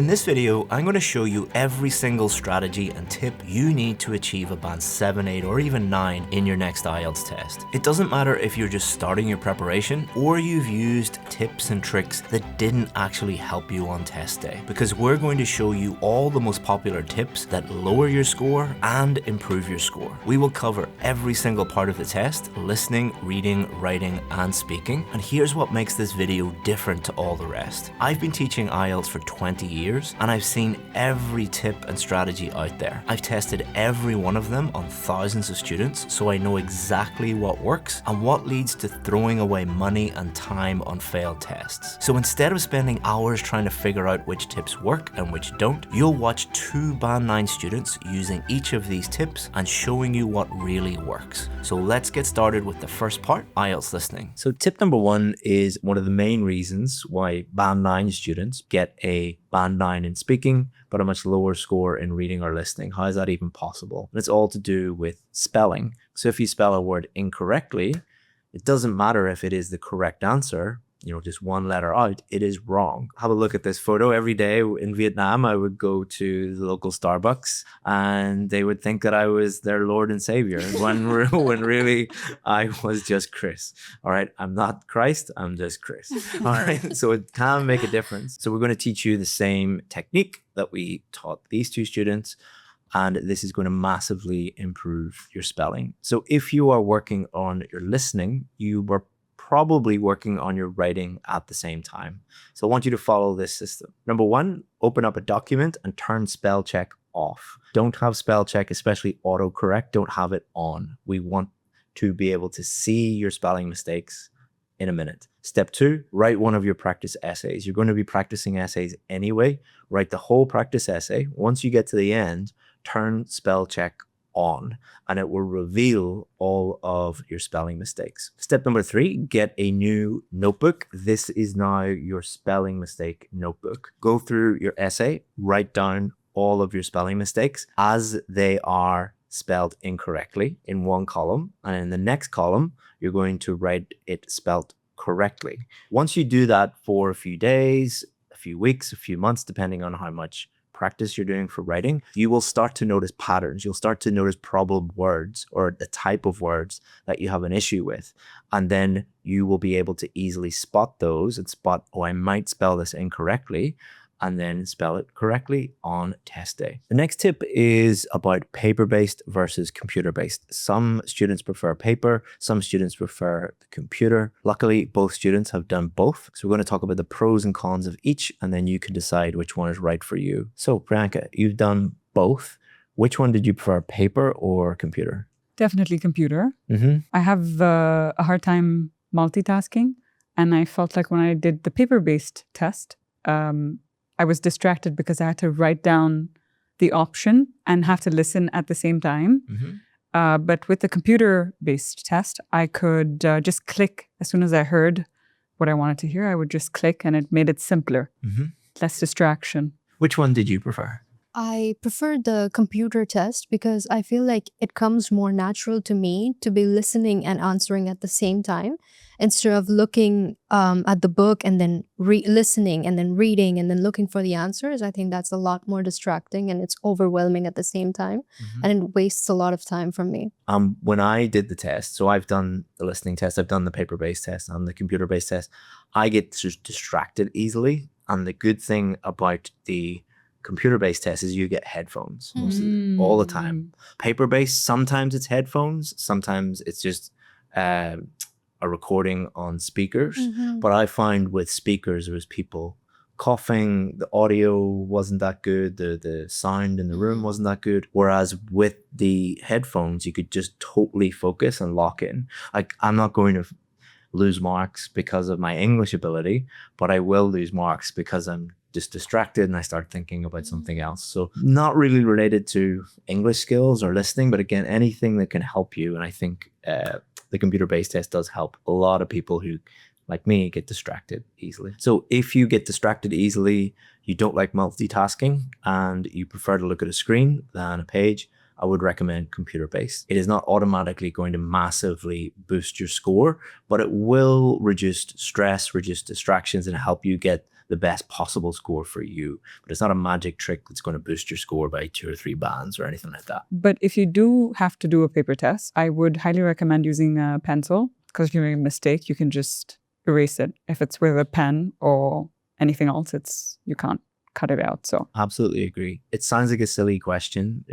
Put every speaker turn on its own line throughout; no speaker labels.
In this video, I'm going to show you every single strategy and tip you need to achieve a band 7, 8, or even 9 in your next IELTS test. It doesn't matter if you're just starting your preparation or you've used tips and tricks that didn't actually help you on test day, because we're going to show you all the most popular tips that lower your score and improve your score. We will cover every single part of the test: listening, reading, writing, and speaking. And here's what makes this video different to all the rest. I've been teaching IELTS for 20 years and I've seen every tip and strategy out there. I've tested every one of them on thousands of students, so I know exactly what works and what leads to throwing away money and time on failed tests. So instead of spending hours trying to figure out which tips work and which don't, you'll watch 2 band 9 students using each of these tips and showing you what really works. So let's get started with the first part, IELTS listening. So tip number 1 is one of the main reasons why band 9 students get a band 9 in speaking, but a much lower score in reading or listening. How is that even possible? And it's all to do with spelling. So if you spell a word incorrectly, it doesn't matter if it is the correct answer, just one letter out, it is wrong. Have a look at this photo. Every day in Vietnam, I would go to the local Starbucks and they would think that I was their Lord and Savior when really I was just Chris. All right. I'm not Christ. I'm just Chris. All right. So it can make a difference. So we're going to teach you the same technique that we taught these 2 students. And this is going to massively improve your spelling. So if you are working on your listening, you were probably working on your writing at the same time. So I want you to follow this system. Number 1, open up a document and turn spell check off. Don't have spell check, especially autocorrect. Don't have it on. We want to be able to see your spelling mistakes in a minute. Step 2, write one of your practice essays. You're going to be practicing essays anyway. Write the whole practice essay. Once you get to the end, turn spell check on and it will reveal all of your spelling mistakes. Step number 3, get a new notebook. This is now your spelling mistake notebook. Go through your essay, write down all of your spelling mistakes as they are spelled incorrectly in one column, and in the next column you're going to write it spelled correctly. Once you do that for a few days, a few weeks, a few months, depending on how much practice you're doing for writing, you will start to notice patterns. You'll start to notice problem words or the type of words that you have an issue with. And then you will be able to easily spot those and spot, oh, I might spell this incorrectly, and then spell it correctly on test day. The next tip is about paper-based versus computer-based. Some students prefer paper, some students prefer the computer. Luckily, both students have done both. So we're going to talk about the pros and cons of each, and then you can decide which one is right for you. So Priyanka, you've done both. Which one did you prefer, paper or computer?
Definitely computer. I have a hard time multitasking, and I felt like when I did the paper-based test, I was distracted because I had to write down the option and have to listen at the same time. But with the computer-based test, I could just click. As soon as I heard what I wanted to hear, I would just click, and it made it simpler, less distraction.
Which one did you prefer?
I prefer the computer test because I feel like it comes more natural to me to be listening and answering at the same time instead of looking at the book and then listening and then reading and then looking for the answers. I think that's a lot more distracting and it's overwhelming at the same time, and it wastes a lot of time from me.
When I did the test, so I've done the listening test, I've done the paper-based test and the computer-based test, I get distracted easily. And the good thing about the computer-based test is you get headphones all the time. Paper-based, sometimes it's headphones, sometimes it's just a recording on speakers. But I find with speakers, there was people coughing, the audio wasn't that good, the sound in the room wasn't that good. Whereas with the headphones, you could just totally focus and lock in. I'm not going to lose marks because of my English ability, but I will lose marks because I'm just distracted and I start thinking about something else. So not really related to English skills or listening, but again, anything that can help you. And I think the computer-based test does help a lot of people who, like me, get distracted easily. So if you get distracted easily, you don't like multitasking, and you prefer to look at a screen than a page, I would recommend computer-based. It is not automatically going to massively boost your score, but it will reduce stress, reduce distractions, and help you get the best possible score for you. But it's not a magic trick that's going to boost your score by 2 or 3 bands or anything like that.
But if you do have to do a paper test, I would highly recommend using a pencil, because if you make a mistake, you can just erase it. If it's with a pen or anything else, you can't cut it out. So
absolutely agree. It sounds like a silly question,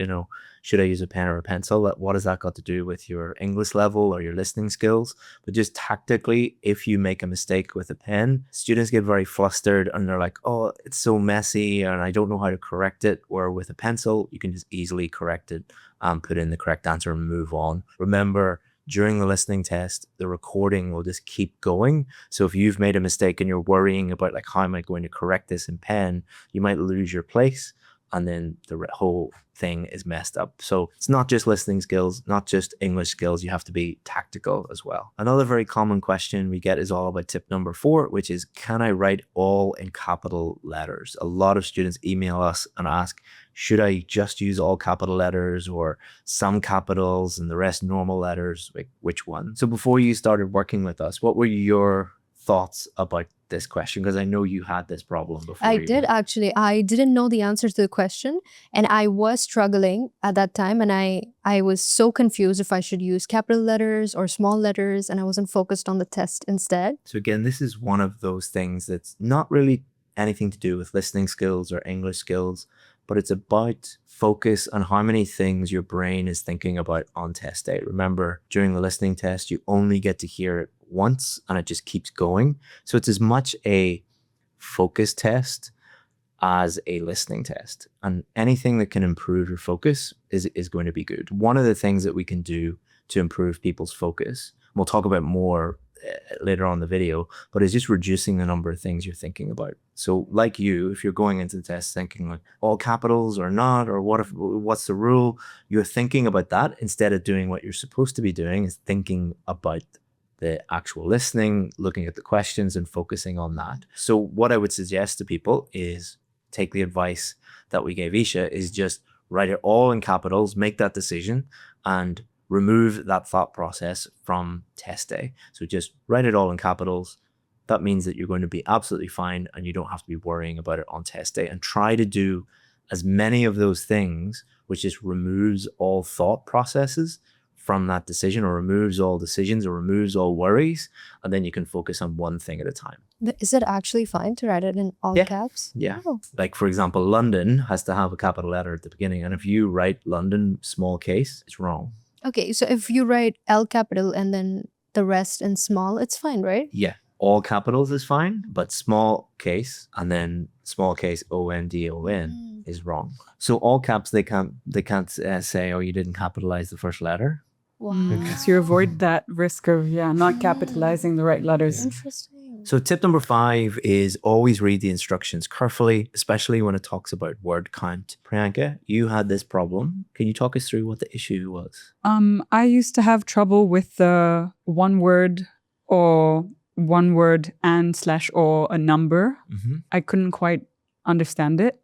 should I use a pen or a pencil? What has that got to do with your English level or your listening skills? But just tactically, if you make a mistake with a pen, students get very flustered and they're like, oh, it's so messy and I don't know how to correct it. Or with a pencil, you can just easily correct it and put in the correct answer and move on. Remember, during the listening test, the recording will just keep going. So if you've made a mistake and you're worrying about like, how am I going to correct this in pen, you might lose your place and then the whole thing is messed up. So it's not just listening skills, not just English skills. You have to be tactical as well. Another very common question we get is all about tip number 4, which is, can I write all in capital letters? A lot of students email us and ask, should I just use all capital letters or some capitals and the rest normal letters? Like, which one? So before you started working with us, what were your thoughts about this question? Because I know you had this problem before.
I did actually. I didn't know the answer to the question and I was struggling at that time, and I was so confused if I should use capital letters or small letters, and I wasn't focused on the test instead.
So again, this is one of those things that's not really anything to do with listening skills or English skills, but it's about focus on how many things your brain is thinking about on test day. Remember, during the listening test, you only get to hear it once and it just keeps going. So it's as much a focus test as a listening test. And anything that can improve your focus is going to be good. One of the things that we can do to improve people's focus, we'll talk about more later on in the video, but it's just reducing the number of things you're thinking about. So like you, if you're going into the test thinking like all capitals or not, or what's the rule, you're thinking about that instead of doing what you're supposed to be doing, is thinking about the actual listening, looking at the questions and focusing on that. So what I would suggest to people is take the advice that we gave Isha, is just write it all in capitals, make that decision and remove that thought process from test day. So just write it all in capitals. That means that you're going to be absolutely fine and you don't have to be worrying about it on test day. And try to do as many of those things, which just removes all thought processes from that decision, or removes all decisions, or removes all worries, and then you can focus on one thing at a time.
Is it actually fine to write it in all caps?
Yeah.
Oh.
Like for example, London has to have a capital letter at the beginning, and if you write London small case, it's wrong.
Okay, so if you write L capital and then the rest in small, it's fine, right?
Yeah, all capitals is fine, but small case and then small case ONDON is wrong. So all caps, they can't say, oh, you didn't capitalize the first letter.
Wow.
So you avoid that risk of not capitalizing the right letters.
Interesting.
So tip number 5 is always read the instructions carefully, especially when it talks about word count. Priyanka, you had this problem. Can you talk us through what the issue was?
I used to have trouble with the one word and / or a number. I couldn't quite understand it.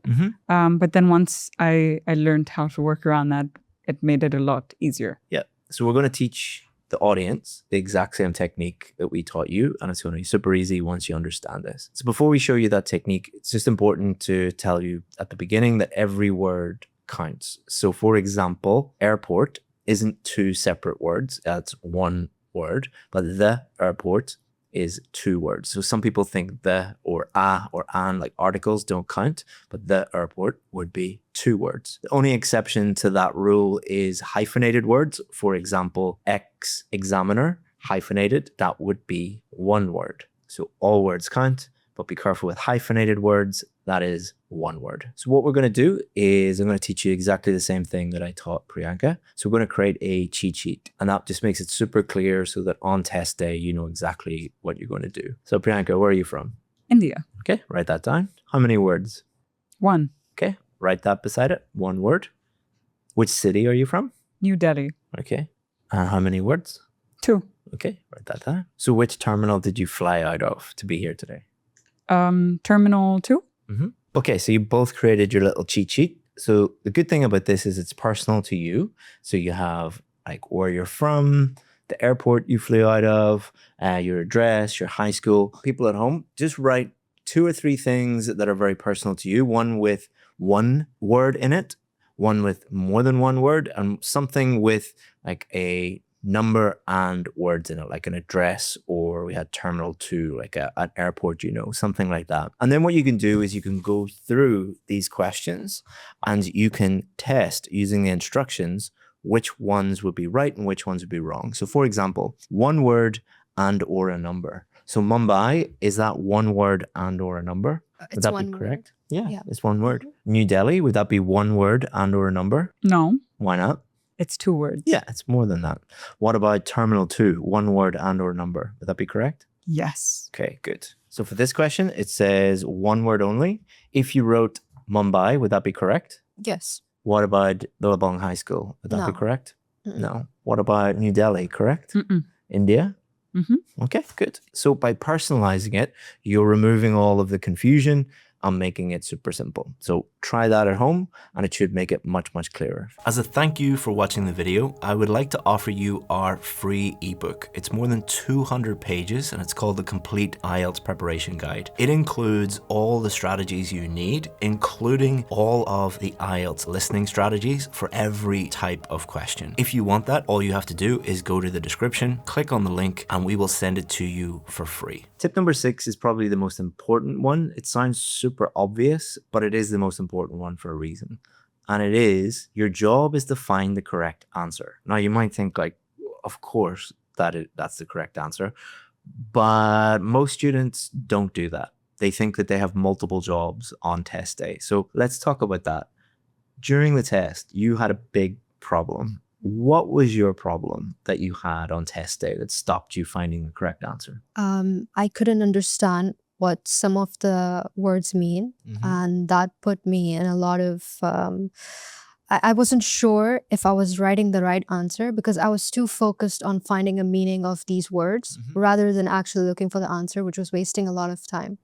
But then once I learned how to work around that, it made it a lot easier.
Yeah. So we're going to teach the audience the exact same technique that we taught you, and it's going to be super easy once you understand this. So before we show you that technique, it's just important to tell you at the beginning that every word counts. So for example, airport isn't 2 separate words, that's one word, but the airport is 2 words. So some people think the or a or an, like articles, don't count, but the airport would be 2 words. The only exception to that rule is hyphenated words. For example, examiner, hyphenated, that would be 1 word. So all words count, but be careful with hyphenated words. That is 1 word. So what we're going to do is I'm going to teach you exactly the same thing that I taught Priyanka. So we're going to create a cheat sheet, and that just makes it super clear so that on test day, you know exactly what you're going to do. So Priyanka, where are you from?
India.
Okay, write that down. How many words?
1.
Okay, write that beside it. 1 word. Which city are you from?
New Delhi.
Okay. And how many words?
2.
Okay, write that down. So which terminal did you fly out of to be here today?
Terminal 2.
Okay, so you both created your little cheat sheet. So the good thing about this is it's personal to you. So you have like where you're from, the airport you flew out of, your address, your high school. People at home, just write 2 or 3 things that are very personal to you, one with one word in it, one with more than one word, and something with like a number and words in it, like an address, or we had terminal 2, like an airport, something like that. And then what you can do is you can go through these questions and you can test using the instructions which ones would be right and which ones would be wrong. So for example, one word and or a number. So Mumbai, is that one word and or a number? Would that be correct? Yeah, it's one word. New Delhi, would that be one word and or a number?
No.
Why not?
It's 2 words.
Yeah, it's more than that. What about terminal 2, one word and or number? Would that be correct?
Yes.
Okay, good. So for this question, it says one word only. If you wrote Mumbai, would that be correct?
Yes.
What about Billabong High School? Would that be correct? No. What about New Delhi, correct? India? Okay, good. So by personalizing it, you're removing all of the confusion and making it super simple. So try that at home and it should make it much, much clearer. As a thank you for watching the video, I would like to offer you our free ebook. It's more than 200 pages and it's called the Complete IELTS Preparation Guide. It includes all the strategies you need, including all of the IELTS listening strategies for every type of question. If you want that, all you have to do is go to the description, click on the link, and we will send it to you for free. Tip number 6 is probably the most important one. It sounds super obvious, but it is the most important one for a reason. And it is, your job is to find the correct answer. Now you might think like, of course that's the correct answer, but most students don't do that. They think that they have multiple jobs on test day. So let's talk about that. During the test, you had a big problem. What was your problem that you had on test day that stopped you finding the correct answer?
I couldn't understand what some of the words mean. And that put me in a lot of, I wasn't sure if I was writing the right answer because I was too focused on finding a meaning of these words rather than actually looking for the answer, which was wasting a lot of time.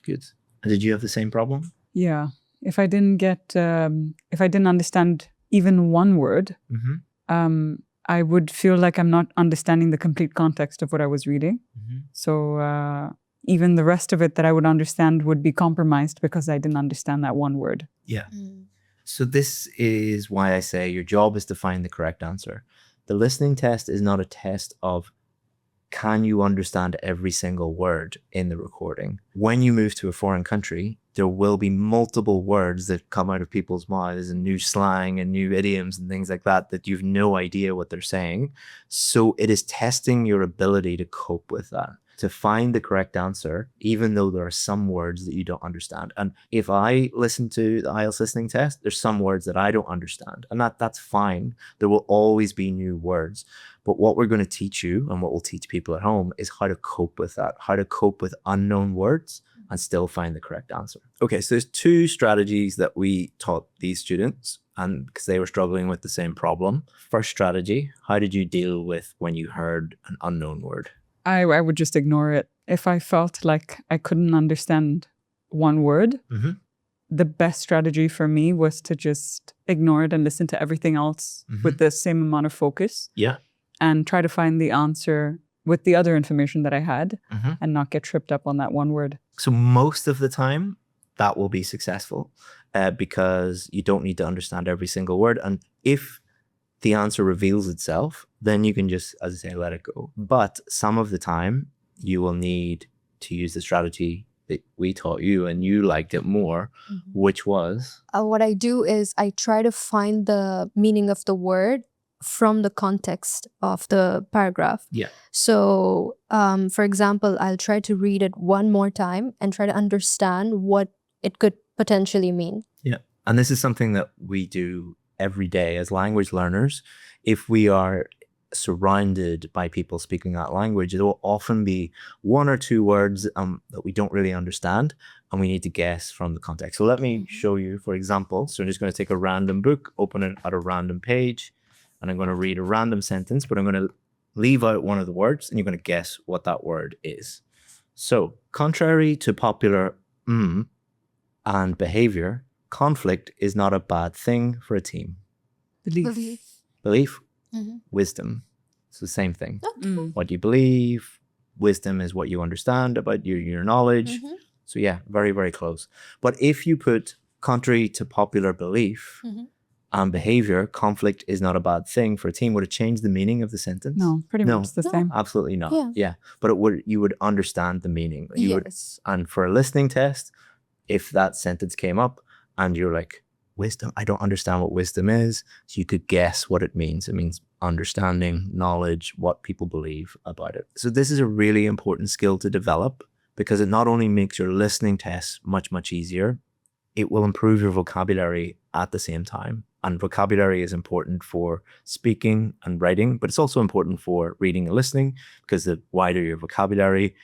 Good. And did you have the same problem?
Yeah. If I didn't understand even one word, I would feel like I'm not understanding the complete context of what I was reading. So even the rest of it that I would understand would be compromised because I didn't understand that one word.
Yeah. So this is why I say your job is to find the correct answer. The listening test is not a test of can you understand every single word in the recording. When you move to a foreign country, there will be multiple words that come out of people's mouths and new slang and new idioms and things like that that you've no idea what they're saying. So it is testing your ability to cope with that, to find the correct answer, even though there are some words that you don't understand. And if I listen to the IELTS listening test, there's some words that I don't understand, and that's fine. There will always be new words. But what we're going to teach you and what we'll teach people at home is how to cope with that, how to cope with unknown words and still find the correct answer. Okay, so there's 2 strategies that we taught these students, and because they were struggling with the same problem. First strategy, how did you deal with when you heard an unknown word?
I would just ignore it. If I felt like I couldn't understand one word, the best strategy for me was to just ignore it and listen to everything else with the same amount of focus.
Yeah.
And try to find the answer with the other information that I had and not get tripped up on that one word.
So most of the time, that will be successful because you don't need to understand every single word. And if the answer reveals itself, then you can just, as I say, let it go. But some of the time, you will need to use the strategy that we taught you and you liked it more, which was?
What I do is I try to find the meaning of the word from the context of the paragraph.
Yeah.
So, for example, I'll try to read it one more time and try to understand what it could potentially mean.
Yeah. And this is something that we do every day as language learners. If we are surrounded by people speaking that language, there will often be 1 or 2 words that we don't really understand and we need to guess from the context. So let me show you, for example. So I'm just going to take a random book, open it at a random page, and I'm going to read a random sentence, but I'm going to leave out one of the words and you're going to guess what that word is. So, contrary to popular and behavior, conflict is not a bad thing for a team. Belief? Wisdom. It's the same thing. What you believe, wisdom is what you understand about your knowledge. So yeah, very, very close. But if you put contrary to popular belief and behavior, conflict is not a bad thing for a team, would it change the meaning of the sentence?
No, pretty much the same.
Absolutely not. Yeah. But you would understand the meaning. And for a listening test, if that sentence came up and you're like, wisdom, I don't understand what wisdom is. So you could guess what it means. It means understanding, knowledge, what people believe about it. So this is a really important skill to develop because it not only makes your listening tests much, much easier, it will improve your vocabulary at the same time. And vocabulary is important for speaking and writing, but it's also important for reading and listening because the wider your vocabulary,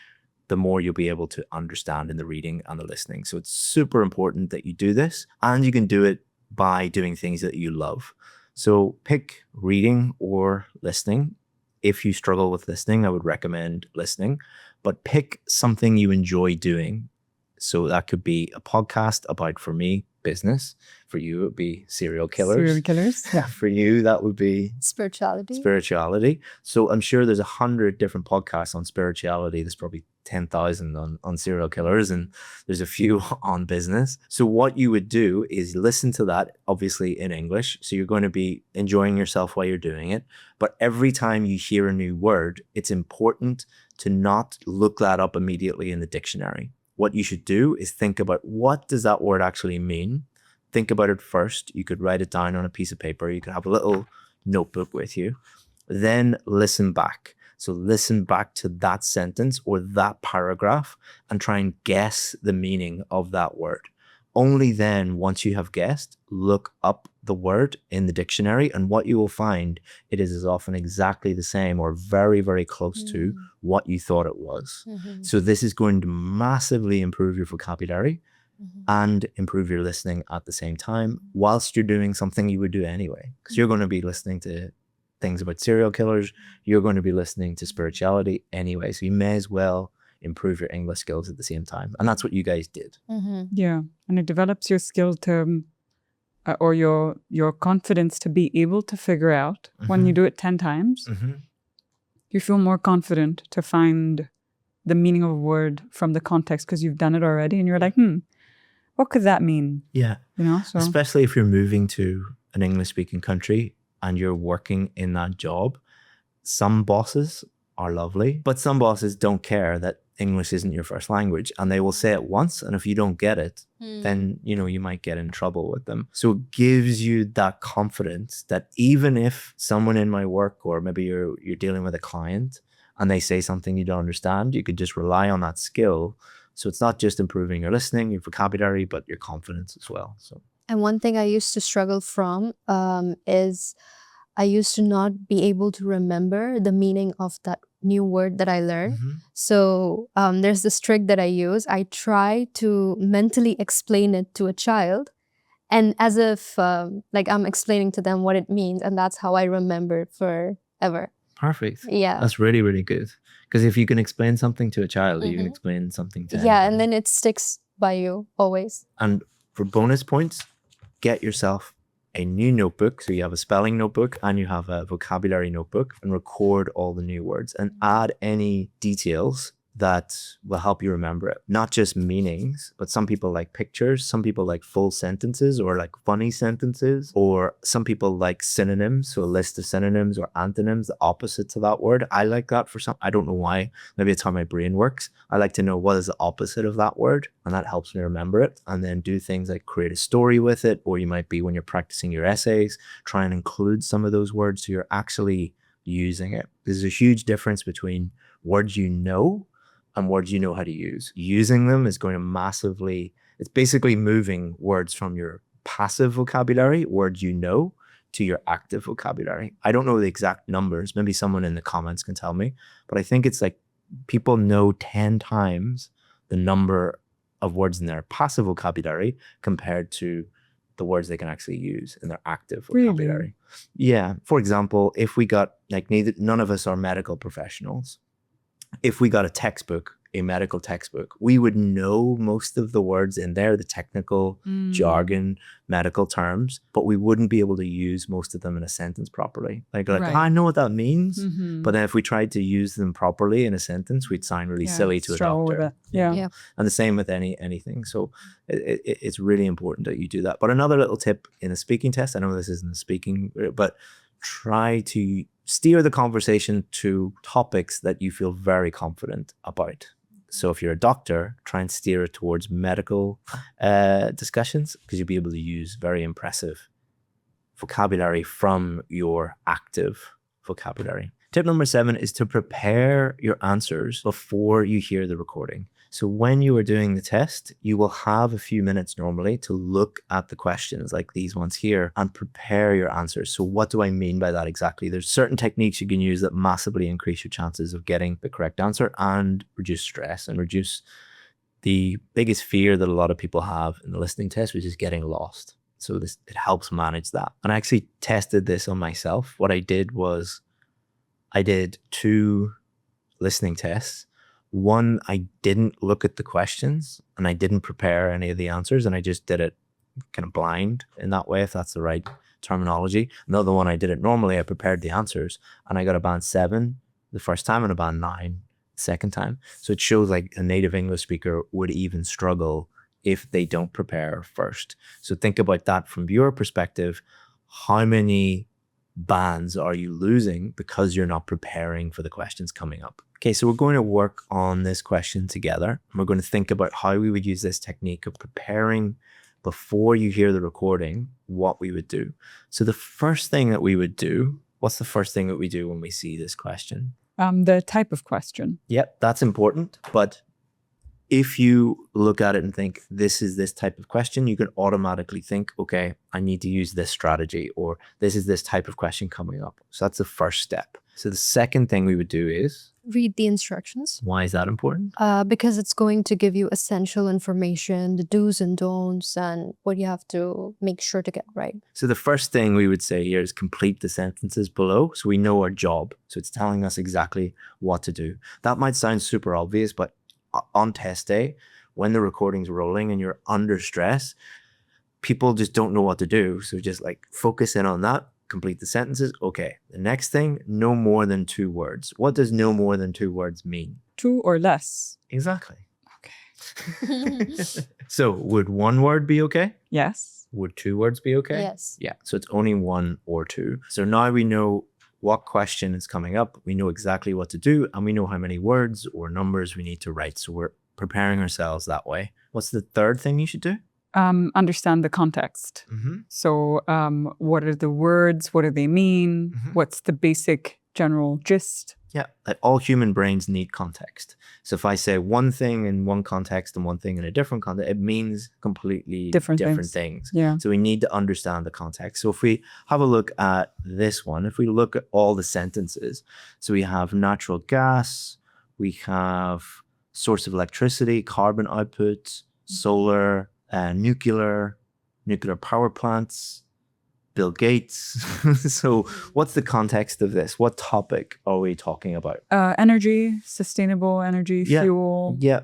the more you'll be able to understand in the reading and the listening. So it's super important that you do this, and you can do it by doing things that you love. So pick reading or listening. If you struggle with listening, I would recommend listening, but pick something you enjoy doing. So that could be a podcast about, for me, business. For you, it would be serial killers.
Serial killers.
Yeah. For you, that would be
spirituality.
So I'm sure there's 100 different podcasts on spirituality. There's probably 10,000 on serial killers, and there's a few on business. So what you would do is listen to that, obviously in English. So you're going to be enjoying yourself while you're doing it. But every time you hear a new word, it's important to not look that up immediately in the dictionary. What you should do is think about, what does that word actually mean? Think about it first. You could write it down on a piece of paper. You could have a little notebook with you. Then listen back. So listen back to that sentence or that paragraph and try and guess the meaning of that word. Only then, once you have guessed, look up the word in the dictionary, and what you will find, it is as often exactly the same or very, very close to what you thought it was. So this is going to massively improve your vocabulary and improve your listening at the same time, whilst you're doing something you would do anyway, because you're going to be listening to things about serial killers. You're going to be listening to spirituality anyway. So you may as well improve your English skills at the same time. And that's what you guys did.
Yeah. And it develops your skill to, or your confidence to be able to figure out when you do it 10 times, you feel more confident to find the meaning of a word from the context because you've done it already. And you're like, what could that mean?
Yeah.
You know, so
especially if you're moving to an English speaking country and you're working in that job, some bosses are lovely, but some bosses don't care that English isn't your first language, and they will say it once, and if you don't get it, then you might get in trouble with them. So it gives you that confidence that even if someone in my work, or maybe you're dealing with a client and they say something you don't understand, you could just rely on that skill. So it's not just improving your listening, your vocabulary, but your confidence as well. So,
and one thing I used to struggle from is I used to not be able to remember the meaning of that new word that I learned. So there's this trick that I use. I try to mentally explain it to a child, and as if like I'm explaining to them what it means, and that's how I remember it forever.
Perfect.
Yeah.
That's really, really good. Because if you can explain something to a child, you can explain something to anyone.
And then it sticks by you always.
And for bonus points, get yourself a new notebook. So you have a spelling notebook and you have a vocabulary notebook, and record all the new words and add any details that will help you remember it. Not just meanings, but some people like pictures, some people like full sentences or like funny sentences, or some people like synonyms, so a list of synonyms or antonyms, the opposite to that word. I like that for some, I don't know why, maybe it's how my brain works. I like to know what is the opposite of that word, and that helps me remember it, and then do things like create a story with it, or you might be, when you're practicing your essays, try and include some of those words so you're actually using it. There's a huge difference between words you know and words you know how to use. Using them is going to massively, it's basically moving words from your passive vocabulary, words you know, to your active vocabulary. I don't know the exact numbers. Maybe someone in the comments can tell me, but I think it's like people know 10 times the number of words in their passive vocabulary compared to the words they can actually use in their active vocabulary.
Really?
Yeah. For example, if we got, like, none of us are medical professionals. If we got a textbook a medical textbook, we would know most of the words in there, the technical jargon, medical terms, but we wouldn't be able to use most of them in a sentence properly. Like
Right.
I know what that means, but then if we tried to use them properly in a sentence, we'd sound really silly to a
struggle with
doctor.
it. Yeah.
Yeah.
And the same with anything. So it's really important that you do that. But another little tip in a speaking test, I know this isn't a speaking, but try to steer the conversation to topics that you feel very confident about. So if you're a doctor, try and steer it towards medical discussions, because you'll be able to use very impressive vocabulary from your active vocabulary. Tip number 7 is to prepare your answers before you hear the recording. So when you are doing the test, you will have a few minutes normally to look at the questions like these ones here and prepare your answers. So what do I mean by that exactly? There's certain techniques you can use that massively increase your chances of getting the correct answer and reduce stress and reduce the biggest fear that a lot of people have in the listening test, which is getting lost. So it helps manage that. And I actually tested this on myself. What I did was I did 2 listening tests. One, I didn't look at the questions and I didn't prepare any of the answers, and I just did it kind of blind in that way, if that's the right terminology. Another one, I did it normally. I prepared the answers and I got a band 7 the first time and a band 9 the second time. So it shows like a native English speaker would even struggle if they don't prepare first. So think about that from your perspective. How many bands are you losing because you're not preparing for the questions coming up? Okay, so we're going to work on this question together. We're going to think about how we would use this technique of preparing before you hear the recording, what we would do. So the first thing that we would do, what's the first thing that we do when we see this question?
The type of question.
Yep, that's important. But if you look at it and think, this is this type of question, you can automatically think, okay, I need to use this strategy, or this is this type of question coming up. So that's the first step. So the second thing we would do is
read the instructions.
Why is that important?
Because it's going to give you essential information, the do's and don'ts, and what you have to make sure to get right.
So the first thing we would say here is complete the sentences below. So we know our job. So it's telling us exactly what to do. That might sound super obvious, but on test day, when the recording's rolling and you're under stress, people just don't know what to do. So just like focus in on that, complete the sentences. Okay, the next thing, no more than 2 words. What does no more than 2 words mean?
2 or less.
Exactly.
Okay.
So would 1 word be okay?
Yes.
Would 2 words be okay?
Yes.
Yeah, so it's only 1 or 2. So now we know what question is coming up. We know exactly what to do, and we know how many words or numbers we need to write. So we're preparing ourselves that way. What's the third thing you should do?
Understand the context. So what are the words? What do they mean? What's the basic general gist?
Yeah, like all human brains need context. So if I say one thing in one context and one thing in a different context, it means completely different things.
Yeah.
So we need to understand the context. So if we have a look at this one, if we look at all the sentences, so we have natural gas, we have source of electricity, carbon output, solar, nuclear power plants, Bill Gates. So what's the context of this? What topic are we talking about?
Energy, sustainable energy, fuel.
Yeah.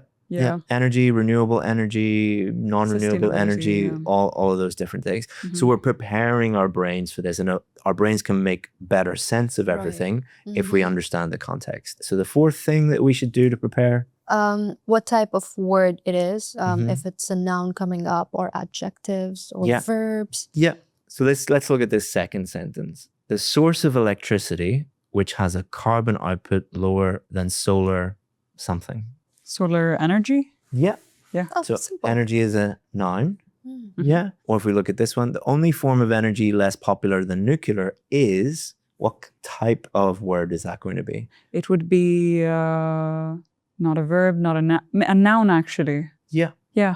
Energy, renewable energy, non-renewable energy,
yeah.
all of those different things. So we're preparing our brains for this, and our brains can make better sense of everything if we understand the context. So the fourth thing that we should do to prepare,
what type of word it is, if it's a noun coming up, or adjectives or verbs.
Yeah. So let's look at this second sentence. The source of electricity, which has a carbon output lower than solar something.
Solar energy?
Yeah.
Yeah.
Oh,
So
simple.
energy is a noun. Yeah. Or if we look at this one, the only form of energy less popular than nuclear is, what type of word is that going to be?
It would be not a verb, not a noun actually.
Yeah.
Yeah.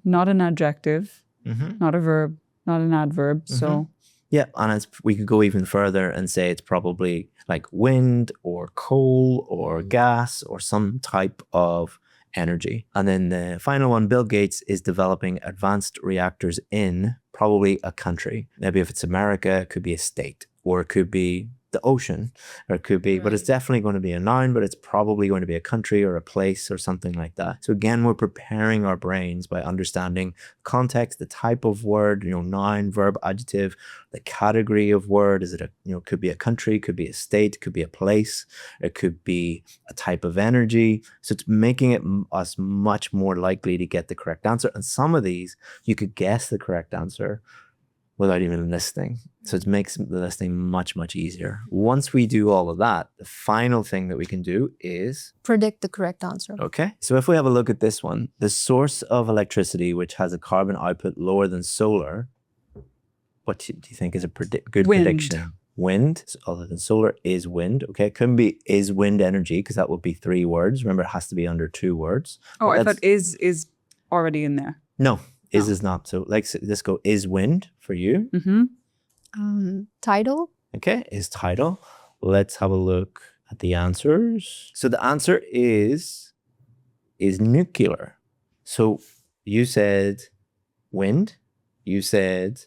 Not an adjective,
Mm-hmm.
not a verb, not an adverb. So
Yeah, and we could go even further and say it's probably like wind or coal or gas or some type of energy. And then the final one, Bill Gates is developing advanced reactors in probably a country. Maybe if it's America, it could be a state, or it could be the ocean, or it could be, but it's definitely going to be a noun, but it's probably going to be a country or a place or something like that. So again, we're preparing our brains by understanding context, the type of word, noun, verb, adjective, the category of word. Is it could be a country, could be a state, could be a place, it could be a type of energy. So it's making it us much more likely to get the correct answer. And some of these, you could guess the correct answer without even listening. So it makes the listening much, much easier. Once we do all of that, the final thing that we can do is
predict the correct answer.
Okay. So if we have a look at this one, the source of electricity, which has a carbon output lower than solar, what do you think is a good prediction? Wind, so other than solar, is wind. Okay. It couldn't be is wind energy, because that would be 3 words. Remember, it has to be under 2 words.
Oh, I thought is already in there.
No. Is not. So let's go is wind for you.
Tidal.
Okay, is tidal. Let's have a look at the answers. So the answer is nuclear. So you said wind. You said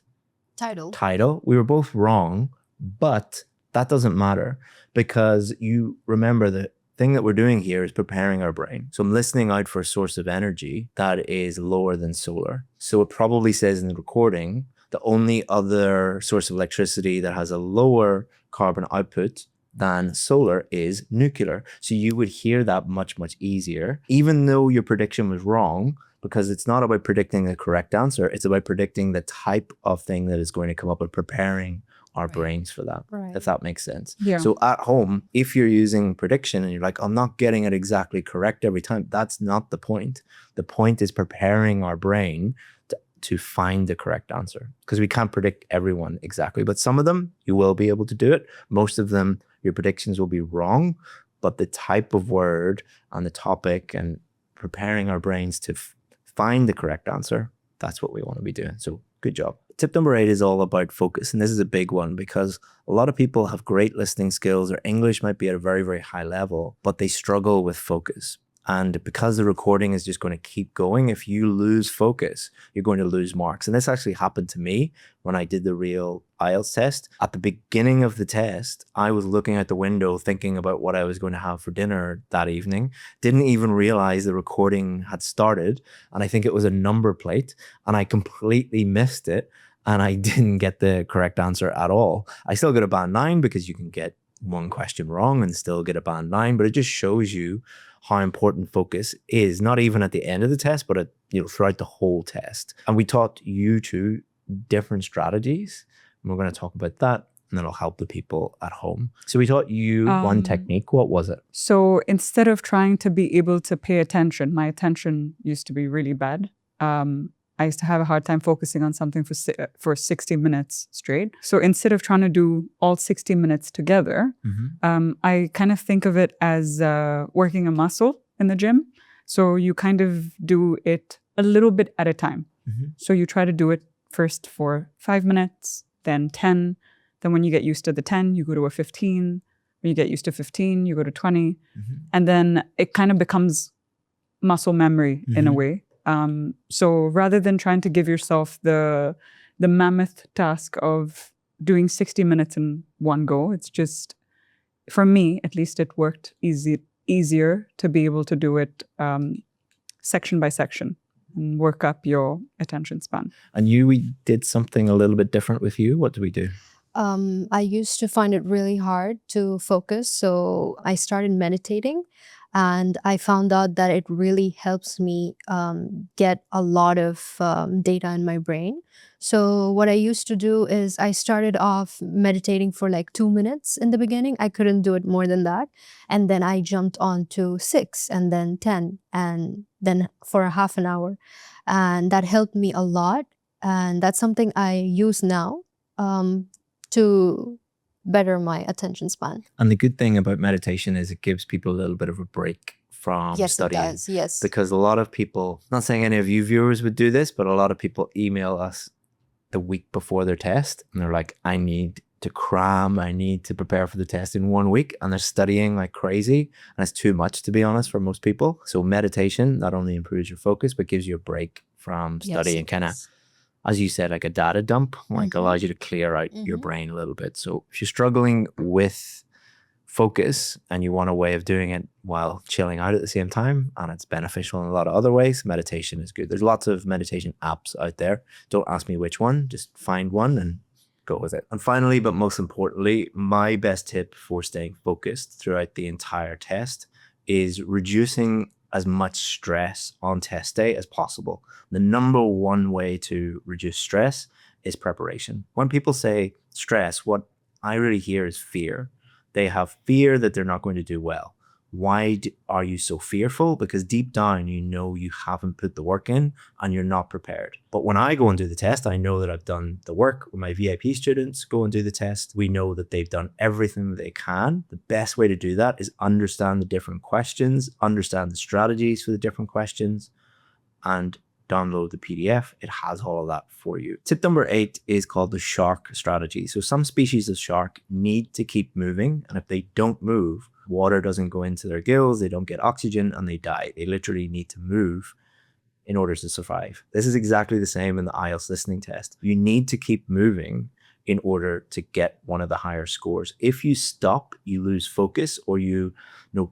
tidal. We were both wrong, but that doesn't matter, because you remember that thing that we're doing here is preparing our brain. So I'm listening out for a source of energy that is lower than solar. So it probably says in the recording, the only other source of electricity that has a lower carbon output than solar is nuclear. So you would hear that much, much easier, even though your prediction was wrong, because it's not about predicting the correct answer. It's about predicting the type of thing that is going to come up and preparing our brains for that, if that makes sense.
Yeah.
So at home, if you're using prediction and you're like, I'm not getting it exactly correct every time, that's not the point. The point is preparing our brain to find the correct answer, because we can't predict everyone exactly, but some of them you will be able to do it. Most of them, your predictions will be wrong, but the type of word and the topic and preparing our brains to find the correct answer, that's what we want to be doing. So good job. Tip number 8 is all about focus. And this is a big one, because a lot of people have great listening skills, or English might be at a very, very high level, but they struggle with focus. And because the recording is just going to keep going, if you lose focus, you're going to lose marks. And this actually happened to me when I did the real IELTS test. At the beginning of the test, I was looking out the window thinking about what I was going to have for dinner that evening. Didn't even realize the recording had started. And I think it was a number plate, and I completely missed it. And I didn't get the correct answer at all. I still got a band 9, because you can get one question wrong and still get a band 9, but it just shows you how important focus is, not even at the end of the test, but throughout the whole test. And we taught you 2 different strategies, and we're going to talk about that, and that'll help the people at home. So we taught you one technique. What was it?
So instead of trying to be able to pay attention, my attention used to be really bad. I used to have a hard time focusing on something for 60 minutes straight. So instead of trying to do all 60 minutes together, I kind of think of it as working a muscle in the gym. So you kind of do it a little bit at a time. So you try to do it first for 5 minutes, then 10. Then when you get used to the 10, you go to a 15. When you get used to 15, you go to 20. And then it kind of becomes muscle memory in a way. So rather than trying to give yourself the mammoth task of doing 60 minutes in one go, it's just, for me, at least it worked easier to be able to do it section by section and work up your attention span.
And we did something a little bit different with you. What did we do?
I used to find it really hard to focus, so I started meditating. And I found out that it really helps me get a lot of data in my brain. So what I used to do is I started off meditating for like 2 minutes in the beginning. I couldn't do it more than that. And then I jumped on to 6 and then 10 and then for a half an hour. And that helped me a lot. And that's something I use now to better my attention span.
And the good thing about meditation is it gives people a little bit of a break from studying.
Yes, it does. Yes.
Because a lot of people, not saying any of you viewers would do this, but a lot of people email us the week before their test and they're like, I need to cram, I need to prepare for the test in 1 week, and they're studying like crazy, and it's too much, to be honest, for most people. So meditation not only improves your focus, but gives you a break from studying, kind of as you said, like a data dump, like allows you to clear out your brain a little bit. So if you're struggling with focus and you want a way of doing it while chilling out at the same time, and it's beneficial in a lot of other ways, meditation is good. There's lots of meditation apps out there. Don't ask me which one, just find one and go with it. And finally, but most importantly, my best tip for staying focused throughout the entire test is reducing as much stress on test day as possible. The number one way to reduce stress is preparation. When people say stress, what I really hear is fear. They have fear that they're not going to do well. Why are you so fearful? Because deep down, you know you haven't put the work in and you're not prepared. But when I go and do the test, I know that I've done the work. When my VIP students go and do the test, we know that they've done everything that they can. The best way to do that is understand the different questions, understand the strategies for the different questions, and download the PDF. It has all of that for you. Tip number 8 is called the shark strategy. So some species of shark need to keep moving, and if they don't move, water doesn't go into their gills, they don't get oxygen, and they die. They literally need to move in order to survive. This is exactly the same in the IELTS listening test. You need to keep moving in order to get one of the higher scores. If you stop, you lose focus, or you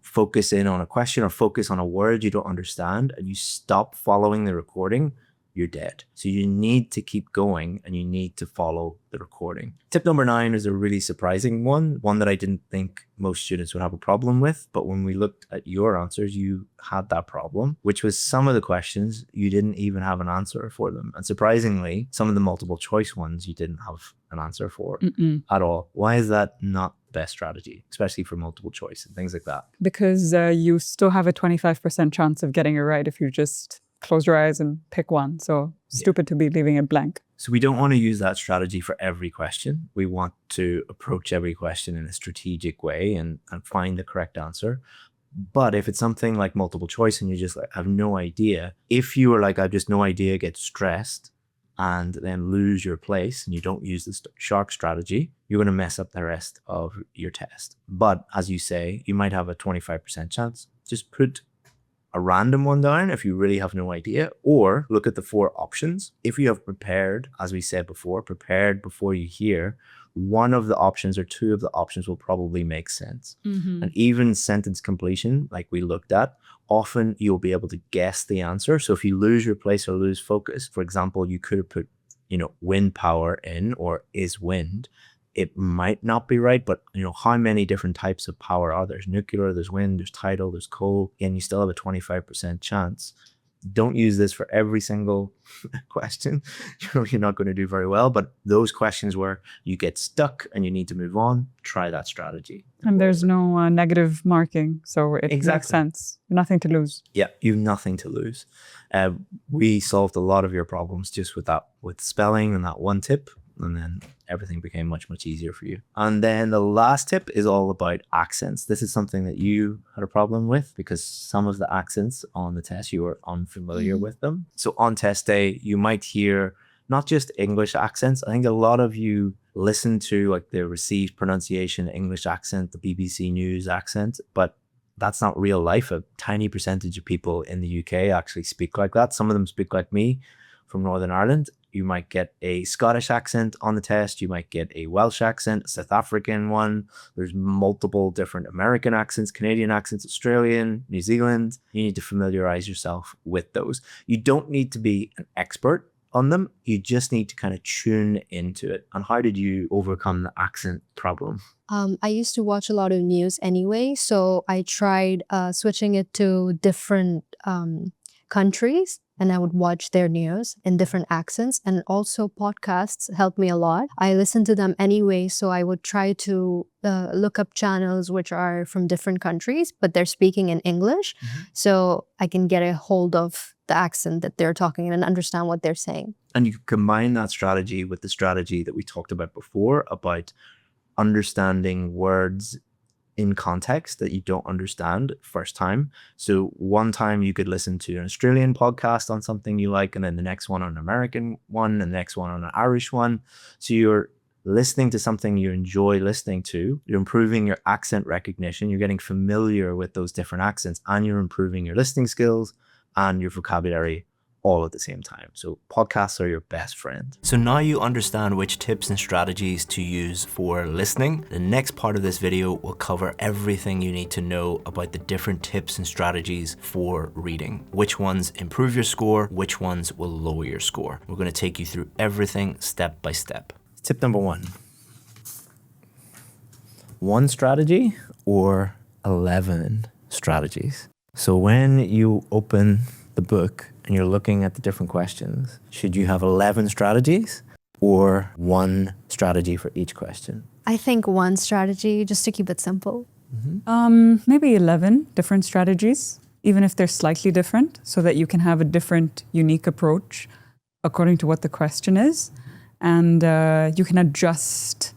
focus in on a question or focus on a word you don't understand, and you stop following the recording, you're dead. So you need to keep going and you need to follow the recording. Tip number 9 is a really surprising one that I didn't think most students would have a problem with. But when we looked at your answers, you had that problem, which was some of the questions you didn't even have an answer for them. And surprisingly, some of the multiple choice ones you didn't have an answer for at all. Why is that not the best strategy, especially for multiple choice and things like that?
Because you still have a 25% chance of getting it right if you just close your eyes and pick one. So stupid to be leaving it blank.
So we don't want to use that strategy for every question. We want to approach every question in a strategic way and find the correct answer. But if it's something like multiple choice and you just have no idea, if you are like, I have just no idea, get stressed and then lose your place and you don't use the shark strategy, you're going to mess up the rest of your test. But as you say, you might have a 25% chance. Just put a random one down if you really have no idea, or look at the 4 options. If you have prepared, as we said before, prepared before you hear, one of the options or 2 of the options will probably make sense. And even sentence completion, like we looked at, often you'll be able to guess the answer. So if you lose your place or lose focus, for example, you could have put, wind power in, or is wind. It might not be right, but how many different types of power are there? There's nuclear, there's wind, there's tidal, there's coal, and you still have a 25% chance. Don't use this for every single question. You're not going to do very well, but those questions where you get stuck and you need to move on, try that strategy.
And there's no negative marking, so it makes sense. Nothing to lose.
Yeah, you've nothing to lose. We solved a lot of your problems just with spelling and that one tip. And then everything became much, much easier for you. And then the last tip is all about accents. This is something that you had a problem with because some of the accents on the test, you were unfamiliar with them. So on test day, you might hear not just English accents. I think a lot of you listen to like the received pronunciation English accent, the BBC News accent, but that's not real life. A tiny percentage of people in the UK actually speak like that. Some of them speak like me from Northern Ireland. You might get a Scottish accent on the test. You might get a Welsh accent, a South African one. There's multiple different American accents, Canadian accents, Australian, New Zealand. You need to familiarize yourself with those. You don't need to be an expert on them. You just need to kind of tune into it. And how did you overcome the accent problem?
I used to watch a lot of news anyway, so I tried switching it to different countries. And I would watch their news in different accents, and also podcasts helped me a lot. I listened to them anyway, so I would try to look up channels which are from different countries, but they're speaking in English. So I can get a hold of the accent that they're talking in and understand what they're saying.
And you combine that strategy with the strategy that we talked about before about understanding words in context that you don't understand first time. So one time you could listen to an Australian podcast on something you like, and then the next one on an American one, and the next one on an Irish one. So you're listening to something you enjoy listening to, you're improving your accent recognition, you're getting familiar with those different accents, and you're improving your listening skills and your vocabulary all at the same time. So podcasts are your best friend. So now you understand which tips and strategies to use for listening. The next part of this video will cover everything you need to know about the different tips and strategies for reading. Which ones improve your score, which ones will lower your score. We're going to take you through everything step by step. Tip number one strategy or 11 strategies. So when you open the book and you're looking at the different questions, should you have 11 strategies or one strategy for each question?
I think one strategy, just to keep it simple.
Maybe 11 different strategies, even if they're slightly different, so that you can have a different, unique approach according to what the question is. And you can adjust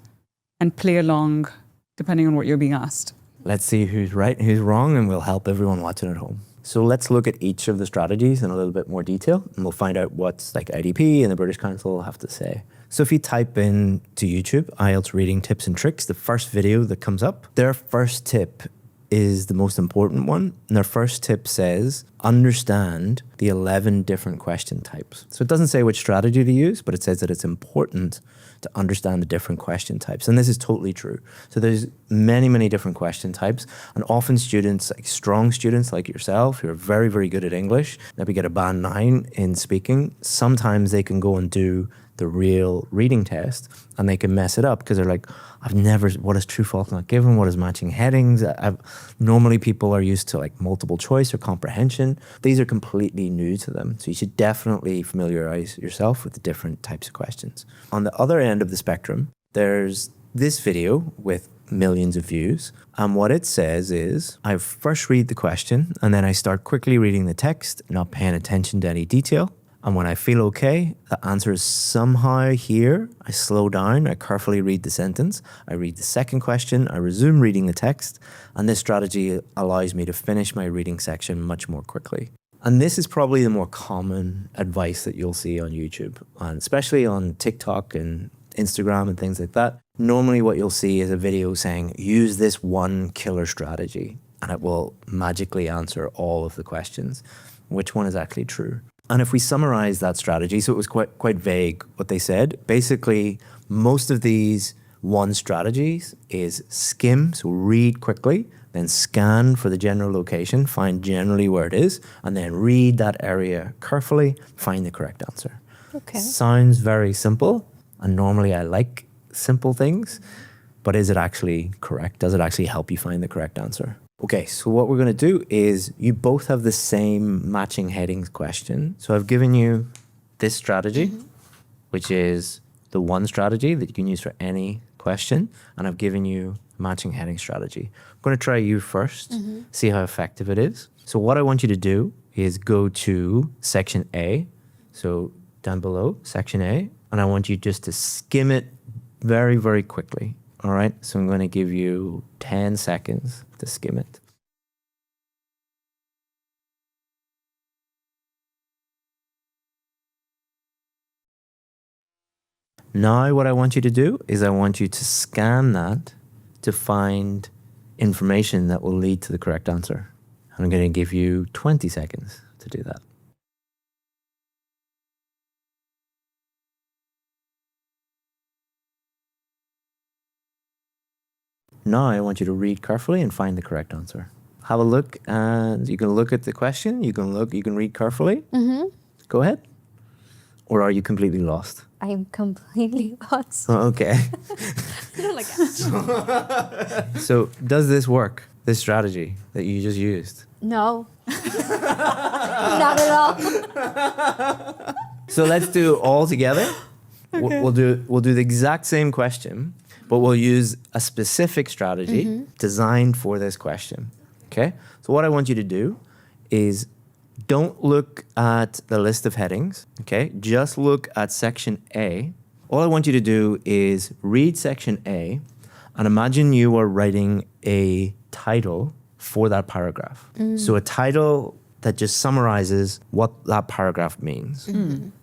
and play along depending on what you're being asked.
Let's see who's right, who's wrong, and we'll help everyone watching at home. So let's look at each of the strategies in a little bit more detail, and we'll find out what's like IDP and the British Council have to say. So if you type in to YouTube, IELTS reading tips and tricks, the first video that comes up, their first tip is the most important one. And their first tip says, understand the 11 different question types. So it doesn't say which strategy to use, but it says that it's important to understand the different question types. And this is totally true. So there's many, many different question types. And often students, like strong students like yourself, who are very, very good at English, maybe get a band 9 in speaking, sometimes they can go and do the real reading test and they can mess it up because they're like, what is true, false, not given? What is matching headings? Normally people are used to like multiple choice or comprehension. These are completely new to them. So you should definitely familiarize yourself with the different types of questions. On the other end of the spectrum, there's this video with millions of views. And what it says is, I first read the question and then I start quickly reading the text, not paying attention to any detail. And when I feel okay, the answer is somehow here. I slow down, I carefully read the sentence, I read the second question, I resume reading the text, and this strategy allows me to finish my reading section much more quickly. And this is probably the more common advice that you'll see on YouTube, and especially on TikTok and Instagram and things like that. Normally what you'll see is a video saying, use this one killer strategy, and it will magically answer all of the questions. Which one is actually true? And if we summarize that strategy, so it was quite vague what they said. Basically, most of these one strategies is skim, so read quickly, then scan for the general location, find generally where it is, and then read that area carefully, find the correct answer.
Okay.
Sounds very simple, and normally I like simple things, but is it actually correct? Does it actually help you find the correct answer? Okay, so what we're going to do is you both have the same matching headings question. So I've given you this strategy, which is the one strategy that you can use for any question. And I've given you matching heading strategy. I'm going to try you first, see how effective it is. So what I want you to do is go to section A. So down below, section A. And I want you just to skim it very, very quickly. All right, so I'm going to give you 10 seconds to skim it. Now what I want you to do is I want you to scan that to find information that will lead to the correct answer. I'm going to give you 20 seconds to do that. Now I want you to read carefully and find the correct answer. Have a look, and you can look at the question. You can read carefully. Go ahead. Or are you completely lost?
I am completely lost.
Oh, okay.
I don't like that.
So does this work, this strategy that you just used?
No. Not at all.
So let's do it all together. Okay. We'll do the exact same question, but we'll use a specific strategy designed for this question. Okay? So what I want you to do is don't look at the list of headings, okay? Just look at section A. All I want you to do is read section A and imagine you are writing a title for that paragraph. So a title that just summarizes what that paragraph means.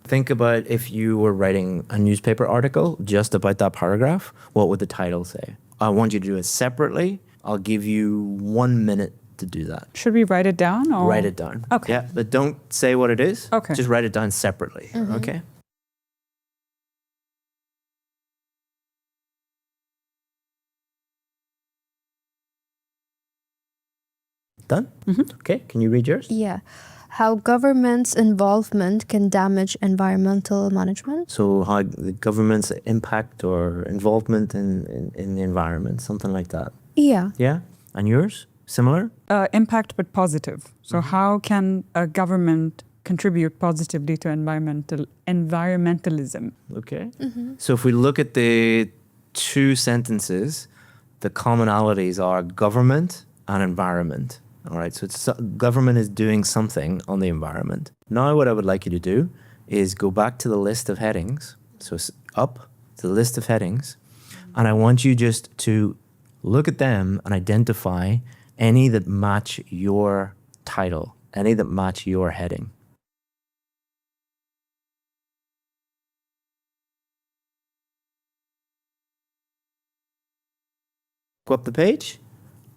Think about if you were writing a newspaper article just about that paragraph, what would the title say? I want you to do it separately. I'll give you 1 minute to do that.
Should we write it down? Or?
Write it down.
Okay.
Yeah, but don't say what it is.
Okay.
Just write it down separately. Okay. Done? Okay, can you read yours?
Yeah. How government's involvement can damage environmental management.
So how the government's impact or involvement in the environment, something like that.
Yeah.
Yeah? And yours? Similar?
Impact, but positive. So how can a government contribute positively to environmentalism?
Okay. So if we look at the two sentences, the commonalities are government and environment. All right, so government is doing something on the environment. Now what I would like you to do is go back to the list of headings. So up to the list of headings. And I want you just to look at them and identify any that match your title, any that match your heading. Go up the page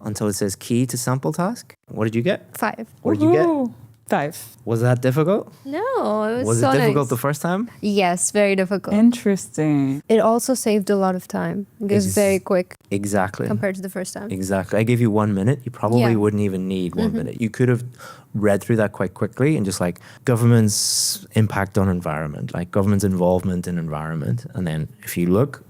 until it says key to sample task. What did you get?
5.
What did you get?
Woohoo! 5.
Was that difficult?
No, it
Was
so
it difficult
nice.
the first time?
Yes, very difficult.
Interesting.
It also saved a lot of time. It was very quick
Exactly.
compared to the first time.
Exactly. I gave you 1 minute. You probably wouldn't even need 1 minute. You could have read through that quite quickly and just like government's impact on environment, like government's involvement in environment. And then if you look,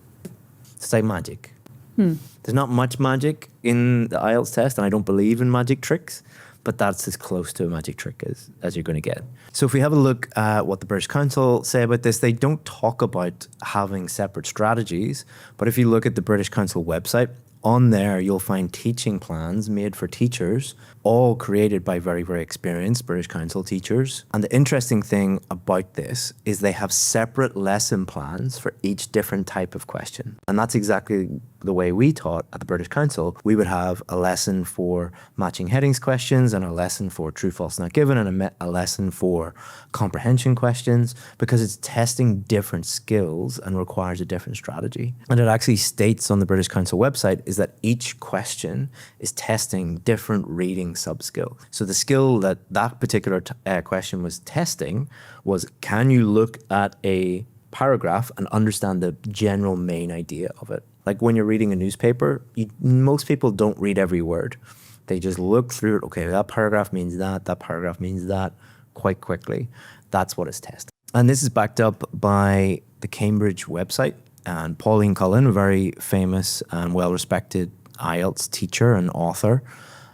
it's like magic. There's not much magic in the IELTS test, and I don't believe in magic tricks, but that's as close to a magic trick as you're going to get. So if we have a look at what the British Council say about this, they don't talk about having separate strategies, but if you look at the British Council website, on there you'll find teaching plans made for teachers, all created by very, very experienced British Council teachers. And the interesting thing about this is they have separate lesson plans for each different type of question. And that's exactly the way we taught at the British Council. We would have a lesson for matching headings questions and a lesson for true, false, not given, and a lesson for comprehension questions, because it's testing different skills and requires a different strategy. And it actually states on the British Council website is that each question is testing different reading sub-skill. So the skill that that particular question was testing was, can you look at a paragraph and understand the general main idea of it? Like when you're reading a newspaper, most people don't read every word. They just look through it. Okay, that paragraph means that paragraph means that, quite quickly. That's what it's testing. And this is backed up by the Cambridge website. And Pauline Cullen, a very famous and well-respected IELTS teacher and author,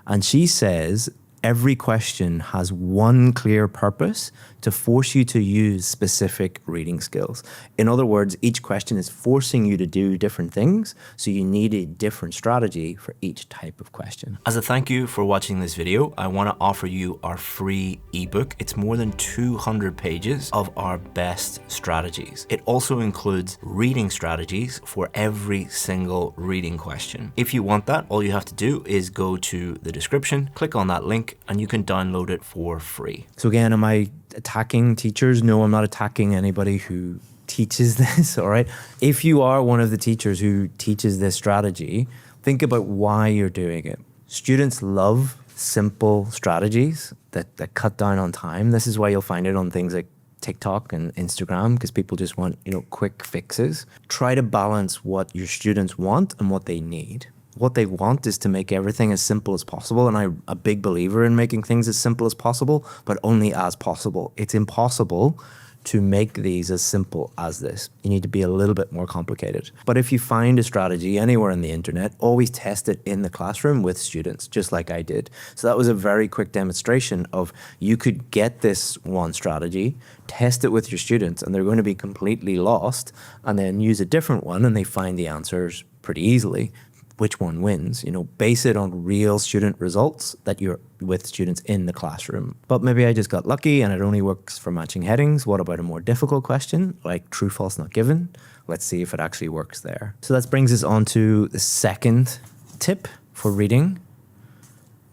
and she says every question has one clear purpose to force you to use specific reading skills. In other words, each question is forcing you to do different things, so you need a different strategy for each type of question. As a thank you for watching this video, I want to offer you our free ebook. It's more than 200 pages of our best strategies. It also includes reading strategies for every single reading question. If you want that, all you have to do is go to the description, click on that link, and you can download it for free. So again, am I attacking teachers? No, I'm not attacking anybody who teaches this, all right? If you are one of the teachers who teaches this strategy, think about why you're doing it. Students love simple strategies that cut down on time. This is why you'll find it on things like TikTok and Instagram, because people just want, quick fixes. Try to balance what your students want and what they need. What they want is to make everything as simple as possible, and I'm a big believer in making things as simple as possible, but only as possible. It's impossible to make these as simple as this. You need to be a little bit more complicated. But if you find a strategy anywhere on the internet, always test it in the classroom with students, just like I did. So that was a very quick demonstration of you could get this one strategy, test it with your students, and they're going to be completely lost, and then use a different one and they find the answers pretty easily. Which one wins, base it on real student results that you're with students in the classroom. But maybe I just got lucky and it only works for matching headings. What about a more difficult question like true, false, not given? Let's see if it actually works there. So that brings us on to the second tip for reading.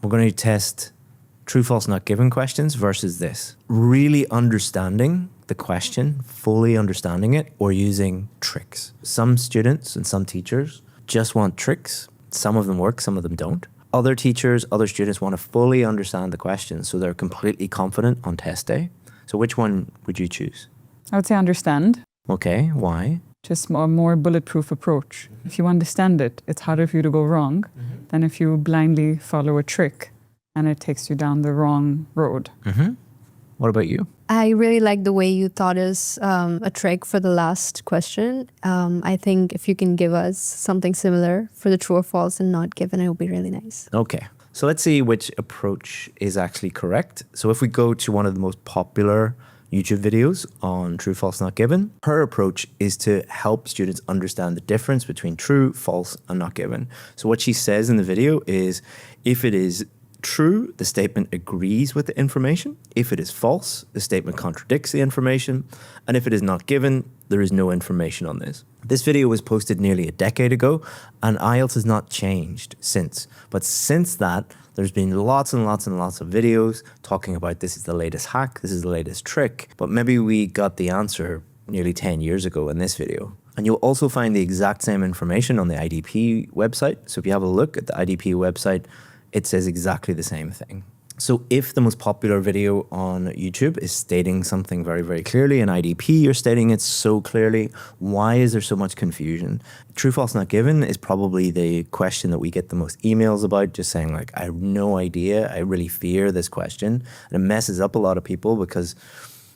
We're going to test true, false, not given questions versus this. Really understanding the question, fully understanding it, or using tricks. Some students and some teachers just want tricks. Some of them work, some of them don't. Other teachers, other students want to fully understand the question so they're completely confident on test day. So which one would you choose?
I would say understand.
Okay, why?
Just a more bulletproof approach. If you understand it, it's harder for you to go wrong than if you blindly follow a trick and it takes you down the wrong road.
What about you?
I really like the way you thought us a trick for the last question. I think if you can give us something similar for the true or false and not given, it would be really nice.
Okay, so let's see which approach is actually correct. So if we go to one of the most popular YouTube videos on true, false, not given, her approach is to help students understand the difference between true, false, and not given. So what she says in the video is, if it is true, the statement agrees with the information. If it is false, the statement contradicts the information. And if it is not given, there is no information on this. This video was posted nearly a decade ago, and IELTS has not changed since. But since that, there's been lots and lots and lots of videos talking about this is the latest hack, this is the latest trick. But maybe we got the answer nearly 10 years ago in this video. And you'll also find the exact same information on the IDP website. So if you have a look at the IDP website, it says exactly the same thing. So if the most popular video on YouTube is stating something very, very clearly, and IDP you're stating it so clearly, why is there so much confusion? True, false, not given is probably the question that we get the most emails about, just saying like, I have no idea, I really fear this question. And it messes up a lot of people because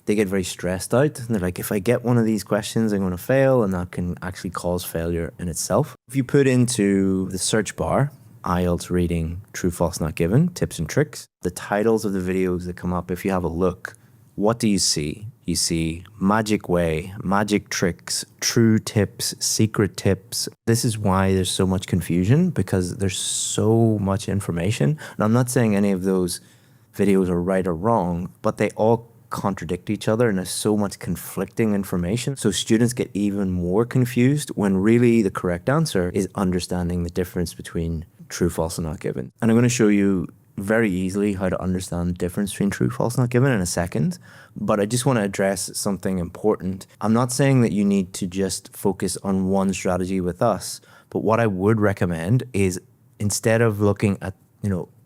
they get very stressed out. And they're like, if I get one of these questions, I'm going to fail, and that can actually cause failure in itself. If you put into the search bar, IELTS reading, true, false, not given, tips and tricks, the titles of the videos that come up, if you have a look, what do you see? You see magic way, magic tricks, true tips, secret tips. This is why there's so much confusion, because there's so much information. And I'm not saying any of those videos are right or wrong, but they all contradict each other, and there's so much conflicting information. So students get even more confused when really the correct answer is understanding the difference between true, false, and not given. And I'm going to show you very easily how to understand the difference between true, false, not given in a second. But I just want to address something important. I'm not saying that you need to just focus on one strategy with us, but what I would recommend is, instead of looking at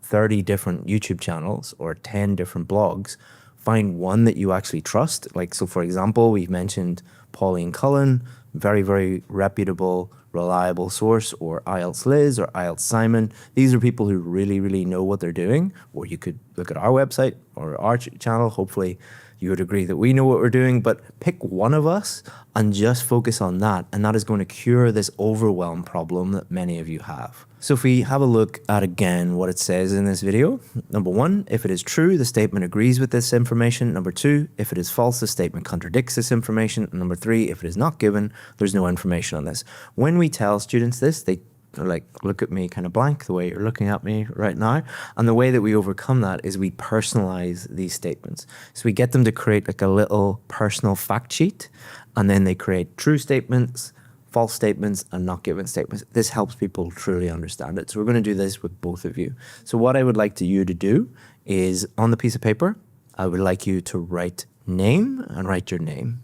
30 different YouTube channels or 10 different blogs, find one that you actually trust. Like, so for example, we've mentioned Pauline Cullen, very, very reputable, reliable source, or IELTS Liz or IELTS Simon. These are people who really, really know what they're doing. Or you could look at our website or our channel. Hopefully you would agree that we know what we're doing, but pick one of us and just focus on that. And that is going to cure this overwhelm problem that many of you have. So if we have a look at again what it says in this video, number one, if it is true, the statement agrees with this information. Number two, if it is false, the statement contradicts this information. And number three, if it is not given, there's no information on this. When we tell students this, they like look at me kind of blank the way you're looking at me right now. And the way that we overcome that is we personalize these statements. So we get them to create like a little personal fact sheet, and then they create true statements, false statements, and not given statements. This helps people truly understand it. So we're going to do this with both of you. So what I would like you to do is, on the piece of paper, I would like you to write name and write your name.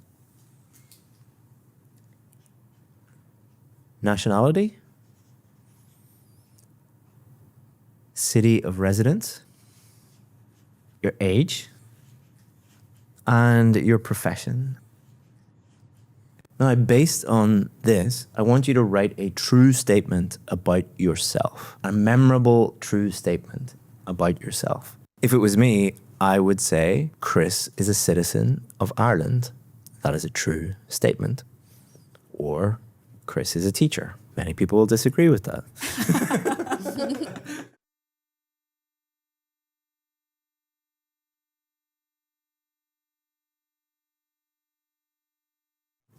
Nationality. City of residence. Your age. And your profession. Now, based on this, I want you to write a true statement about yourself. A memorable true statement about yourself. If it was me, I would say Chris is a citizen of Ireland. That is a true statement. Or Chris is a teacher. Many people will disagree with that.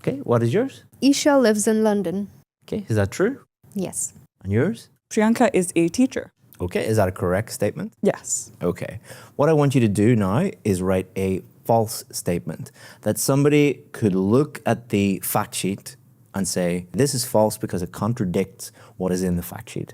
Okay, what is yours?
Isha lives in London.
Okay, is that true?
Yes.
And yours?
Priyanka is a teacher.
Okay, is that a correct statement?
Yes.
Okay. What I want you to do now is write a false statement that somebody could look at the fact sheet and say, this is false because it contradicts what is in the fact sheet.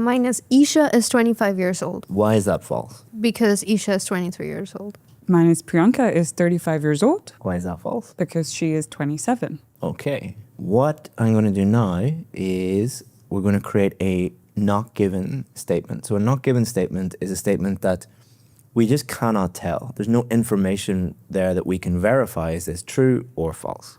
Mine is Isha is 25 years old
Why is that false?
because Isha is 23 years old.
Mine is Priyanka is 35 years old.
Why is that false?
Because she is 27.
Okay. What I'm going to do now is we're going to create a not given statement. So a not given statement is a statement that we just cannot tell. There's no information there that we can verify is this true or false.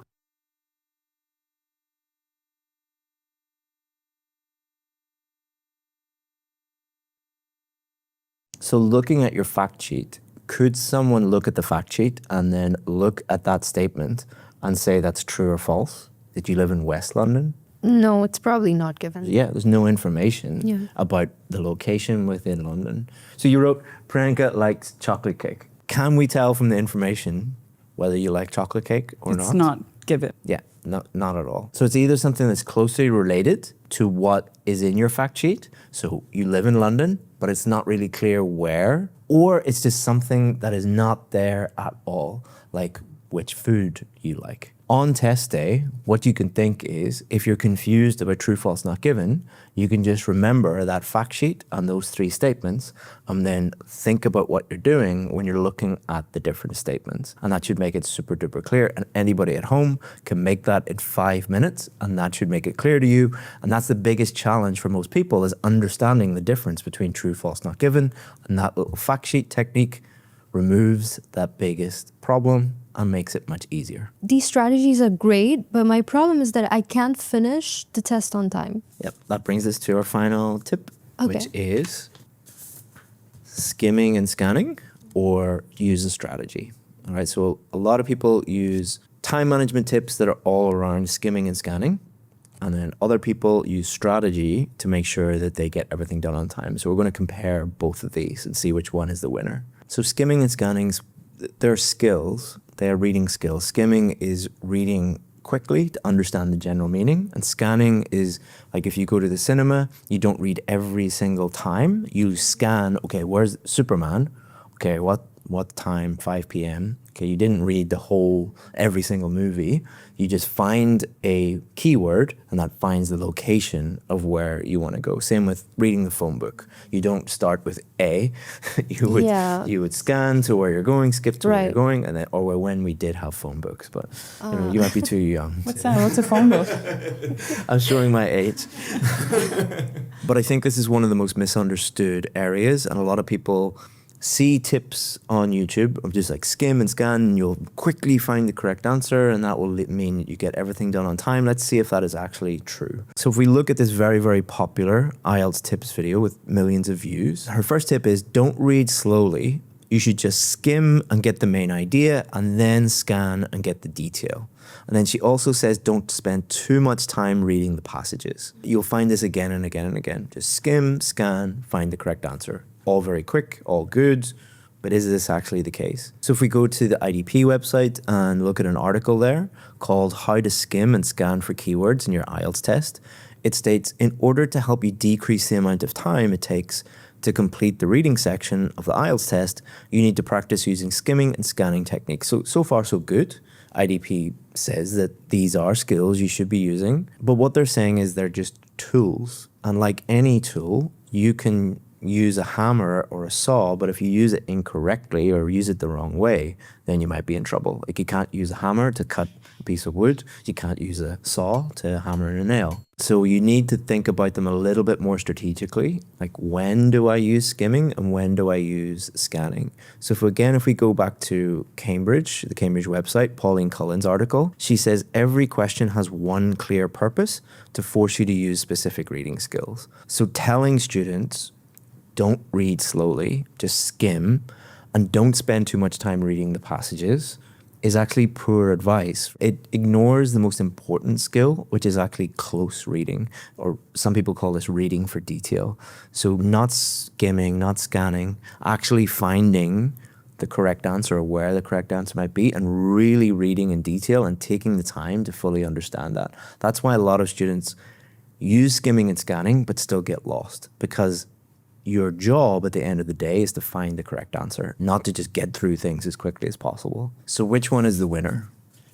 So looking at your fact sheet, could someone look at the fact sheet and then look at that statement and say that's true or false? Did you live in West London?
No, it's probably not given.
Yeah, there's no information about the location within London. So you wrote, Priyanka likes chocolate cake. Can we tell from the information whether you like chocolate cake or not?
It's not given.
Yeah, not at all. So it's either something that's closely related to what is in your fact sheet. So you live in London, but it's not really clear where, or it's just something that is not there at all, like which food you like. On test day, what you can think is, if you're confused about true, false, not given, you can just remember that fact sheet and those three statements, and then think about what you're doing when you're looking at the different statements. And that should make it super duper clear. And anybody at home can make that in 5 minutes, and that should make it clear to you. And that's the biggest challenge for most people, is understanding the difference between true, false, not given. And that little fact sheet technique removes that biggest problem and makes it much easier.
These strategies are great, but my problem is that I can't finish the test on time.
Yep, that brings us to our final tip,
Okay.
which is skimming and scanning, or use a strategy. All right, so a lot of people use time management tips that are all around skimming and scanning, and then other people use strategy to make sure that they get everything done on time. So we're going to compare both of these and see which one is the winner. So skimming and scanning, they're skills. They are reading skills. Skimming is reading quickly to understand the general meaning, and scanning is like if you go to the cinema, you don't read every single time. You scan, okay, where's Superman? Okay, what time? 5 p.m. Okay, you didn't read the whole, every single movie. You just find a keyword, and that finds the location of where you want to go. Same with reading the phone book. You don't start with A. You would scan to where you're going, skip to where you're going, and then, or when we did have phone books, but you might be too young.
What's that? What's a phone book?
I'm showing my age. But I think this is one of the most misunderstood areas, and a lot of people see tips on YouTube of just like skim and scan, and you'll quickly find the correct answer, and that will mean you get everything done on time. Let's see if that is actually true. So if we look at this very, very popular IELTS tips video with millions of views, her first tip is don't read slowly. You should just skim and get the main idea, and then scan and get the detail. And then she also says don't spend too much time reading the passages. You'll find this again and again and again. Just skim, scan, find the correct answer. All very quick, all good, but is this actually the case? So if we go to the IDP website and look at an article there called How to Skim and Scan for Keywords in Your IELTS Test, it states, in order to help you decrease the amount of time it takes to complete the reading section of the IELTS test, you need to practice using skimming and scanning techniques. So far so good. IDP says that these are skills you should be using, but what they're saying is they're just tools. And like any tool, you can use a hammer or a saw, but if you use it incorrectly or use it the wrong way, then you might be in trouble. Like you can't use a hammer to cut a piece of wood. You can't use a saw to hammer in a nail. So you need to think about them a little bit more strategically. Like, when do I use skimming and when do I use scanning? So if we go back to Cambridge, the Cambridge website, Pauline Cullen's article, she says every question has one clear purpose: to force you to use specific reading skills. So telling students, don't read slowly, just skim, and don't spend too much time reading the passages, is actually poor advice. It ignores the most important skill, which is actually close reading, or some people call this reading for detail. So not skimming, not scanning, actually finding the correct answer or where the correct answer might be, and really reading in detail and taking the time to fully understand that. That's why a lot of students use skimming and scanning but still get lost, because your job at the end of the day is to find the correct answer, not to just get through things as quickly as possible. So which one is the winner?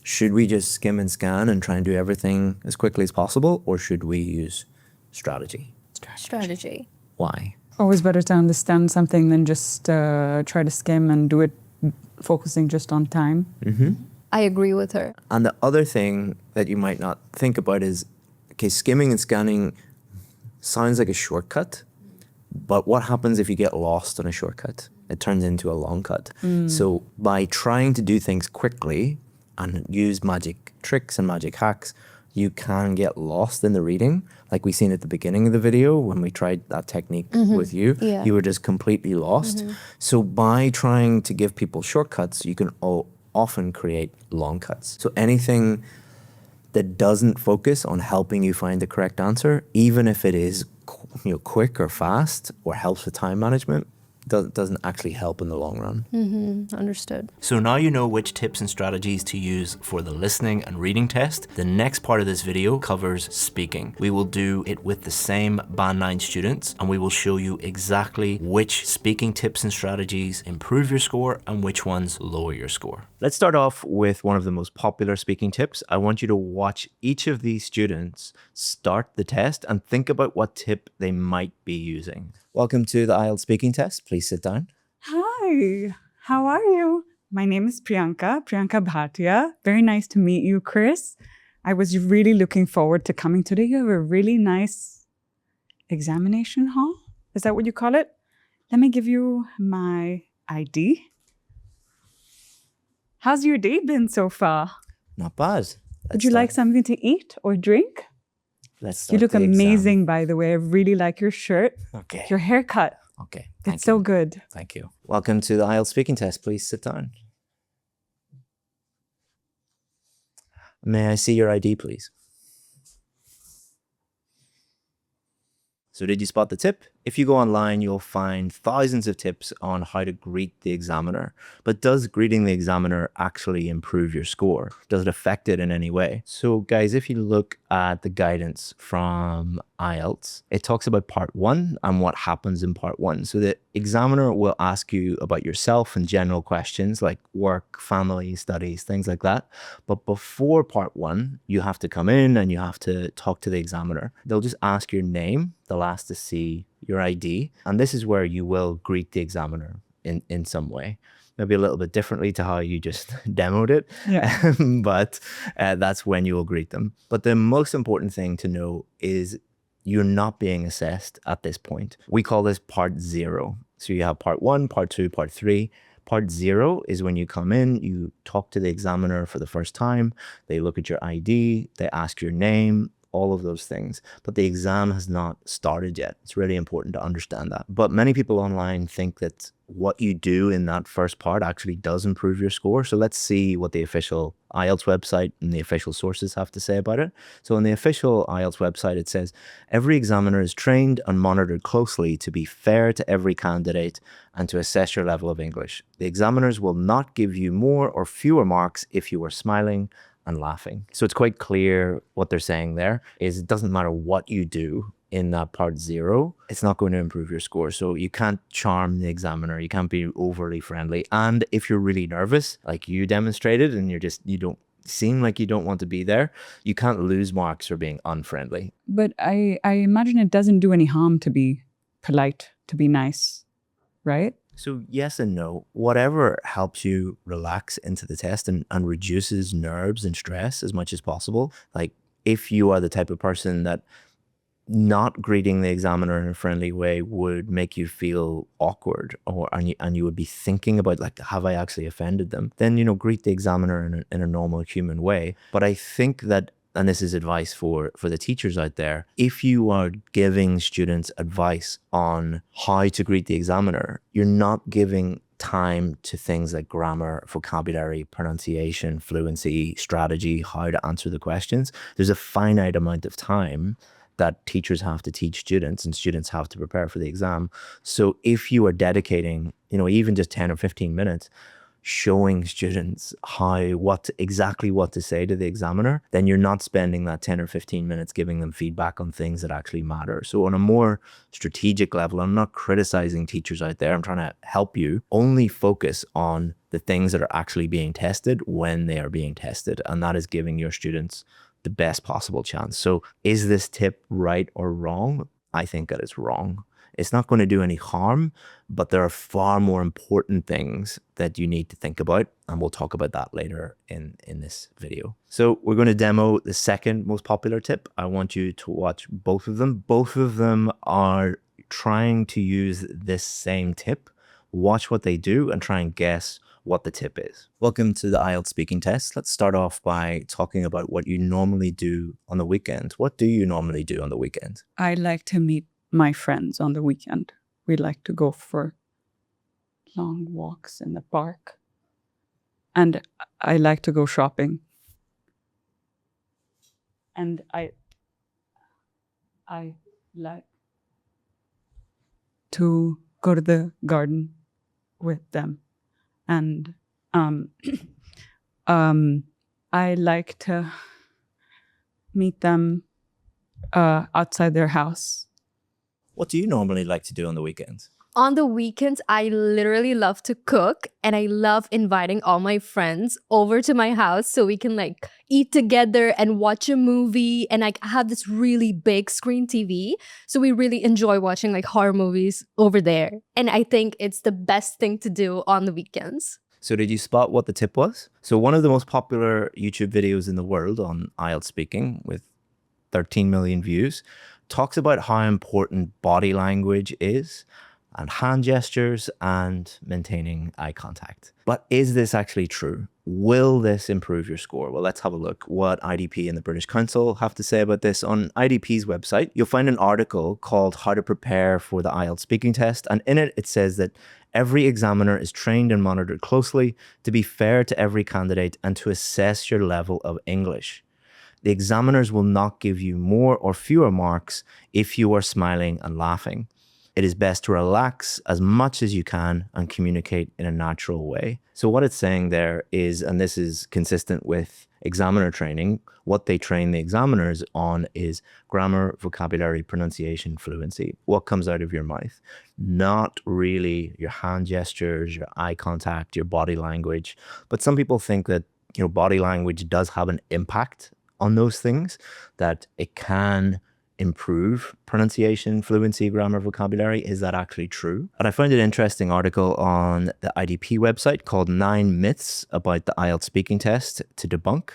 Should we just skim and scan and try and do everything as quickly as possible, or should we use strategy?
Strategy.
Why?
Always better to understand something than just try to skim and do it focusing just on time.
I agree with her.
And the other thing that you might not think about is, okay, skimming and scanning sounds like a shortcut, but what happens if you get lost on a shortcut? It turns into a long cut. So by trying to do things quickly and use magic tricks and magic hacks, you can get lost in the reading. Like we seen at the beginning of the video when we tried that technique with you,
Yeah.
you were just completely lost. So by trying to give people shortcuts, you can often create long cuts. So anything that doesn't focus on helping you find the correct answer, even if it is quick or fast or helps with time management, doesn't actually help in the long run.
Understood.
So now you know which tips and strategies to use for the listening and reading test. The next part of this video covers speaking. We will do it with the same Band 9 students, and we will show you exactly which speaking tips and strategies improve your score and which ones lower your score. Let's start off with one of the most popular speaking tips. I want you to watch each of these students start the test and think about what tip they might be using. Welcome to the IELTS speaking test. Please sit down.
Hi, how are you? My name is Priyanka Bhatia. Very nice to meet you, Chris. I was really looking forward to coming today. You have a really nice examination hall. Is that what you call it? Let me give you my ID. How's your day been so far?
Not bad.
Would you like something to eat or drink?
Let's start.
You look
the exam.
amazing, by the way. I really like your shirt.
Okay.
Your haircut.
Okay.
It's so good.
Thank you. Welcome to the IELTS speaking test. Please sit down. May I see your ID, please? So did you spot the tip? If you go online, you'll find thousands of tips on how to greet the examiner. But does greeting the examiner actually improve your score? Does it affect it in any way? So guys, if you look at the guidance from IELTS, it talks about part 1 and what happens in part 1. So the examiner will ask you about yourself and general questions like work, family, studies, things like that. But before part 1, you have to come in and you have to talk to the examiner. They'll just ask your name. They'll ask to see your ID. And this is where you will greet the examiner in some way. Maybe a little bit differently to how you just demoed it.
Yeah.
But that's when you will greet them. But the most important thing to know is you're not being assessed at this point. We call this part 0. So you have part 1, part 2, part 3. Part 0 is when you come in, you talk to the examiner for the first time. They look at your ID, they ask your name, all of those things, but the exam has not started yet. It's really important to understand that. But many people online think that what you do in that first part actually does improve your score. So let's see what the official IELTS website and the official sources have to say about it. So on the official IELTS website, it says, every examiner is trained and monitored closely to be fair to every candidate and to assess your level of English. The examiners will not give you more or fewer marks if you are smiling and laughing. So it's quite clear what they're saying there is it doesn't matter what you do in that part 0, it's not going to improve your score. So you can't charm the examiner, you can't be overly friendly. And if you're really nervous, like you demonstrated, and you don't seem like you don't want to be there, you can't lose marks for being unfriendly.
But I imagine it doesn't do any harm to be polite, to be nice, right?
So yes and no. Whatever helps you relax into the test and reduces nerves and stress as much as possible. Like if you are the type of person that not greeting the examiner in a friendly way would make you feel awkward, and you would be thinking about like, have I actually offended them? Then, greet the examiner in a normal human way. But I think that, and this is advice for the teachers out there, if you are giving students advice on how to greet the examiner, you're not giving time to things like grammar, vocabulary, pronunciation, fluency, strategy, how to answer the questions. There's a finite amount of time that teachers have to teach students and students have to prepare for the exam. So if you are dedicating, even just 10 or 15 minutes, showing students exactly what to say to the examiner, then you're not spending that 10 or 15 minutes giving them feedback on things that actually matter. So on a more strategic level, I'm not criticizing teachers out there. I'm trying to help you. Only focus on the things that are actually being tested when they are being tested. And that is giving your students the best possible chance. So is this tip right or wrong? I think that it's wrong. It's not going to do any harm, but there are far more important things that you need to think about. And we'll talk about that later in this video. So we're going to demo the second most popular tip. I want you to watch both of them. Both of them are trying to use this same tip. Watch what they do and try and guess what the tip is. Welcome to the IELTS speaking test. Let's start off by talking about what you normally do on the weekend. What do you normally do on the weekend?
I like to meet my friends on the weekend. We like to go for long walks in the park. And I like to go shopping. And I like to go to the garden with them. And I like to meet them outside their house.
What do you normally like to do on the weekends?
On the weekends, I literally love to cook, and I love inviting all my friends over to my house so we can like eat together and watch a movie. And like I have this really big screen TV, so we really enjoy watching like horror movies over there. And I think it's the best thing to do on the weekends.
So did you spot what the tip was? So one of the most popular YouTube videos in the world on IELTS speaking with 13 million views talks about how important body language is and hand gestures and maintaining eye contact. But is this actually true? Will this improve your score? Well, let's have a look what IDP and the British Council have to say about this. On IDP's website, you'll find an article called How to Prepare for the IELTS Speaking Test. And in it, it says that every examiner is trained and monitored closely to be fair to every candidate and to assess your level of English. The examiners will not give you more or fewer marks if you are smiling and laughing. It is best to relax as much as you can and communicate in a natural way. So what it's saying there is, and this is consistent with examiner training, what they train the examiners on is grammar, vocabulary, pronunciation, fluency. What comes out of your mouth, not really your hand gestures, your eye contact, your body language. But some people think that, you know, body language does have an impact on those things, that it can improve pronunciation, fluency, grammar, vocabulary. Is that actually true? And I found an interesting article on the IDP website called 9 Myths About the IELTS Speaking Test to Debunk.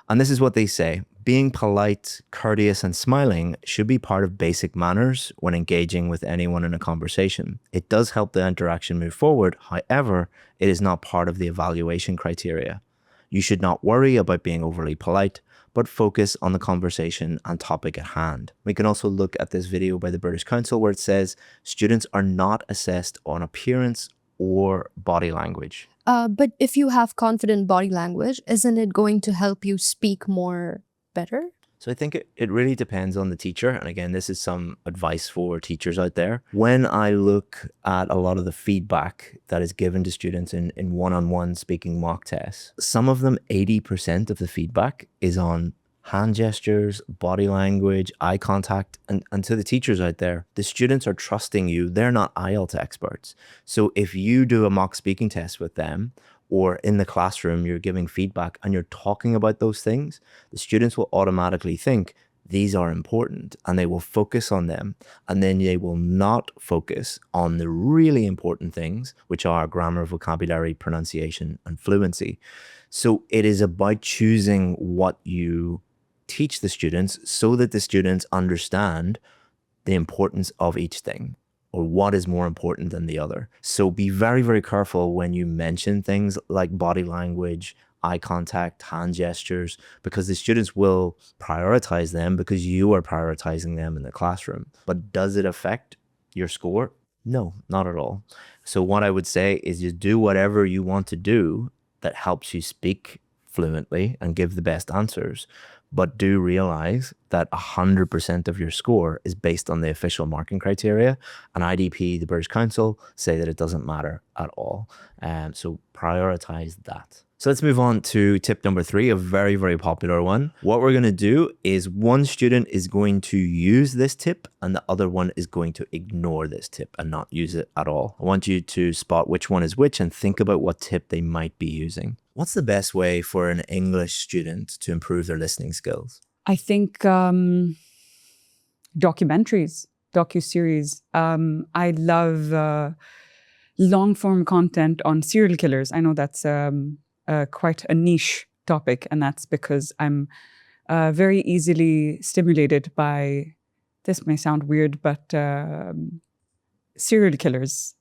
And this is what they say. Being polite, courteous, and smiling should be part of basic manners when engaging with anyone in a conversation. It does help the interaction move forward. However, it is not part of the evaluation criteria. You should not worry about being overly polite, but focus on the conversation and topic at hand. We can also look at this video by the British Council where it says students are not assessed on appearance or body language.
But if you have confident body language, isn't it going to help you speak more better?
So I think it really depends on the teacher. And again, this is some advice for teachers out there. When I look at a lot of the feedback that is given to students in one-on-one speaking mock tests, some of them, 80% of the feedback is on hand gestures, body language, eye contact. And to the teachers out there, the students are trusting you. They're not IELTS experts. So if you do a mock speaking test with them, or in the classroom, you're giving feedback and you're talking about those things, the students will automatically think these are important and they will focus on them. And then they will not focus on the really important things, which are grammar, vocabulary, pronunciation, and fluency. So it is about choosing what you teach the students so that the students understand the importance of each thing, or what is more important than the other. So be very, very careful when you mention things like body language, eye contact, hand gestures, because the students will prioritize them because you are prioritizing them in the classroom. But does it affect your score? No, not at all. So what I would say is you do whatever you want to do that helps you speak fluently and give the best answers. But do realize that 100% of your score is based on the official marking criteria, and IDP, the British Council, say that it doesn't matter at all. So prioritize that. So let's move on to tip number 3, a very, very popular one. What we're going to do is one student is going to use this tip and the other one is going to ignore this tip and not use it at all. I want you to spot which one is which and think about what tip they might be using. What's the best way for an English student to improve their listening skills?
I think documentaries. docuseries. I love long-form content on serial killers. I know that's quite a niche topic, and that's because I'm very easily stimulated by, this may sound weird, but serial killers.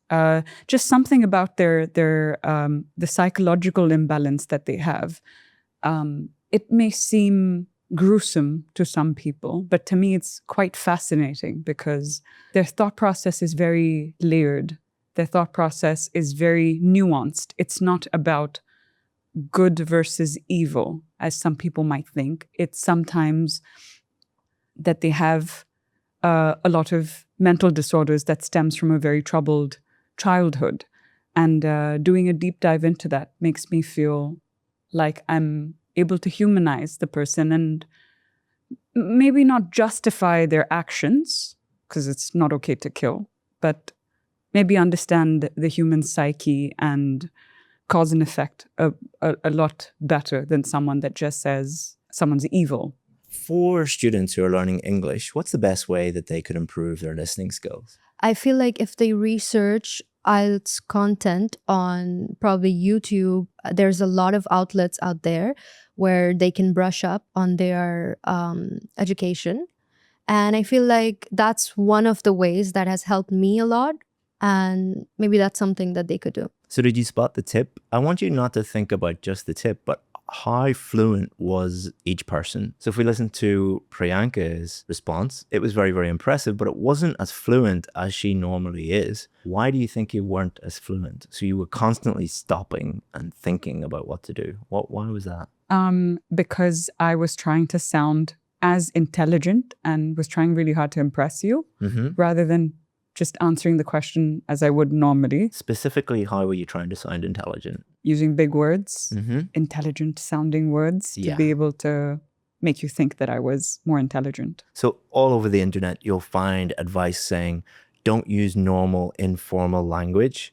Just something about the psychological imbalance that they have. It may seem gruesome to some people, but to me it's quite fascinating because their thought process is very layered. Their thought process is very nuanced. It's not about good versus evil, as some people might think. It's sometimes that they have a lot of mental disorders that stems from a very troubled childhood. And doing a deep dive into that makes me feel like I'm able to humanize the person and maybe not justify their actions, because it's not okay to kill, but maybe understand the human psyche and cause and effect a lot better than someone that just says someone's evil.
For students who are learning English, what's the best way that they could improve their listening skills?
I feel like if they research IELTS content on probably YouTube, there's a lot of outlets out there where they can brush up on their education. And I feel like that's one of the ways that has helped me a lot. And maybe that's something that they could do.
So did you spot the tip? I want you not to think about just the tip, but how fluent was each person? So if we listen to Priyanka's response, it was very, very impressive, but it wasn't as fluent as she normally is. Why do you think you weren't as fluent? So you were constantly stopping and thinking about what to do. Why was that?
Because I was trying to sound as intelligent and was trying really hard to impress you rather than just answering the question as I would normally.
Specifically, how were you trying to sound intelligent?
Using big words, intelligent sounding words to be able to make you think that I was more intelligent.
So all over the internet, you'll find advice saying, don't use normal informal language.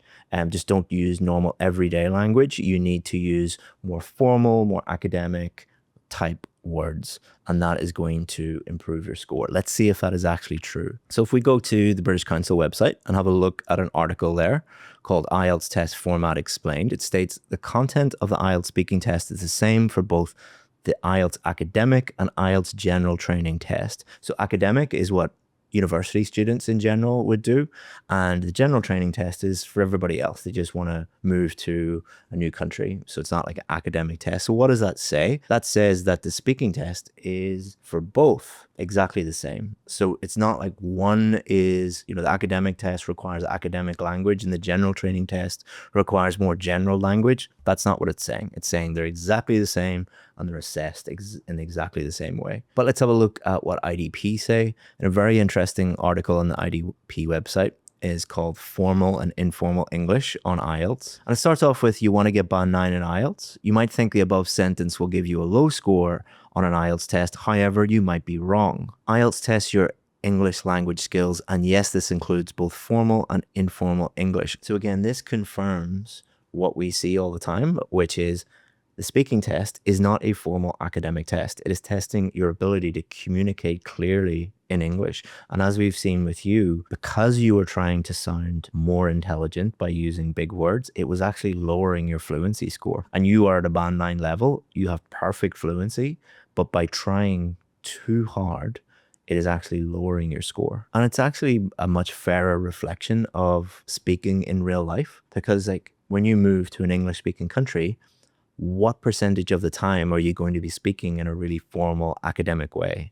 Just don't use normal everyday language. You need to use more formal, more academic type words, and that is going to improve your score. Let's see if that is actually true. So if we go to the British Council website and have a look at an article there called IELTS Test Format Explained, it states the content of the IELTS speaking test is the same for both the IELTS academic and IELTS general training test. So academic is what university students in general would do, and the general training test is for everybody else. They just want to move to a new country, so it's not like an academic test. So what does that say? That says that the speaking test is for both exactly the same. So it's not like one is, the academic test requires academic language and the general training test requires more general language. That's not what it's saying. It's saying they're exactly the same and they're assessed in exactly the same way. But let's have a look at what IDP say. In a very interesting article on the IDP website is called Formal and Informal English on IELTS. And it starts off with, you want to get band 9 in IELTS? You might think the above sentence will give you a low score on an IELTS test. However, you might be wrong. IELTS tests your English language skills, and yes, this includes both formal and informal English. So again, this confirms what we see all the time, which is the speaking test is not a formal academic test. It is testing your ability to communicate clearly in English. And as we've seen with you, because you were trying to sound more intelligent by using big words, it was actually lowering your fluency score. And you are at a band 9 level, you have perfect fluency, but by trying too hard, it is actually lowering your score. And it's actually a much fairer reflection of speaking in real life, because when you move to an English speaking country, what percentage of the time are you going to be speaking in a really formal academic way?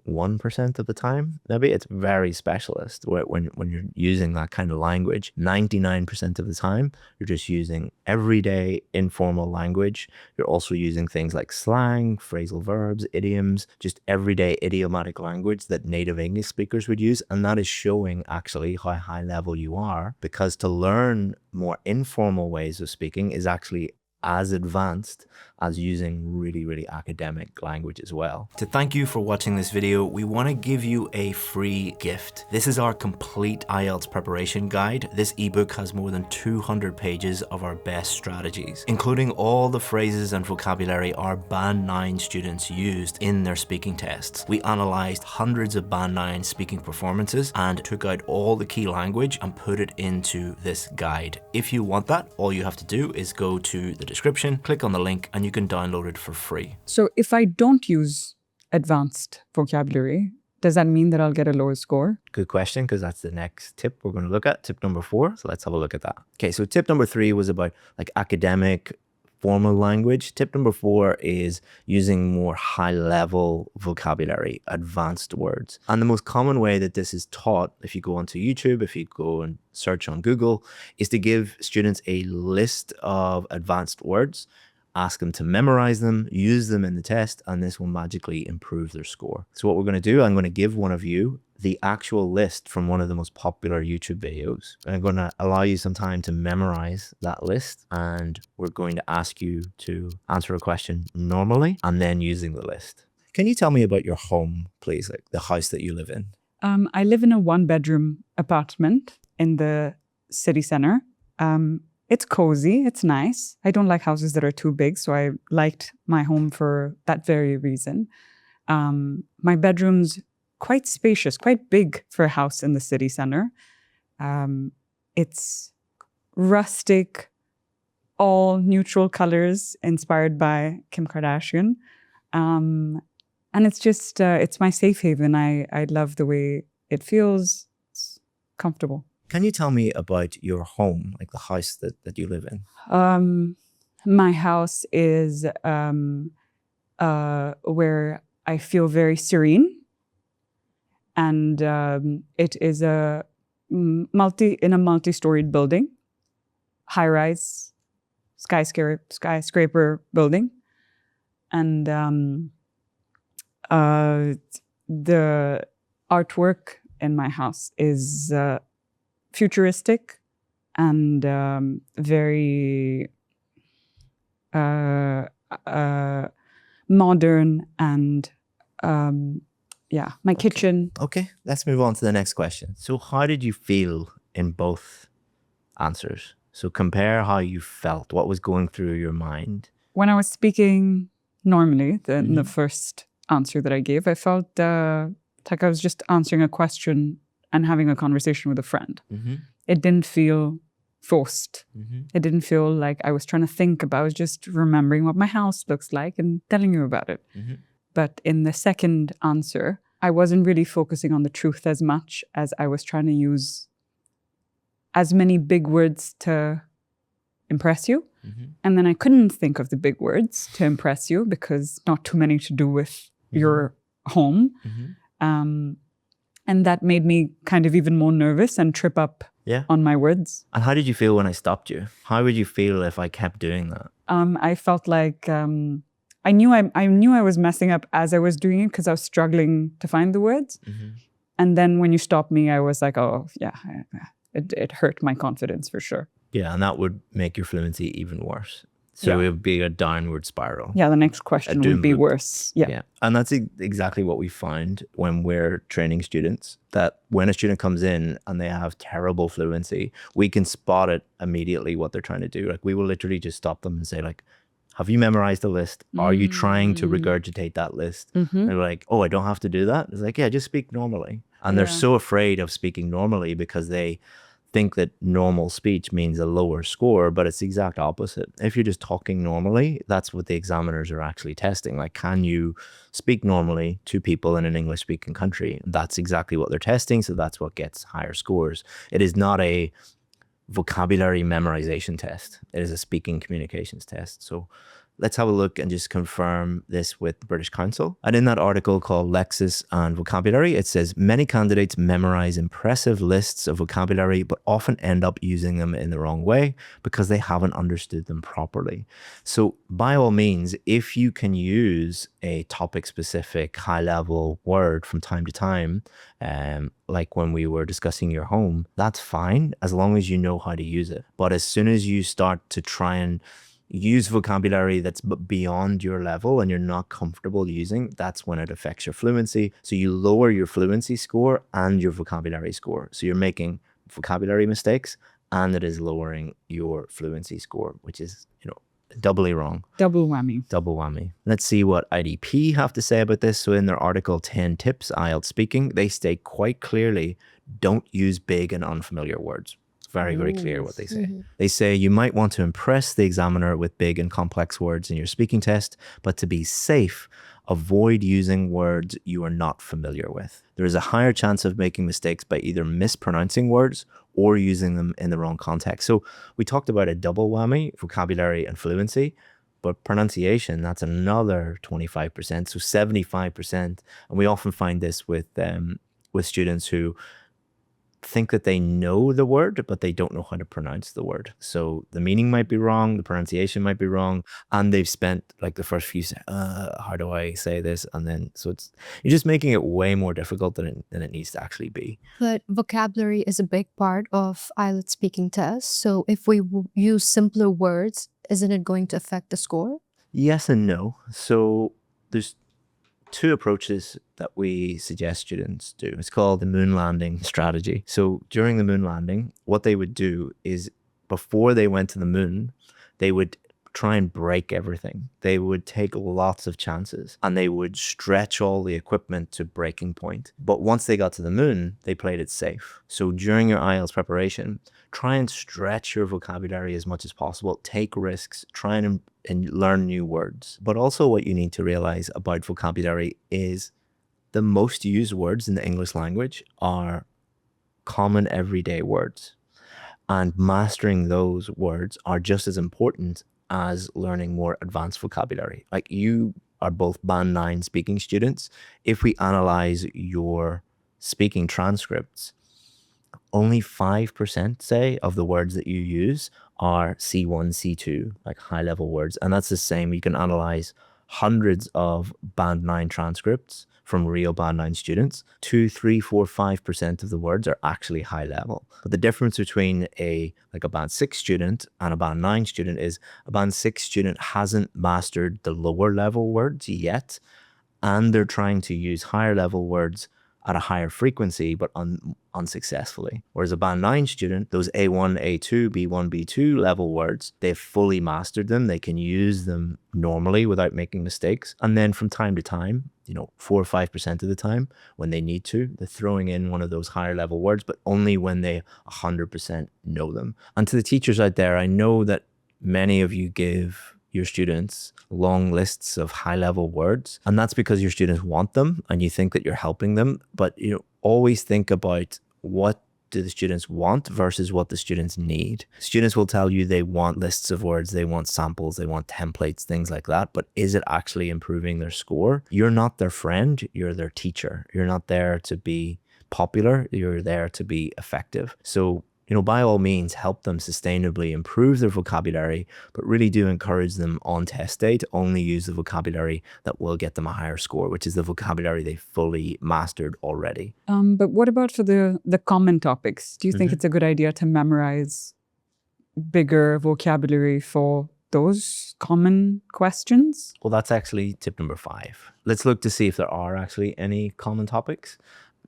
1% of the time, maybe. It's very specialist when you're using that kind of language. 99% of the time, you're just using everyday informal language. You're also using things like slang, phrasal verbs, idioms, just everyday idiomatic language that native English speakers would use. And that is showing actually how high level you are, because to learn more informal ways of speaking is actually as advanced as using really, really academic language as well. To thank you for watching this video, we want to give you a free gift. This is our complete IELTS preparation guide. This ebook has more than 200 pages of our best strategies, including all the phrases and vocabulary our Band 9 students used in their speaking tests. We analyzed hundreds of Band 9 speaking performances and took out all the key language and put it into this guide. If you want that, all you have to do is go to the description, click on the link, and you can download it for free.
So if I don't use advanced vocabulary, does that mean that I'll get a lower score?
Good question, because that's the next tip we're going to look at, tip number 4. So let's have a look at that. Okay, so tip number 3 was about like academic formal language. Tip number 4 is using more high-level vocabulary, advanced words. And the most common way that this is taught, if you go onto YouTube, if you go and search on Google, is to give students a list of advanced words, ask them to memorize them, use them in the test, and this will magically improve their score. So what we're going to do, I'm going to give one of you the actual list from one of the most popular YouTube videos. I'm going to allow you some time to memorize that list, and we're going to ask you to answer a question normally and then using the list. Can you tell me about your home, please, like the house that you live in?
I live in a 1-bedroom apartment in the city center. It's cozy, it's nice. I don't like houses that are too big, so I liked my home for that very reason. My bedroom's quite spacious, quite big for a house in the city center. It's rustic, all neutral colors inspired by Kim Kardashian. And it's just, it's my safe haven. I love the way it feels. It's comfortable.
Can you tell me about your home, like the house that you live in?
My house is where I feel very serene. And it is a multi-storied building, high-rise skyscraper building. And the artwork in my house is futuristic and very modern, and yeah, my kitchen.
Okay, let's move on to the next question. So how did you feel in both answers? So compare how you felt, what was going through your mind.
When I was speaking normally, the first answer that I gave, I felt like I was just answering a question and having a conversation with a friend. It didn't feel forced. It didn't feel like I was trying to think about it. I was just remembering what my house looks like and telling you about it. But in the second answer, I wasn't really focusing on the truth as much as I was trying to use as many big words to impress you. And then I couldn't think of the big words to impress you because not too many to do with your home. And that made me kind of even more nervous and trip up on my words.
And how did you feel when I stopped you? How would you feel if I kept doing that?
I felt like I knew I was messing up as I was doing it because I was struggling to find the words. And then when you stopped me, I was like, oh, yeah, it hurt my confidence for sure.
Yeah, and that would make your fluency even worse. So it would be a downward spiral.
Yeah, the next question would be worse. Yeah.
And that's exactly what we find when we're training students, that when a student comes in and they have terrible fluency, we can spot it immediately what they're trying to do. Like we will literally just stop them and say like, have you memorized the list? Are you trying to regurgitate that list? They're like, oh, I don't have to do that. It's like, yeah, just speak normally. And they're so afraid of speaking normally because they think that normal speech means a lower score, but it's the exact opposite. If you're just talking normally, that's what the examiners are actually testing. Like, can you speak normally to people in an English-speaking country? That's exactly what they're testing, so that's what gets higher scores. It is not a vocabulary memorization test. It is a speaking communications test. So let's have a look and just confirm this with the British Council. And in that article called Lexis and Vocabulary, it says many candidates memorize impressive lists of vocabulary, but often end up using them in the wrong way because they haven't understood them properly. So by all means, if you can use a topic-specific high-level word from time to time, like when we were discussing your home, that's fine as long as you know how to use it. But as soon as you start to try and use vocabulary that's beyond your level and you're not comfortable using, that's when it affects your fluency. So you lower your fluency score and your vocabulary score. So you're making vocabulary mistakes and it is lowering your fluency score, which is, doubly wrong.
Double whammy.
Double whammy. Let's see what IDP have to say about this. So in their article 10 Tips IELTS Speaking, they state quite clearly, don't use big and unfamiliar words. It's very, very clear what they say. They say you might want to impress the examiner with big and complex words in your speaking test, but to be safe, avoid using words you are not familiar with. There is a higher chance of making mistakes by either mispronouncing words or using them in the wrong context. So we talked about a double whammy, vocabulary and fluency, but pronunciation, that's another 25%, so 75%. And we often find this with students who think that they know the word, but they don't know how to pronounce the word. So the meaning might be wrong, the pronunciation might be wrong, and they've spent like the first few, how do I say this? And then, so you're just making it way more difficult than it needs to actually be.
But vocabulary is a big part of IELTS speaking tests. So if we use simpler words, isn't it going to affect the score?
Yes and no. So there's two approaches that we suggest students do. It's called the moon landing strategy. So during the moon landing, what they would do is before they went to the moon, they would try and break everything. They would take lots of chances and they would stretch all the equipment to breaking point. But once they got to the moon, they played it safe. So during your IELTS preparation, try and stretch your vocabulary as much as possible. Take risks, try and learn new words. But also what you need to realize about vocabulary is the most used words in the English language are common everyday words. And mastering those words are just as important as learning more advanced vocabulary. Like you are both Band 9 speaking students. If we analyze your speaking transcripts, only 5%, say, of the words that you use are C1, C2, like high level words. And that's the same. You can analyze hundreds of Band 9 transcripts from real Band 9 students. 2, 3, 4, 5% of the words are actually high level. But the difference between a Band 6 student and a Band 9 student is a Band 6 student hasn't mastered the lower level words yet, and they're trying to use higher level words at a higher frequency, but unsuccessfully. Whereas a Band 9 student, those A1, A2, B1, B2 level words, they've fully mastered them. They can use them normally without making mistakes. And then from time to time, 4 or 5% of the time, when they need to, they're throwing in one of those higher level words, but only when they 100% know them. And to the teachers out there, I know that many of you give your students long lists of high-level words, and that's because your students want them and you think that you're helping them. But always think about what do the students want versus what the students need. Students will tell you they want lists of words, they want samples, they want templates, things like that. But is it actually improving their score? You're not their friend, you're their teacher. You're not there to be popular, you're there to be effective. So by all means, help them sustainably improve their vocabulary, but really do encourage them on test day to only use the vocabulary that will get them a higher score, which is the vocabulary they fully mastered already.
But what about for the common topics? Do you think it's a good idea to memorize bigger vocabulary for those common questions?
Well, that's actually tip number 5. Let's look to see if there are actually any common topics,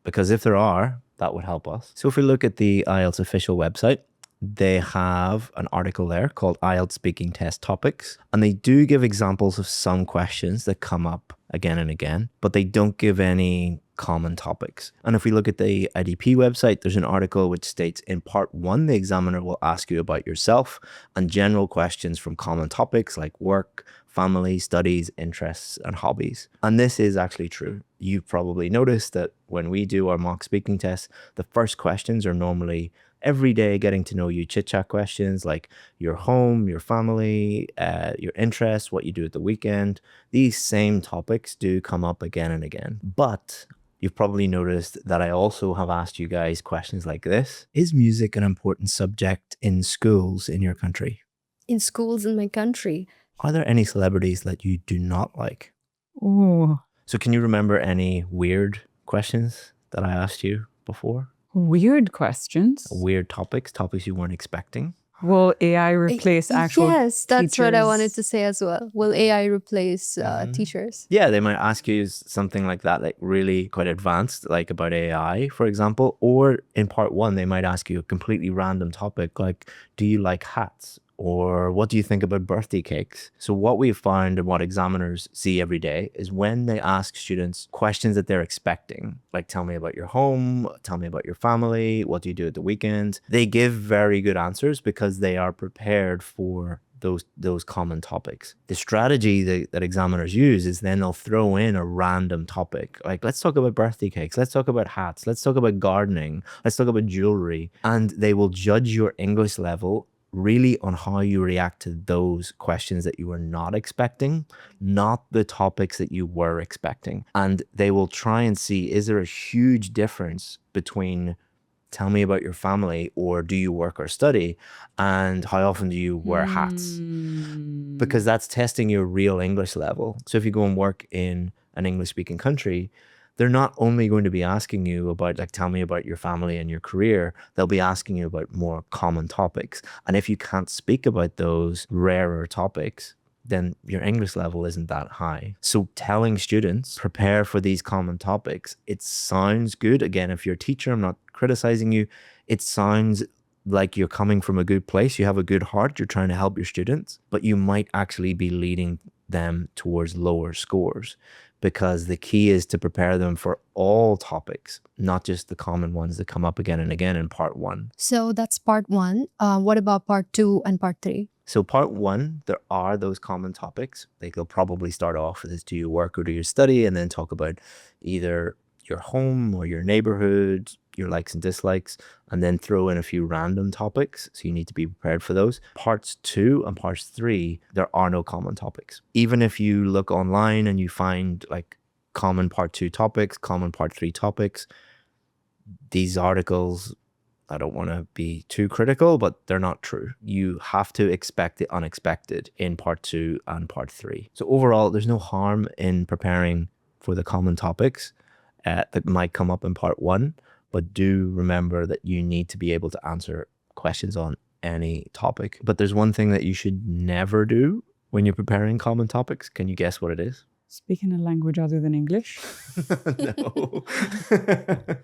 because if there are, that would help us. So if we look at the IELTS official website, they have an article there called IELTS Speaking Test Topics. And they do give examples of some questions that come up again and again, but they don't give any common topics. And if we look at the IDP website, there's an article which states in part 1, the examiner will ask you about yourself and general questions from common topics like work, family, studies, interests, and hobbies. And this is actually true. You've probably noticed that when we do our mock speaking tests, the first questions are normally every day getting to know you chit-chat questions like your home, your family, your interests, what you do at the weekend. These same topics do come up again and again. But you've probably noticed that I also have asked you guys questions like this. Is music an important subject in schools in your country?
In schools in my country?
Are there any celebrities that you do not like?
Oh.
So can you remember any weird questions that I asked you before?
Weird questions?
Weird topics you weren't expecting?
Will AI replace actual
Yes, that's what I wanted
teachers?
to say as well. Will AI replace teachers?
Yeah, they might ask you something like that, like really quite advanced, like about AI, for example. Or in part one, they might ask you a completely random topic, like, do you like hats? Or what do you think about birthday cakes? So what we've found and what examiners see every day is when they ask students questions that they're expecting, like tell me about your home, tell me about your family, what do you do at the weekend? They give very good answers because they are prepared for those common topics. The strategy that examiners use is then they'll throw in a random topic. Like, let's talk about birthday cakes. Let's talk about hats. Let's talk about gardening. Let's talk about jewelry. And they will judge your English level really on how you react to those questions that you were not expecting, not the topics that you were expecting. And they will try and see, is there a huge difference between tell me about your family or do you work or study, and how often do you wear hats? Because that's testing your real English level. So if you go and work in an English speaking country, they're not only going to be asking you about, like, tell me about your family and your career, they'll be asking you about more common topics. And if you can't speak about those rarer topics, then your English level isn't that high. So telling students, prepare for these common topics, it sounds good. Again, if you're a teacher, I'm not criticizing you. It sounds like you're coming from a good place. You have a good heart. You're trying to help your students, but you might actually be leading them towards lower scores, because the key is to prepare them for all topics, not just the common ones that come up again and again in part one.
So that's part one. What about part two and part three?
So part one, there are those common topics. Like they'll probably start off with, do you work or do you study? And then talk about either your home or your neighborhood, your likes and dislikes, and then throw in a few random topics. So you need to be prepared for those. Parts 2 and parts 3, there are no common topics. Even if you look online and you find like common part 2 topics, common part 3 topics, these articles, I don't want to be too critical, but they're not true. You have to expect the unexpected in part 2 and part 3. So overall, there's no harm in preparing for the common topics that might come up in part 1, but do remember that you need to be able to answer questions on any topic. But there's one thing that you should never do when you're preparing common topics. Can you guess what it is?
Speaking a language other than English?
No.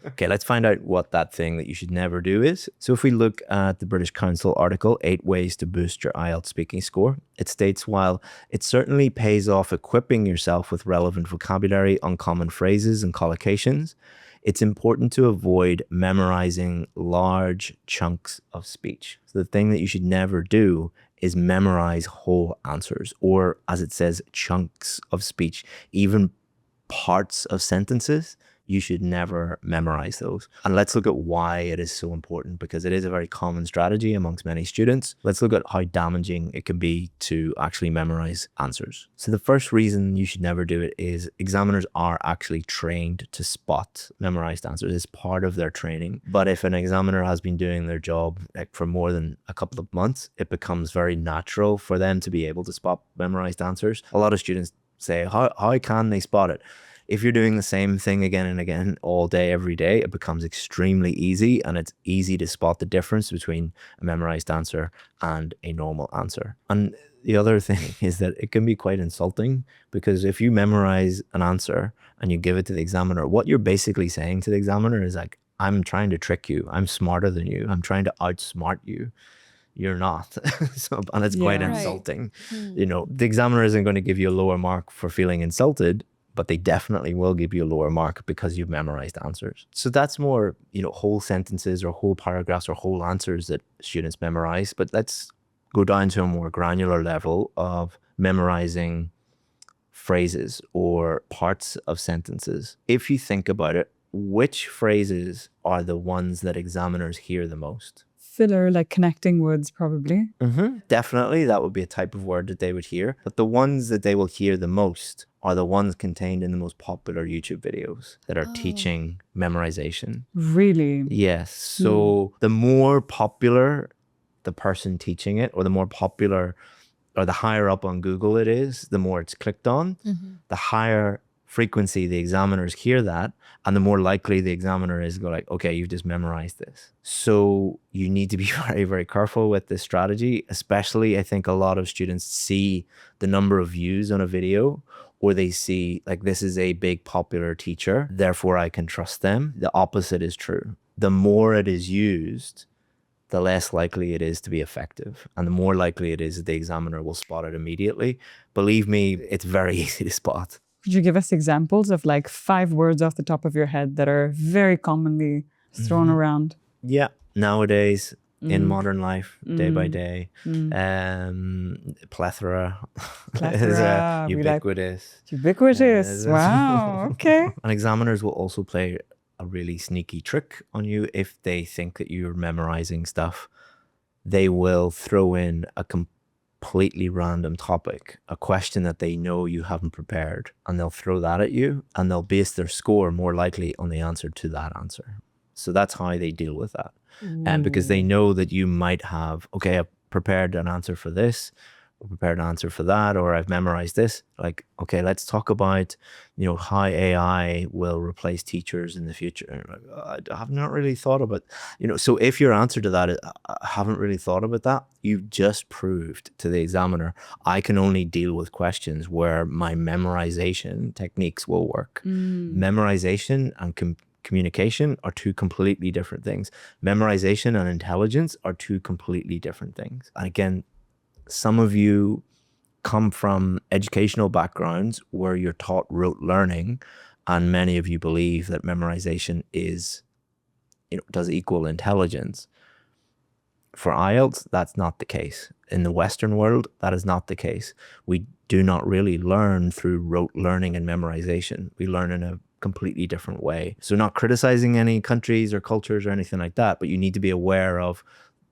Okay, let's find out what that thing that you should never do is. So if we look at the British Council article, 8 ways to boost your IELTS speaking score, it states, while it certainly pays off equipping yourself with relevant vocabulary, uncommon phrases and collocations, it's important to avoid memorizing large chunks of speech. So the thing that you should never do is memorize whole answers, or as it says, chunks of speech, even parts of sentences. You should never memorize those. And let's look at why it is so important, because it is a very common strategy amongst many students. Let's look at how damaging it can be to actually memorize answers. So the first reason you should never do it is examiners are actually trained to spot memorized answers. It's part of their training. But if an examiner has been doing their job like for more than a couple of months, it becomes very natural for them to be able to spot memorized answers. A lot of students say, how can they spot it? If you're doing the same thing again and again all day, every day, it becomes extremely easy, and it's easy to spot the difference between a memorized answer and a normal answer. And the other thing is that it can be quite insulting, because if you memorize an answer and you give it to the examiner, what you're basically saying to the examiner is like, I'm trying to trick you. I'm smarter than you. I'm trying to outsmart you. You're not. And it's quite insulting. You know, the examiner isn't going to give you a lower mark for feeling insulted, but they definitely will give you a lower mark because you've memorized answers. So that's more, you know, whole sentences or whole paragraphs or whole answers that students memorize. But let's go down to a more granular level of memorizing phrases or parts of sentences. If you think about it, which phrases are the ones that examiners hear the most?
Filler, like connecting words, probably.
Definitely, that would be a type of word that they would hear. But the ones that they will hear the most are the ones contained in the most popular YouTube videos that are teaching memorization.
Really?
Yes. So the more popular the person teaching it, or the more popular or the higher up on Google it is, the more it's clicked on, the higher frequency the examiners hear that, and the more likely the examiner is to go like, okay, you've just memorized this. So you need to be very, very careful with this strategy. Especially, I think a lot of students see the number of views on a video, or they see like, this is a big popular teacher, therefore I can trust them. The opposite is true. The more it is used, the less likely it is to be effective. And the more likely it is that the examiner will spot it immediately. Believe me, it's very easy to spot.
Could you give us examples of like 5 words off the top of your head that are very commonly thrown around?
Yeah. Nowadays, in modern life, day by day, plethora is ubiquitous.
Ubiquitous. Wow. Okay.
And examiners will also play a really sneaky trick on you if they think that you're memorizing stuff. They will throw in a completely random topic, a question that they know you haven't prepared, and they'll throw that at you, and they'll base their score more likely on the answer to that answer. So that's how they deal with that. And because they know that you might have, okay, I've prepared an answer for this, or prepared an answer for that, or I've memorized this. Like, okay, let's talk about, how AI will replace teachers in the future. Like, I have not really thought about, so if your answer to that is, I haven't really thought about that, you've just proved to the examiner, I can only deal with questions where my memorization techniques will work. Memorization and communication are 2 completely different things. Memorization and intelligence are 2 completely different things. And again, some of you come from educational backgrounds where you're taught rote learning, and many of you believe that memorization is, does equal intelligence. For IELTS, that's not the case. In the Western world, that is not the case. We do not really learn through rote learning and memorization. We learn in a completely different way. So not criticizing any countries or cultures or anything like that, but you need to be aware of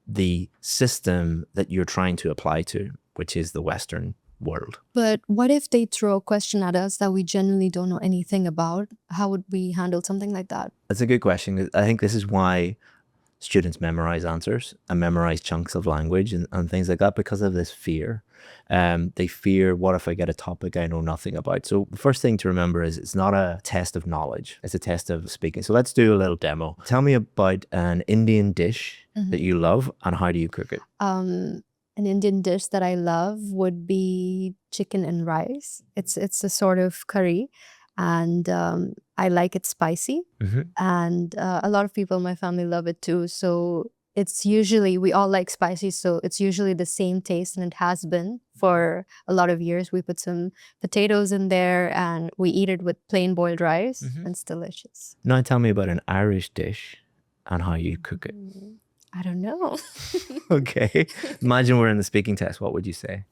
the system that you're trying to apply to, which is the Western world.
But what if they throw a question at us that we generally don't know anything about? How would we handle something like that?
That's a good question. I think this is why students memorize answers and memorize chunks of language and things like that, because of this fear. They fear, what if I get a topic I know nothing about? So the first thing to remember is it's not a test of knowledge. It's a test of speaking. So let's do a little demo. Tell me about an Indian dish that you love, and how do you cook it?
An Indian dish that I love would be chicken and rice. It's a sort of curry, and I like it spicy. And a lot of people in my family love it too. So it's usually, we all like spicy, so it's usually the same taste, and it has been for a lot of years. We put some potatoes in there and we eat it with plain boiled rice, and it's delicious.
Now tell me about an Irish dish and how you cook it.
I don't know.
Okay. Imagine we're in the speaking test. What would you say?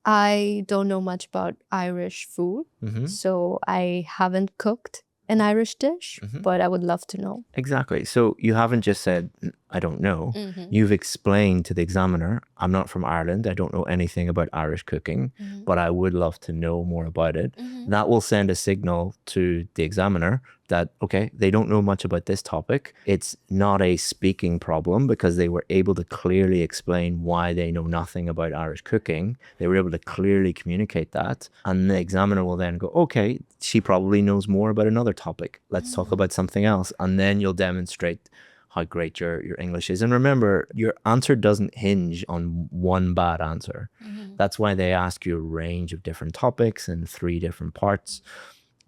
I don't know much about Irish food, so I haven't cooked an Irish dish, but I would love to know.
Exactly. So you haven't just said, I don't know. You've explained to the examiner, I'm not from Ireland. I don't know anything about Irish cooking, but I would love to know more about it. That will send a signal to the examiner that, okay, they don't know much about this topic. It's not a speaking problem, because they were able to clearly explain why they know nothing about Irish cooking. They were able to clearly communicate that. And the examiner will then go, okay, she probably knows more about another topic. Let's talk about something else. And then you'll demonstrate how great your English is. And remember, your answer doesn't hinge on one bad answer. That's why they ask you a range of different topics and 3 different parts.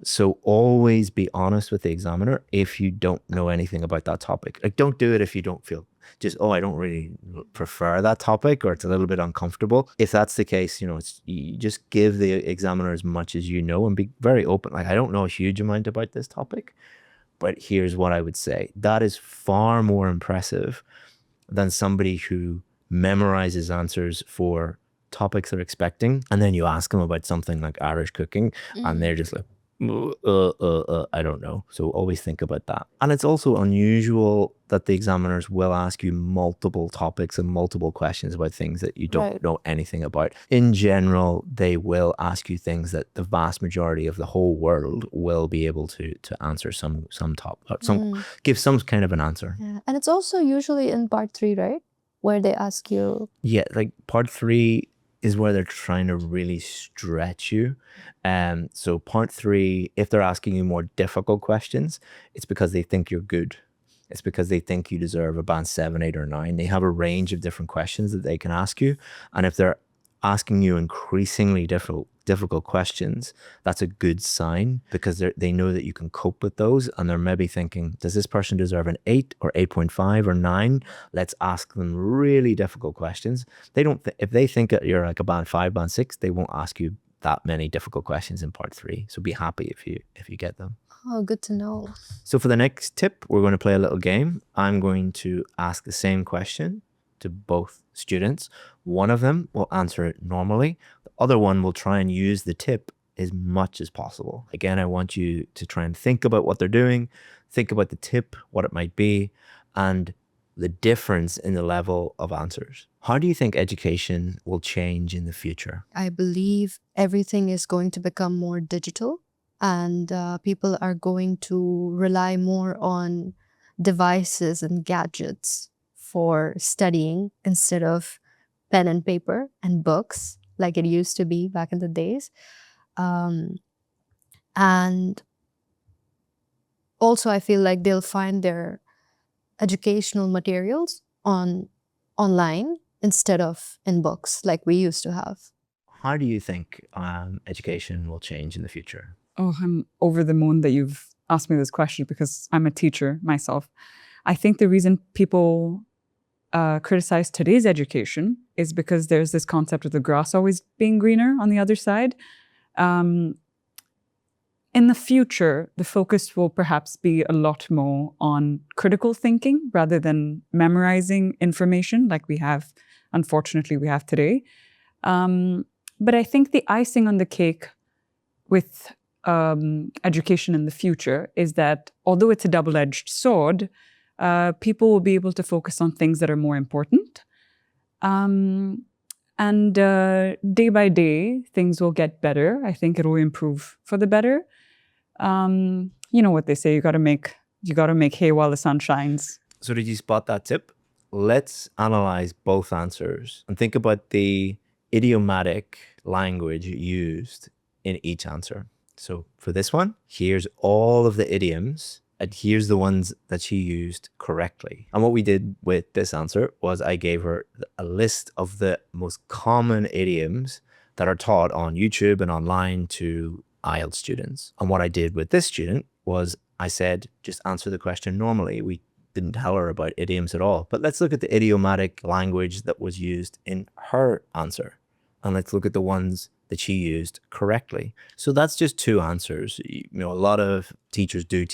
So always be honest with the examiner if you don't know anything about that topic. Like, don't do it if you don't feel just, I don't really prefer that topic, or it's a little bit uncomfortable. If that's the case, you just give the examiner as much as you know, and be very open. Like, I don't know a huge amount about this topic, but here's what I would say. That is far more impressive than somebody who memorizes answers for topics they're expecting, and then you ask them about something like Irish cooking, and they're just like, I don't know. So always think about that. And it's also unusual that the examiners will ask you multiple topics and multiple questions about things that you don't know anything about. In general, they will ask you things that the vast majority of the whole world will be able to answer give some kind of an answer.
Yeah. And it's also usually in part 3, right? Where they ask you.
Yeah, like part 3 is where they're trying to really stretch you. So part 3, if they're asking you more difficult questions, it's because they think you're good. It's because they think you deserve a band 7, 8, or 9. They have a range of different questions that they can ask you. And if they're asking you increasingly difficult questions, that's a good sign, because they know that you can cope with those, and they're maybe thinking, does this person deserve an 8 or 8.5 or 9? Let's ask them really difficult questions. They don't if they think that you're like a band 5, band 6, they won't ask you that many difficult questions in part 3. So be happy if you get them.
Oh, good to know.
So for the next tip, we're going to play a little game. I'm going to ask the same question to both students. One of them will answer it normally. The other one will try and use the tip as much as possible. Again, I want you to try and think about what they're doing, think about the tip, what it might be, and the difference in the level of answers. How do you think education will change in the future?
I believe everything is going to become more digital, and people are going to rely more on devices and gadgets for studying instead of pen and paper and books like it used to be back in the days. And also I feel like they'll find their educational materials online instead of in books like we used to have.
How do you think education will change in the future?
Oh, I'm over the moon that you've asked me this question, because I'm a teacher myself. I think the reason people criticize today's education is because there's this concept of the grass always being greener on the other side. In the future, the focus will perhaps be a lot more on critical thinking rather than memorizing information like unfortunately, we have today. But I think the icing on the cake with education in the future is that although it's a double-edged sword, people will be able to focus on things that are more important. And day by day, things will get better. I think it will improve for the better. You know what they say, you got to make hay while the sun shines.
So did you spot that tip? Let's analyze both answers and think about the idiomatic language used in each answer. So for this one, here's all of the idioms, and here's the ones that she used correctly. And what we did with this answer was I gave her a list of the most common idioms that are taught on YouTube and online to IELTS students. And what I did with this student was I said, just answer the question normally. We didn't tell her about idioms at all. But let's look at the idiomatic language that was used in her answer. And let's look at the ones that she used correctly. So that's just 2 answers. You know, a lot of teachers do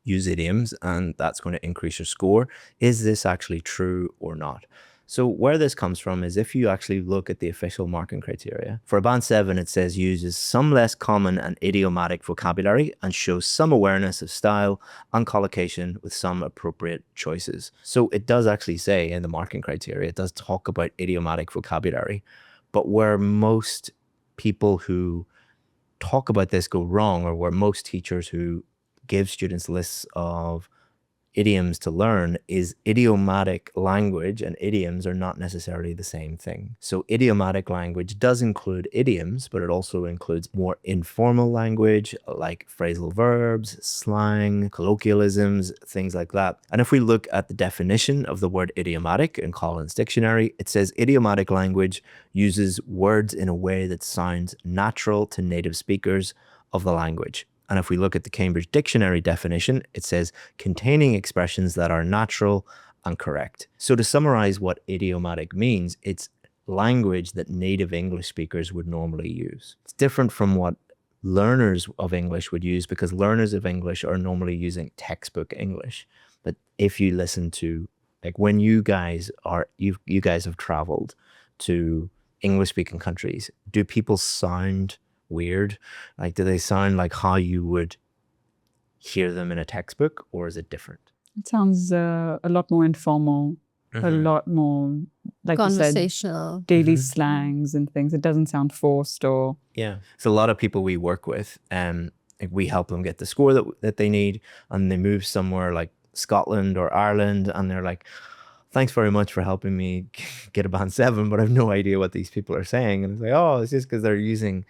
use idioms, and that's going to increase your score. Is this actually true or not? So where this comes from is if you actually look at the official marking criteria. For a band 7, it says uses some less common and idiomatic vocabulary and shows some awareness of style and collocation with some appropriate choices. So it does actually say in the marking criteria, it does talk about idiomatic vocabulary. But where most people who talk about this go wrong, or where most teachers who give students lists of idioms to learn, is idiomatic language and idioms are not necessarily the same thing. So idiomatic language does include idioms, but it also includes more informal language like phrasal verbs, slang, colloquialisms, things like that. And if we look at the definition of the word idiomatic in Collins Dictionary, it says idiomatic language uses words in a way that sounds natural to native speakers of the language. And if we look at the Cambridge Dictionary definition, it says containing expressions that are natural and correct. So to summarize what idiomatic means, it's language that native English speakers would normally use. It's different from what learners of English would use, because learners of English are normally using textbook English. But if you listen to, like when you guys have traveled to English speaking countries, do people sound weird? Like, do they sound like how you would hear them in a textbook, or is it different?
It sounds a lot more informal, a lot more, like
conversational,
you said, daily slangs and things. It doesn't sound forced or...
Yeah. So a lot of people we work with, like we help them get the score that they need, and they move somewhere like Scotland or Ireland, and they're like, thanks very much for helping me get a band 7, but I have no idea what these people are saying. And it's like, oh, it's just because they're using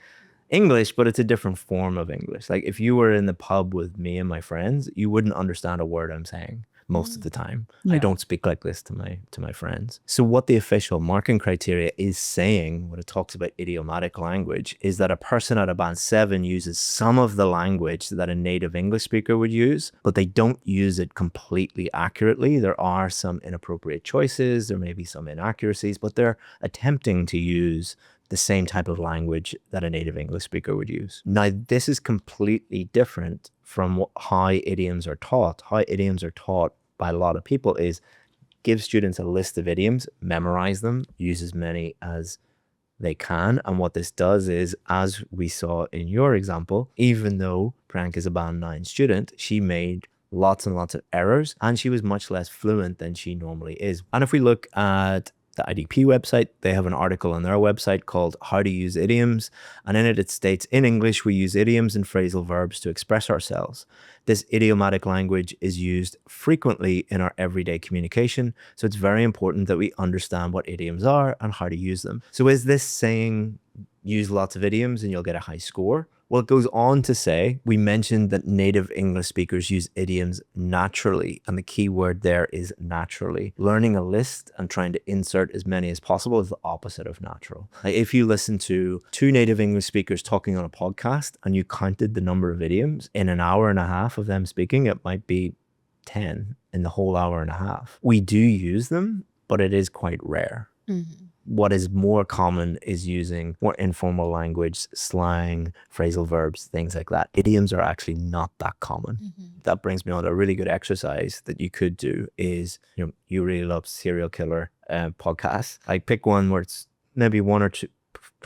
English, but it's a different form of English. Like if you were in the pub with me and my friends, you wouldn't understand a word I'm saying most of the time. I
Yeah.
don't speak like this to my friends. So what the official marking criteria is saying, when it talks about idiomatic language, is that a person at a band 7 uses some of the language that a native English speaker would use, but they don't use it completely accurately. There are some inappropriate choices, there may be some inaccuracies, but they're attempting to use the same type of language that a native English speaker would use. Now, this is completely different from how idioms are taught. How idioms are taught by a lot of people is give students a list of idioms, memorize them, use as many as they can. And what this does is, as we saw in your example, even though Priyanka is a band 9 student, she made lots and lots of errors and she was much less fluent than she normally is. And if we look at the IDP website, they have an article on their website called How to Use Idioms. And in it, it states, in English, we use idioms and phrasal verbs to express ourselves. This idiomatic language is used frequently in our everyday communication. So it's very important that we understand what idioms are and how to use them. So is this saying use lots of idioms and you'll get a high score? Well, it goes on to say, we mentioned that native English speakers use idioms naturally, and the key word there is naturally. Learning a list and trying to insert as many as possible is the opposite of natural. Like if you listen to 2 native English speakers talking on a podcast and you counted the number of idioms in an hour and a half of them speaking, it might be 10 in the whole hour and a half. We do use them, but it is quite rare. Mm-hmm. What is more common is using more informal language, slang, phrasal verbs, things like that. Idioms are actually not that common. Mm-hmm. That brings me on to a really good exercise that you could do is, you really love serial killer podcasts. Like pick one where it's maybe 1 or 2.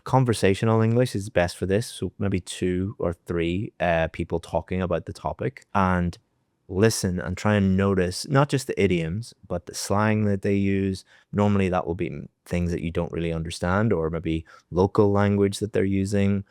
Conversational English is best for this. So maybe 2 or 3 people talking about the topic, and listen and try and notice not just the idioms, but the slang that they use. Normally that will be things that you don't really understand, or maybe local language that they're using,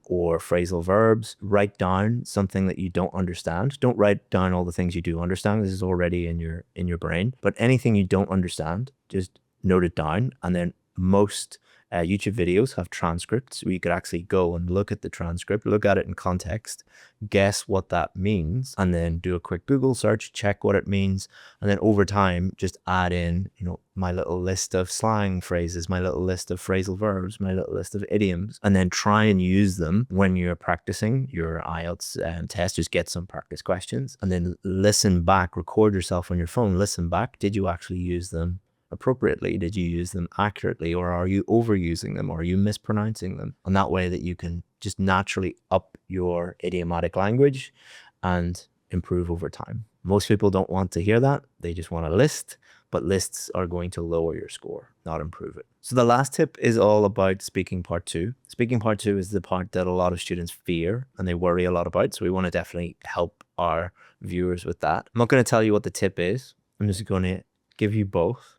or phrasal verbs. Write down something that you don't understand. Don't write down all the things you do understand. This is already in your brain, but anything you don't understand, just note it down. And then most YouTube videos have transcripts where you could actually go and look at the transcript, look at it in context, guess what that means, and then do a quick Google search, check what it means. And then over time, just add in, my little list of slang phrases, my little list of phrasal verbs, my little list of idioms, and then try and use them when you're practicing your IELTS test. Just get some practice questions and then listen back, record yourself on your phone, listen back. Did you actually use them appropriately? Did you use them accurately, or are you overusing them, or are you mispronouncing them? And that way that you can just naturally up your idiomatic language and improve over time. Most people don't want to hear that. They just want a list, but lists are going to lower your score, not improve it. So the last tip is all about speaking part 2. Speaking part 2 is the part that a lot of students fear and they worry a lot about. So we want to definitely help our viewers with that. I'm not going to tell you what the tip is. I'm just going to give you both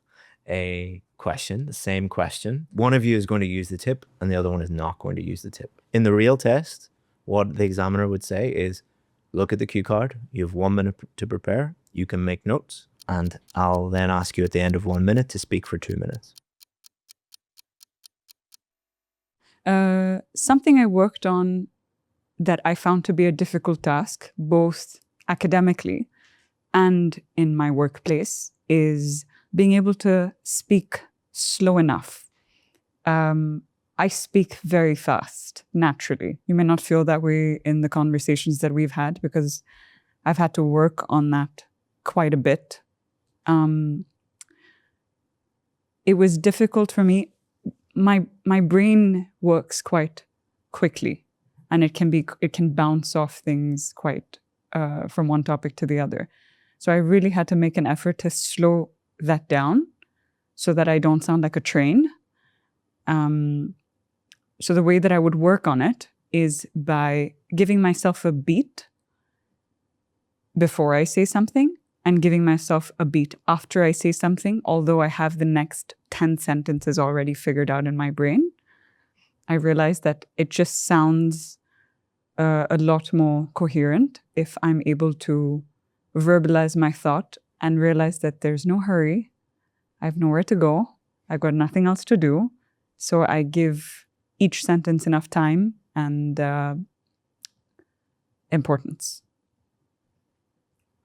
a question, the same question. One of you is going to use the tip and the other one is not going to use the tip. In the real test, what the examiner would say is, look at the cue card. You have 1 minute to prepare. You can make notes, and I'll then ask you at the end of 1 minute to speak for 2 minutes.
Something I worked on that I found to be a difficult task, both academically and in my workplace, is being able to speak slow enough. I speak very fast, naturally. You may not feel that way in the conversations that we've had, because I've had to work on that quite a bit. It was difficult for me. My brain works quite quickly, and it can bounce off things quite from one topic to the other. So I really had to make an effort to slow that down so that I don't sound like a train. So the way that I would work on it is by giving myself a beat before I say something and giving myself a beat after I say something, although I have the next 10 sentences already figured out in my brain. I realized that it just sounds a lot more coherent if I'm able to verbalize my thought and realize that there's no hurry, I have nowhere to go. I've got nothing else to do. So I give each sentence enough time and importance.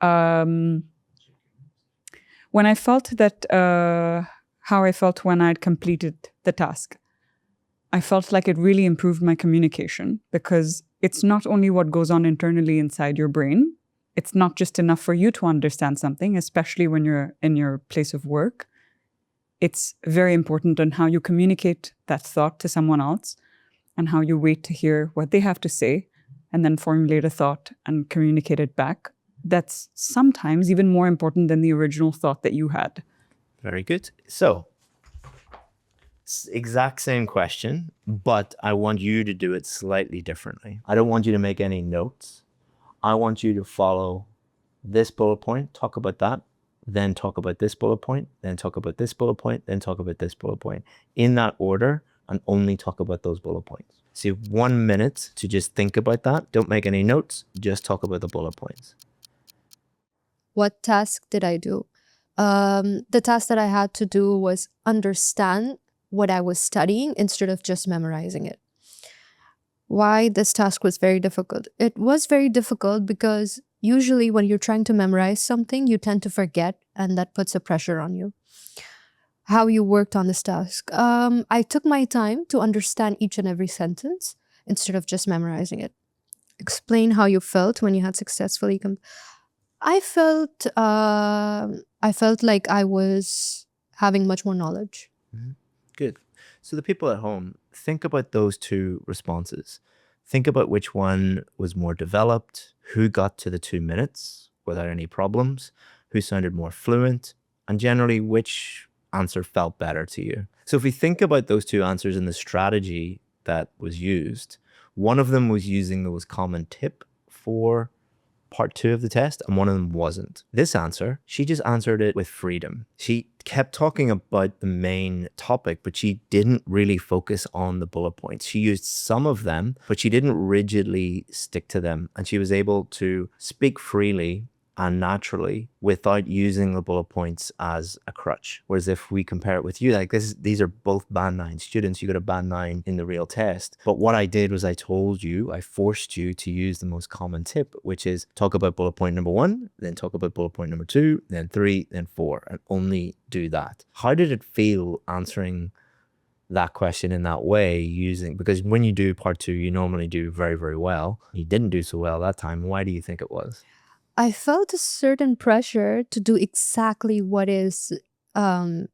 When I felt that, how I felt when I'd completed the task, I felt like it really improved my communication, because it's not only what goes on internally inside your brain. It's not just enough for you to understand something, especially when you're in your place of work. It's very important on how you communicate that thought to someone else and how you wait to hear what they have to say and then formulate a thought and communicate it back. That's sometimes even more important than the original thought that you had.
Very good. So, exact same question, but I want you to do it slightly differently. I don't want you to make any notes. I want you to follow this bullet point, talk about that, then talk about this bullet point, then talk about this bullet point, then talk about this bullet point, in that order, and only talk about those bullet points. So you have 1 minute to just think about that. Don't make any notes, just talk about the bullet points.
What task did I do? The task that I had to do was understand what I was studying instead of just memorizing it. Why this task was very difficult? It was very difficult because usually when you're trying to memorize something, you tend to forget, and that puts a pressure on you. How you worked on this task? I took my time to understand each and every sentence instead of just memorizing it. Explain how you felt when you had successfully I felt like I was having much more knowledge.
Mm-hmm. Good. So the people at home, think about those two responses. Think about which one was more developed, who got to the 2 minutes without any problems, who sounded more fluent, and generally which answer felt better to you. So if we think about those two answers and the strategy that was used, one of them was using the most common tip for part 2 of the test, and one of them wasn't. This answer, she just answered it with freedom. She kept talking about the main topic, but she didn't really focus on the bullet points. She used some of them, but she didn't rigidly stick to them. And she was able to speak freely and naturally without using the bullet points as a crutch. Whereas if we compare it with you, like these are both band 9 students, you got a band 9 in the real test. But what I did was I forced you to use the most common tip, which is talk about bullet point number 1, then talk about bullet point number 2, then 3, then 4, and only do that. How did it feel answering that question in that way, because when you do part 2, you normally do very, very well. You didn't do so well that time. Why do you think it was?
I felt a certain pressure to do exactly what is in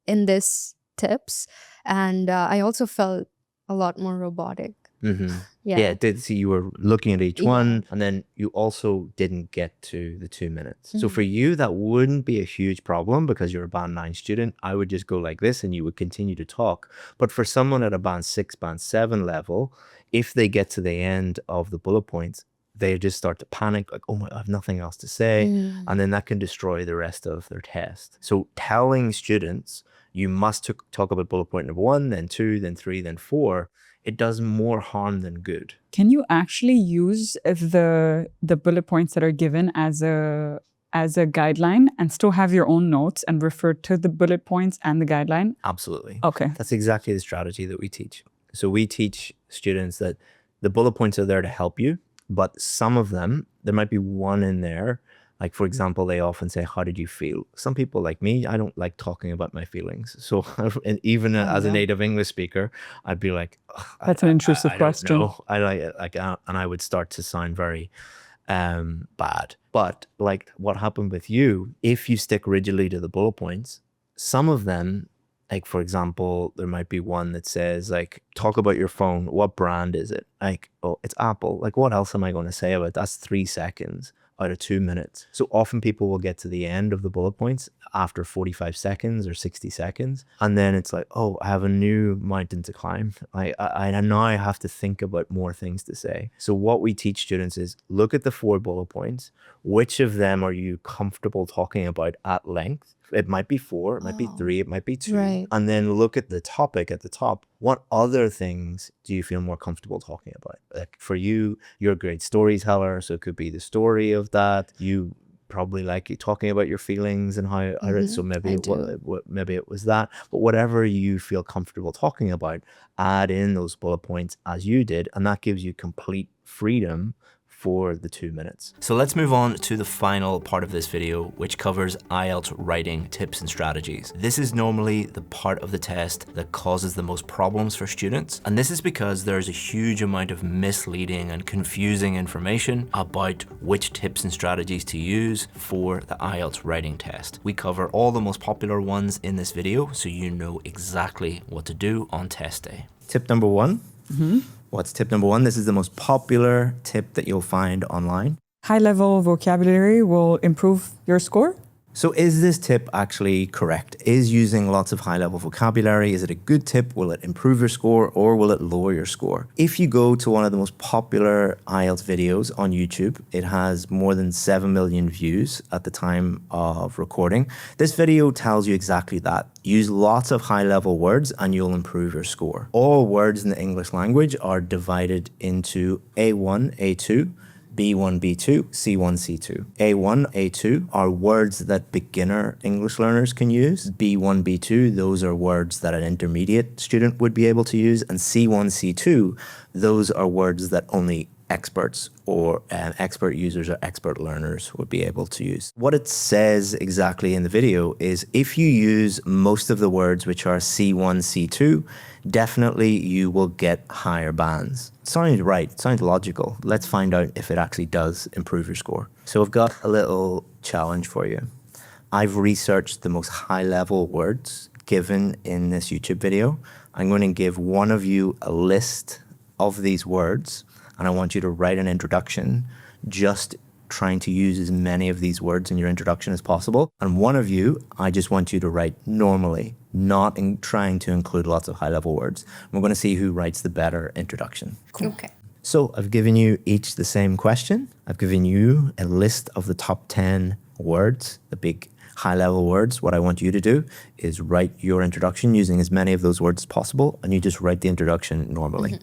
this tips, and I also felt a lot more robotic.
Mm-hmm. Yeah, so you were looking at each one, and then you also didn't get to the 2 minutes. Mm-hmm. So for you, that wouldn't be a huge problem because you're a band 9 student. I would just go like this and you would continue to talk. But for someone at a band 6, band 7 level, if they get to the end of the bullet points, they just start to panic, like, oh my, I have nothing else to say. And then that can destroy the rest of their test. So telling students, you must talk about bullet point number 1, then 2, then 3, then 4, it does more harm than good.
Can you actually use the bullet points that are given as a guideline and still have your own notes and refer to the bullet points and the guideline?
Absolutely.
Okay.
That's exactly the strategy that we teach. So we teach students that the bullet points are there to help you, but some of them, there might be one in there. Like, for example, they often say, how did you feel? Some people like me, I don't like talking about my feelings. So and even as a native English speaker, I'd be like,
that's an intrusive question.
I like, and I would start to sound very bad. But like what happened with you, if you stick rigidly to the bullet points, some of them, like, for example, there might be one that says, like, talk about your phone. What brand is it? Like, oh, it's Apple. Like, what else am I going to say about it? That's 3 seconds out of 2 minutes. So often people will get to the end of the bullet points after 45 seconds or 60 seconds. And then it's like, oh, I have a new mountain to climb. I now have to think about more things to say. So what we teach students is look at the 4 bullet points. Which of them are you comfortable talking about at length? It might be 4, it might be 3, it might be 2. Right. And then look at the topic at the top. What other things do you feel more comfortable talking about? Like for you, you're a great storyteller, so it could be the story of that. You probably like talking about your feelings and how so maybe maybe it was that. But whatever you feel comfortable talking about, add in those bullet points as you did, and that gives you complete freedom for the 2 minutes. So let's move on to the final part of this video, which covers IELTS writing tips and strategies. This is normally the part of the test that causes the most problems for students. And this is because there's a huge amount of misleading and confusing information about which tips and strategies to use for the IELTS writing test. We cover all the most popular ones in this video, so you know exactly what to do on test day. Tip number one. What's tip number one? This is the most popular tip that you'll find online.
High-level vocabulary will improve your score.
So is this tip actually correct? Is using lots of high-level vocabulary, is it a good tip? Will it improve your score or will it lower your score? If you go to one of the most popular IELTS videos on YouTube, it has more than 7 million views at the time of recording. This video tells you exactly that. Use lots of high-level words and you'll improve your score. All words in the English language are divided into A1, A2, B1, B2, C1, C2. A1, A2 are words that beginner English learners can use. B1, B2, those are words that an intermediate student would be able to use. And C1, C2, those are words that only experts or expert users or expert learners would be able to use. What it says exactly in the video is if you use most of the words which are C1, C2, definitely you will get higher bands. Sounds right, sounds logical. Let's find out if it actually does improve your score. So I've got a little challenge for you. I've researched the most high-level words given in this YouTube video. I'm going to give one of you a list of these words, and I want you to write an introduction, just trying to use as many of these words in your introduction as possible. And one of you, I just want you to write normally, not trying to include lots of high-level words. We're going to see who writes the better introduction.
Cool. Okay.
So I've given you each the same question. I've given you a list of the top 10 words, the big high-level words. What I want you to do is write your introduction using as many of those words as possible, and you just write the introduction normally.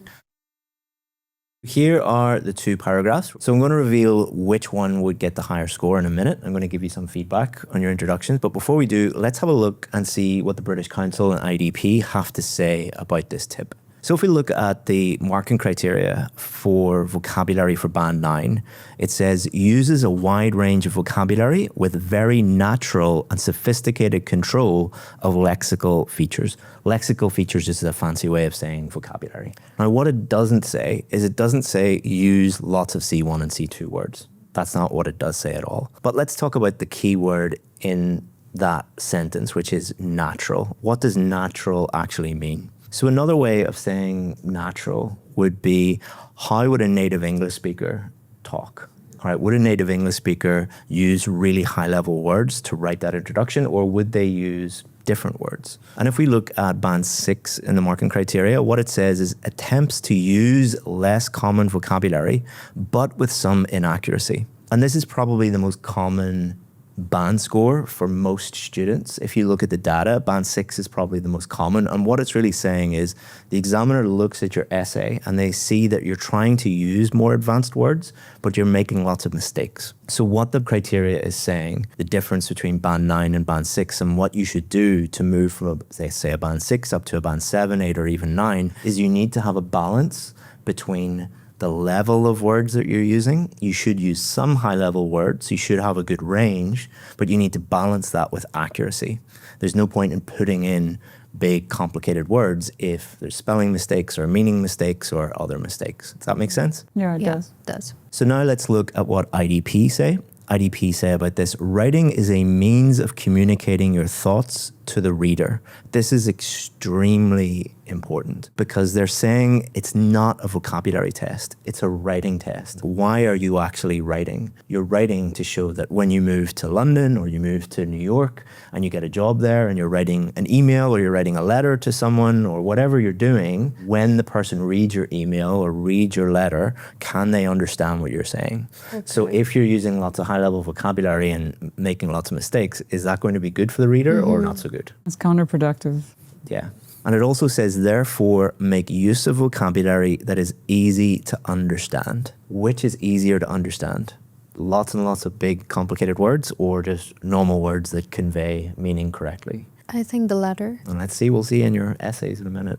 Here are the two paragraphs. So I'm going to reveal which one would get the higher score in a minute. I'm going to give you some feedback on your introductions. But before we do, let's have a look and see what the British Council and IDP have to say about this tip. So if we look at the marking criteria for vocabulary for Band 9, it says uses a wide range of vocabulary with very natural and sophisticated control of lexical features. Lexical features is a fancy way of saying vocabulary. Now what it doesn't say is it doesn't say use lots of C1 and C2 words. That's not what it does say at all. But let's talk about the key word in that sentence, which is natural. What does natural actually mean? So another way of saying natural would be, how would a native English speaker talk? All right, would a native English speaker use really high-level words to write that introduction, or would they use different words? And if we look at Band 6 in the marking criteria, what it says is attempts to use less common vocabulary, but with some inaccuracy. And this is probably the most common band score for most students. If you look at the data, Band 6 is probably the most common. And what it's really saying is the examiner looks at your essay and they see that you're trying to use more advanced words, but you're making lots of mistakes. So what the criteria is saying, the difference between Band 9 and Band 6 and what you should do to move from, say a Band 6 up to a Band 7, 8, or even 9, is you need to have a balance between the level of words that you're using. You should use some high-level words. You should have a good range, but you need to balance that with accuracy. There's no point in putting in big, complicated words if there's spelling mistakes or meaning mistakes or other mistakes. Does that make sense?
Yeah, it
It does.
So now let's look at what IDP say. IDP say about this: writing is a means of communicating your thoughts to the reader. This is extremely important because they're saying it's not a vocabulary test, it's a writing test. Why are you actually writing? You're writing to show that when you move to London or you move to New York and you get a job there and you're writing an email or you're writing a letter to someone or whatever you're doing, when the person reads your email or reads your letter, can they understand what you're saying? Okay. So if you're using lots of high-level vocabulary and making lots of mistakes, is that going to be good for the reader or not so good?
It's counterproductive.
Yeah. And it also says, therefore, make use of vocabulary that is easy to understand. Which is easier to understand? lots and lots of big complicated words or just normal words that convey meaning correctly?
I think the latter.
And we'll see in your essays in a minute.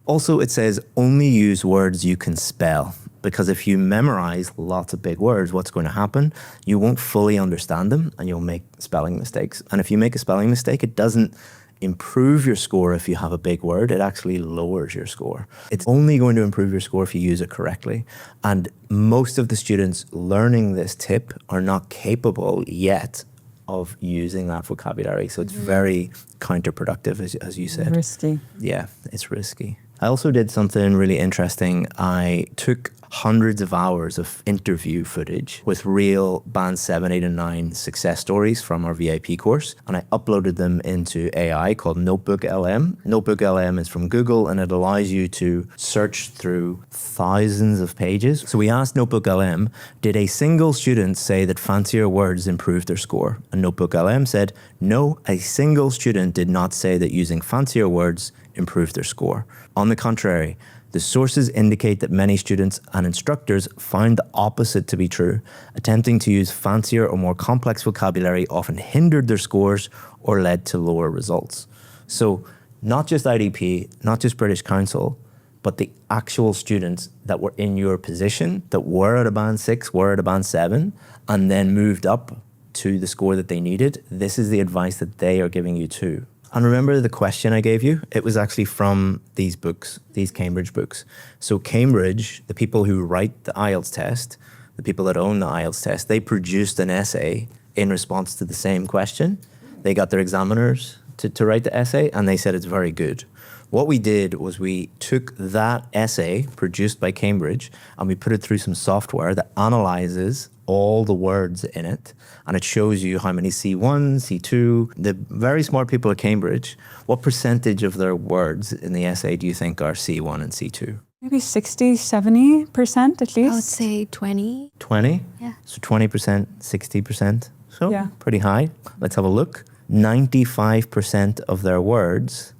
Also, it says only use words you can spell, because if you memorize lots of big words, what's going to happen? You won't fully understand them and you'll make spelling mistakes. And if you make a spelling mistake, it doesn't improve your score if you have a big word. It actually lowers your score. It's only going to improve your score if you use it correctly. And most of the students learning this tip are not capable yet of using that vocabulary. So it's very counterproductive, as you said.
Risky.
Yeah, it's risky. I also did something really interesting. I took hundreds of hours of interview footage with real band 7, 8 and 9 success stories from our VIP course, and I uploaded them into AI called Notebook LM. Notebook LM is from Google and it allows you to search through thousands of pages. So we asked Notebook LM, did a single student say that fancier words improved their score? And Notebook LM said, no, a single student did not say that using fancier words improved their score. On the contrary, the sources indicate that many students and instructors found the opposite to be true. Attempting to use fancier or more complex vocabulary often hindered their scores or led to lower results. So not just IDP, not just British Council, but the actual students that were in your position, that were at a band 6, were at a band 7, and then moved up to the score that they needed, this is the advice that they are giving you too. And remember the question I gave you? It was actually from these books, these Cambridge books. So Cambridge, the people who write the IELTS test, the people that own the IELTS test, they produced an essay in response to the same question. They got their examiners to write the essay and they said it's very good. What we did was we took that essay produced by Cambridge and we put it through some software that analyzes all the words in it, and it shows you how many C1, C2, the very smart people at Cambridge, what percentage of their words in the essay do you think are C1 and C2?
Maybe 60, 70% at least.
I would say 20.
20?
Yeah.
So 20%, 60%. So
Yeah.
pretty high. Let's have a look. 95% of their words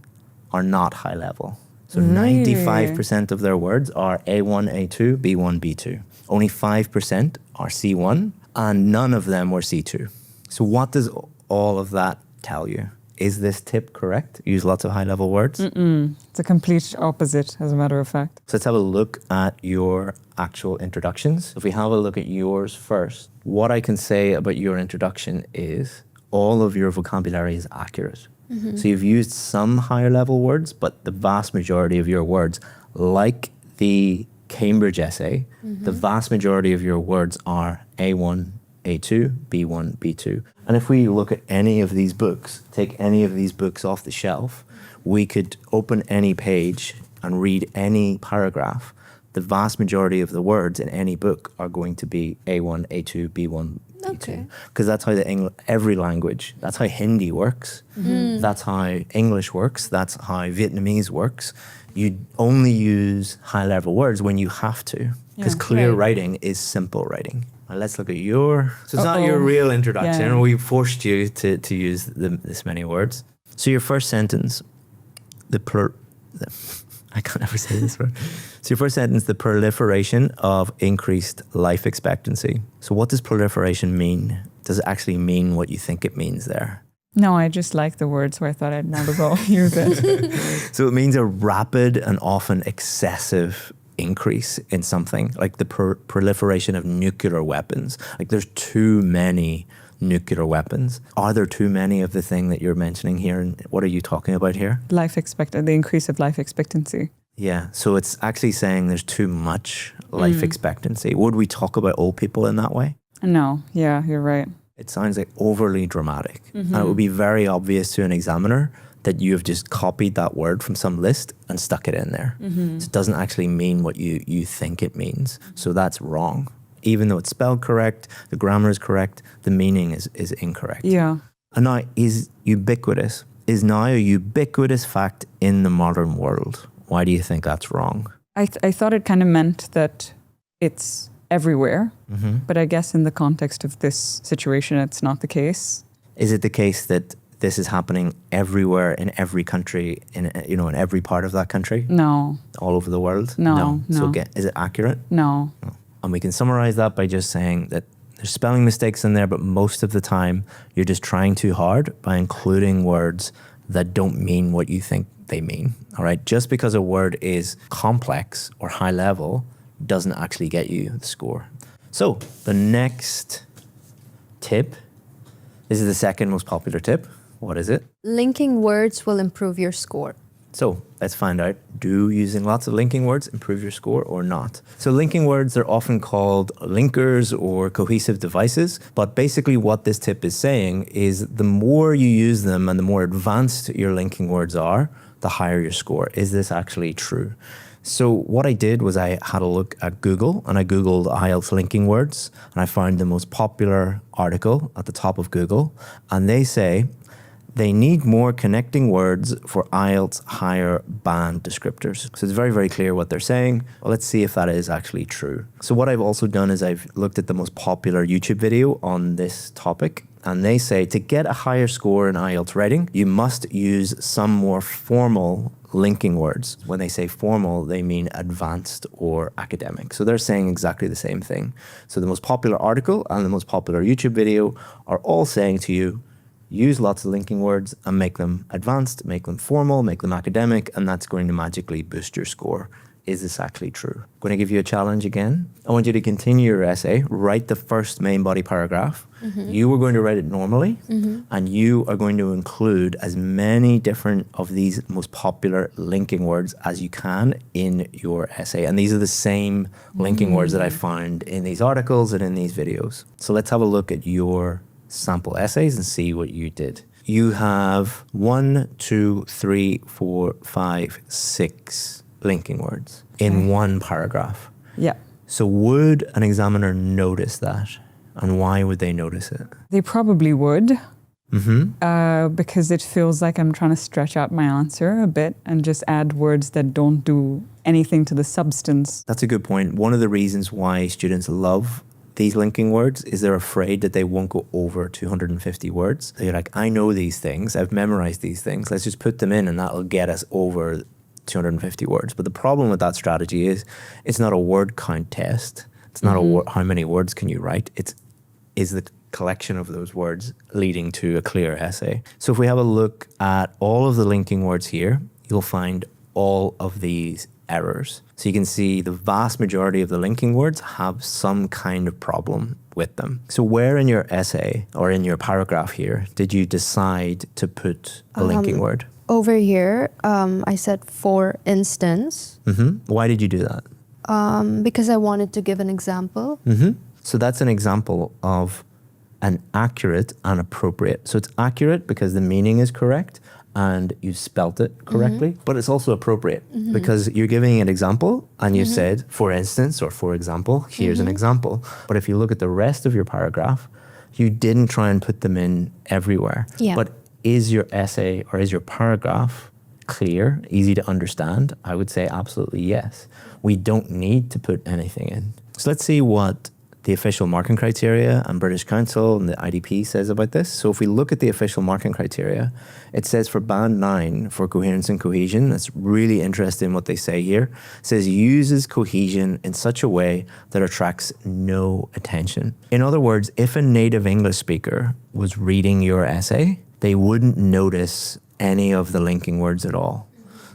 are not high level. So
Really?
95% of their words are A1, A2, B1, B2. Only 5% are C1 and none of them were C2. So what does all of that tell you? Is this tip correct? Use lots of high level words?
It's a complete opposite, as a matter of fact.
So let's have a look at your actual introductions. If we have a look at yours first, what I can say about your introduction is all of your vocabulary is accurate. So you've used some higher level words, but the vast majority of your words, like the Cambridge essay, the vast majority of your words are A1, A2, B1, B2. And if we look at any of these books, take any of these books off the shelf, we could open any page and read any paragraph. The vast majority of the words in any book are going to be A1, A2, B1, B2. Because that's how every language, that's how Hindi works. That's how English works. That's how Vietnamese works. You only use high-level words when you have to, because clear writing is simple writing. Well, let's look at your... So it's not your real introduction.
Yeah.
We forced you to use this many words. So your first sentence, I can't ever say this word. So your first sentence, the proliferation of increased life expectancy. So what does proliferation mean? Does it actually mean what you think it means there?
No, I just like the word, so I thought I'd might as well use it.
So it means a rapid and often excessive increase in something, like the proliferation of nuclear weapons. Like there's too many nuclear weapons. Are there too many of the thing that you're mentioning here? And what are you talking about here?
The increase of life expectancy.
Yeah, so it's actually saying there's too much life expectancy. Would we talk about old people in that way?
No, yeah, you're right.
It sounds like overly dramatic. And it would be very obvious to an examiner that you have just copied that word from some list and stuck it in there. So it doesn't actually mean what you think it means. So that's wrong. Even though it's spelled correct, the grammar is correct, the meaning is incorrect.
Yeah.
And now is now a ubiquitous fact in the modern world. Why do you think that's wrong?
I thought it kind of meant that it's everywhere, but I guess in the context of this situation, it's not the case.
Is it the case that this is happening everywhere in every country, in every part of that country?
No.
All over the world?
No.
So is it accurate?
No.
And we can summarize that by just saying that there's spelling mistakes in there, but most of the time you're just trying too hard by including words that don't mean what you think they mean. All right. Just because a word is complex or high level doesn't actually get you the score. So the next tip, this is the second most popular tip. What is it?
Linking words will improve your score.
So let's find out, do using lots of linking words improve your score or not? So linking words are often called linkers or cohesive devices, but basically what this tip is saying is the more you use them and the more advanced your linking words are, the higher your score. Is this actually true? So what I did was I had a look at Google and I Googled IELTS linking words and I found the most popular article at the top of Google, and they say they need more connecting words for IELTS higher band descriptors. So it's very, very clear what they're saying. Well, let's see if that is actually true. So what I've also done is I've looked at the most popular YouTube video on this topic, and they say to get a higher score in IELTS writing, you must use some more formal linking words. When they say formal, they mean advanced or academic. So they're saying exactly the same thing. So the most popular article and the most popular YouTube video are all saying to you, use lots of linking words and make them advanced, make them formal, make them academic, and that's going to magically boost your score. Is this actually true? I'm going to give you a challenge again. I want you to continue your essay, write the first main body paragraph. You are going to write it normally, and you are going to include as many different of these most popular linking words as you can in your essay. And these are the same linking words that I found in these articles and in these videos. So let's have a look at your sample essays and see what you did. You have 1, 2, 3, 4, 5, 6 linking words in one paragraph.
Yeah.
So would an examiner notice that? And why would they notice it?
They probably would. Because it feels like I'm trying to stretch out my answer a bit and just add words that don't do anything to the substance.
That's a good point. One of the reasons why students love these linking words is they're afraid that they won't go over 250 words. They're like, I know these things, I've memorized these things, let's just put them in and that'll get us over 250 words. But the problem with that strategy is it's not a word count test. It's not how many words can you write. It's is the collection of those words leading to a clear essay. So if we have a look at all of the linking words here, you'll find all of these errors. So you can see the vast majority of the linking words have some kind of problem with them. So where in your essay or in your paragraph here did you decide to put a linking word?
Over here, I said for instance.
Why did you do that?
Because I wanted to give an example.
So that's an example of an accurate and appropriate. So it's accurate because the meaning is correct and you spelt it correctly, but it's also appropriate because you're giving an example and you said, for instance, or for example, here's an example. But if you look at the rest of your paragraph, you didn't try and put them in everywhere.
Yeah.
But is your essay or is your paragraph clear, easy to understand? I would say absolutely yes. We don't need to put anything in. So let's see what the official marking criteria and British Council and the IDP says about this. So if we look at the official marking criteria, it says for band 9 for coherence and cohesion, that's really interesting what they say here. It says uses cohesion in such a way that attracts no attention. In other words, if a native English speaker was reading your essay, they wouldn't notice any of the linking words at all.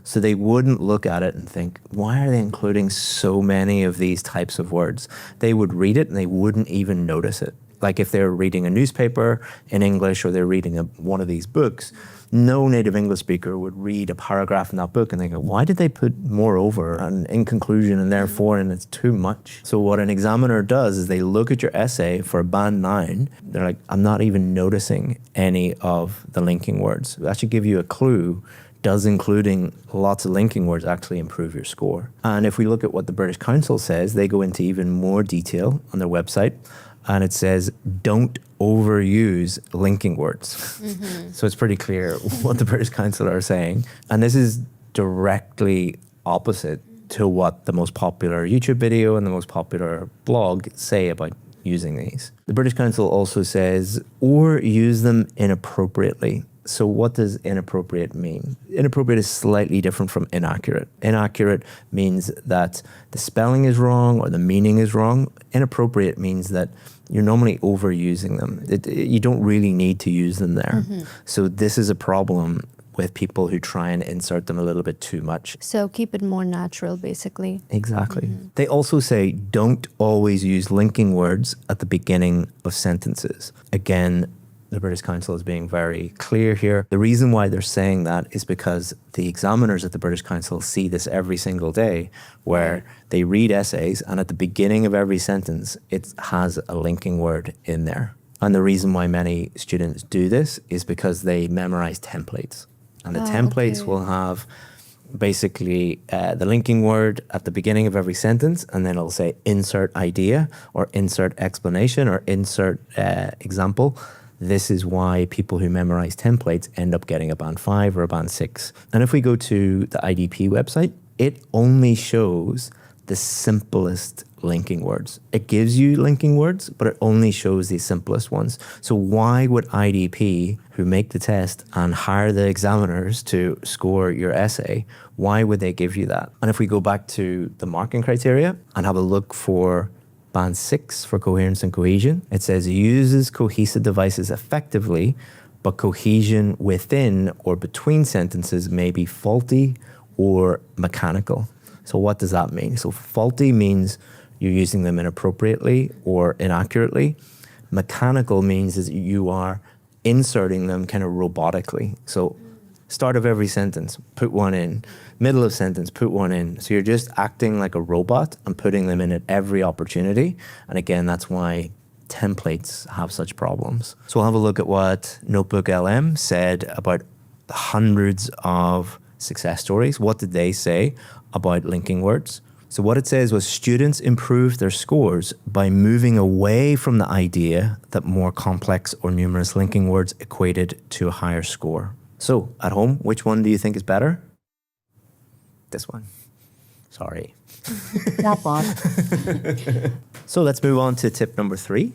So they wouldn't look at it and think, why are they including so many of these types of words? They would read it and they wouldn't even notice it. Like if they're reading a newspaper in English or they're reading one of these books, no native English speaker would read a paragraph in that book and they go, why did they put moreover and in conclusion and therefore and it's too much? So what an examiner does is they look at your essay for band 9. They're like, I'm not even noticing any of the linking words. That should give you a clue. Does including lots of linking words actually improve your score? And if we look at what the British Council says, they go into even more detail on their website. And it says, don't overuse linking words. So it's pretty clear what the British Council are saying. And this is directly opposite to what the most popular YouTube video and the most popular blog say about using these. The British Council also says, or use them inappropriately. So what does inappropriate mean? Inappropriate is slightly different from inaccurate. Inaccurate means that the spelling is wrong or the meaning is wrong. Inappropriate means that you're normally overusing them. You don't really need to use them there. So this is a problem with people who try and insert them a little bit too much.
So keep it more natural, basically.
Exactly. They also say don't always use linking words at the beginning of sentences. Again, the British Council is being very clear here. The reason why they're saying that is because the examiners at the British Council see this every single day, where they read essays and at the beginning of every sentence, it has a linking word in there. And the reason why many students do this is because they memorize templates. And the templates will have basically the linking word at the beginning of every sentence, and then it'll say insert idea or insert explanation or insert example. This is why people who memorize templates end up getting a band 5 or a band 6. And if we go to the IDP website, it only shows the simplest linking words. It gives you linking words, but it only shows the simplest ones. So why would IDP, who make the test and hire the examiners to score your essay, why would they give you that? And if we go back to the marking criteria and have a look for Band 6 for coherence and cohesion, it says uses cohesive devices effectively, but cohesion within or between sentences may be faulty or mechanical. So what does that mean? So faulty means you're using them inappropriately or inaccurately. Mechanical means is you are inserting them kind of robotically. So start of every sentence, put one in. Middle of sentence, put one in. So you're just acting like a robot and putting them in at every opportunity. And again, that's why templates have such problems. So we'll have a look at what Notebook LM said about hundreds of success stories. What did they say about linking words? So what it says was students improved their scores by moving away from the idea that more complex or numerous linking words equated to a higher score. So at home, which one do you think is better? This one. Sorry.
That one.
So let's move on to tip number 3.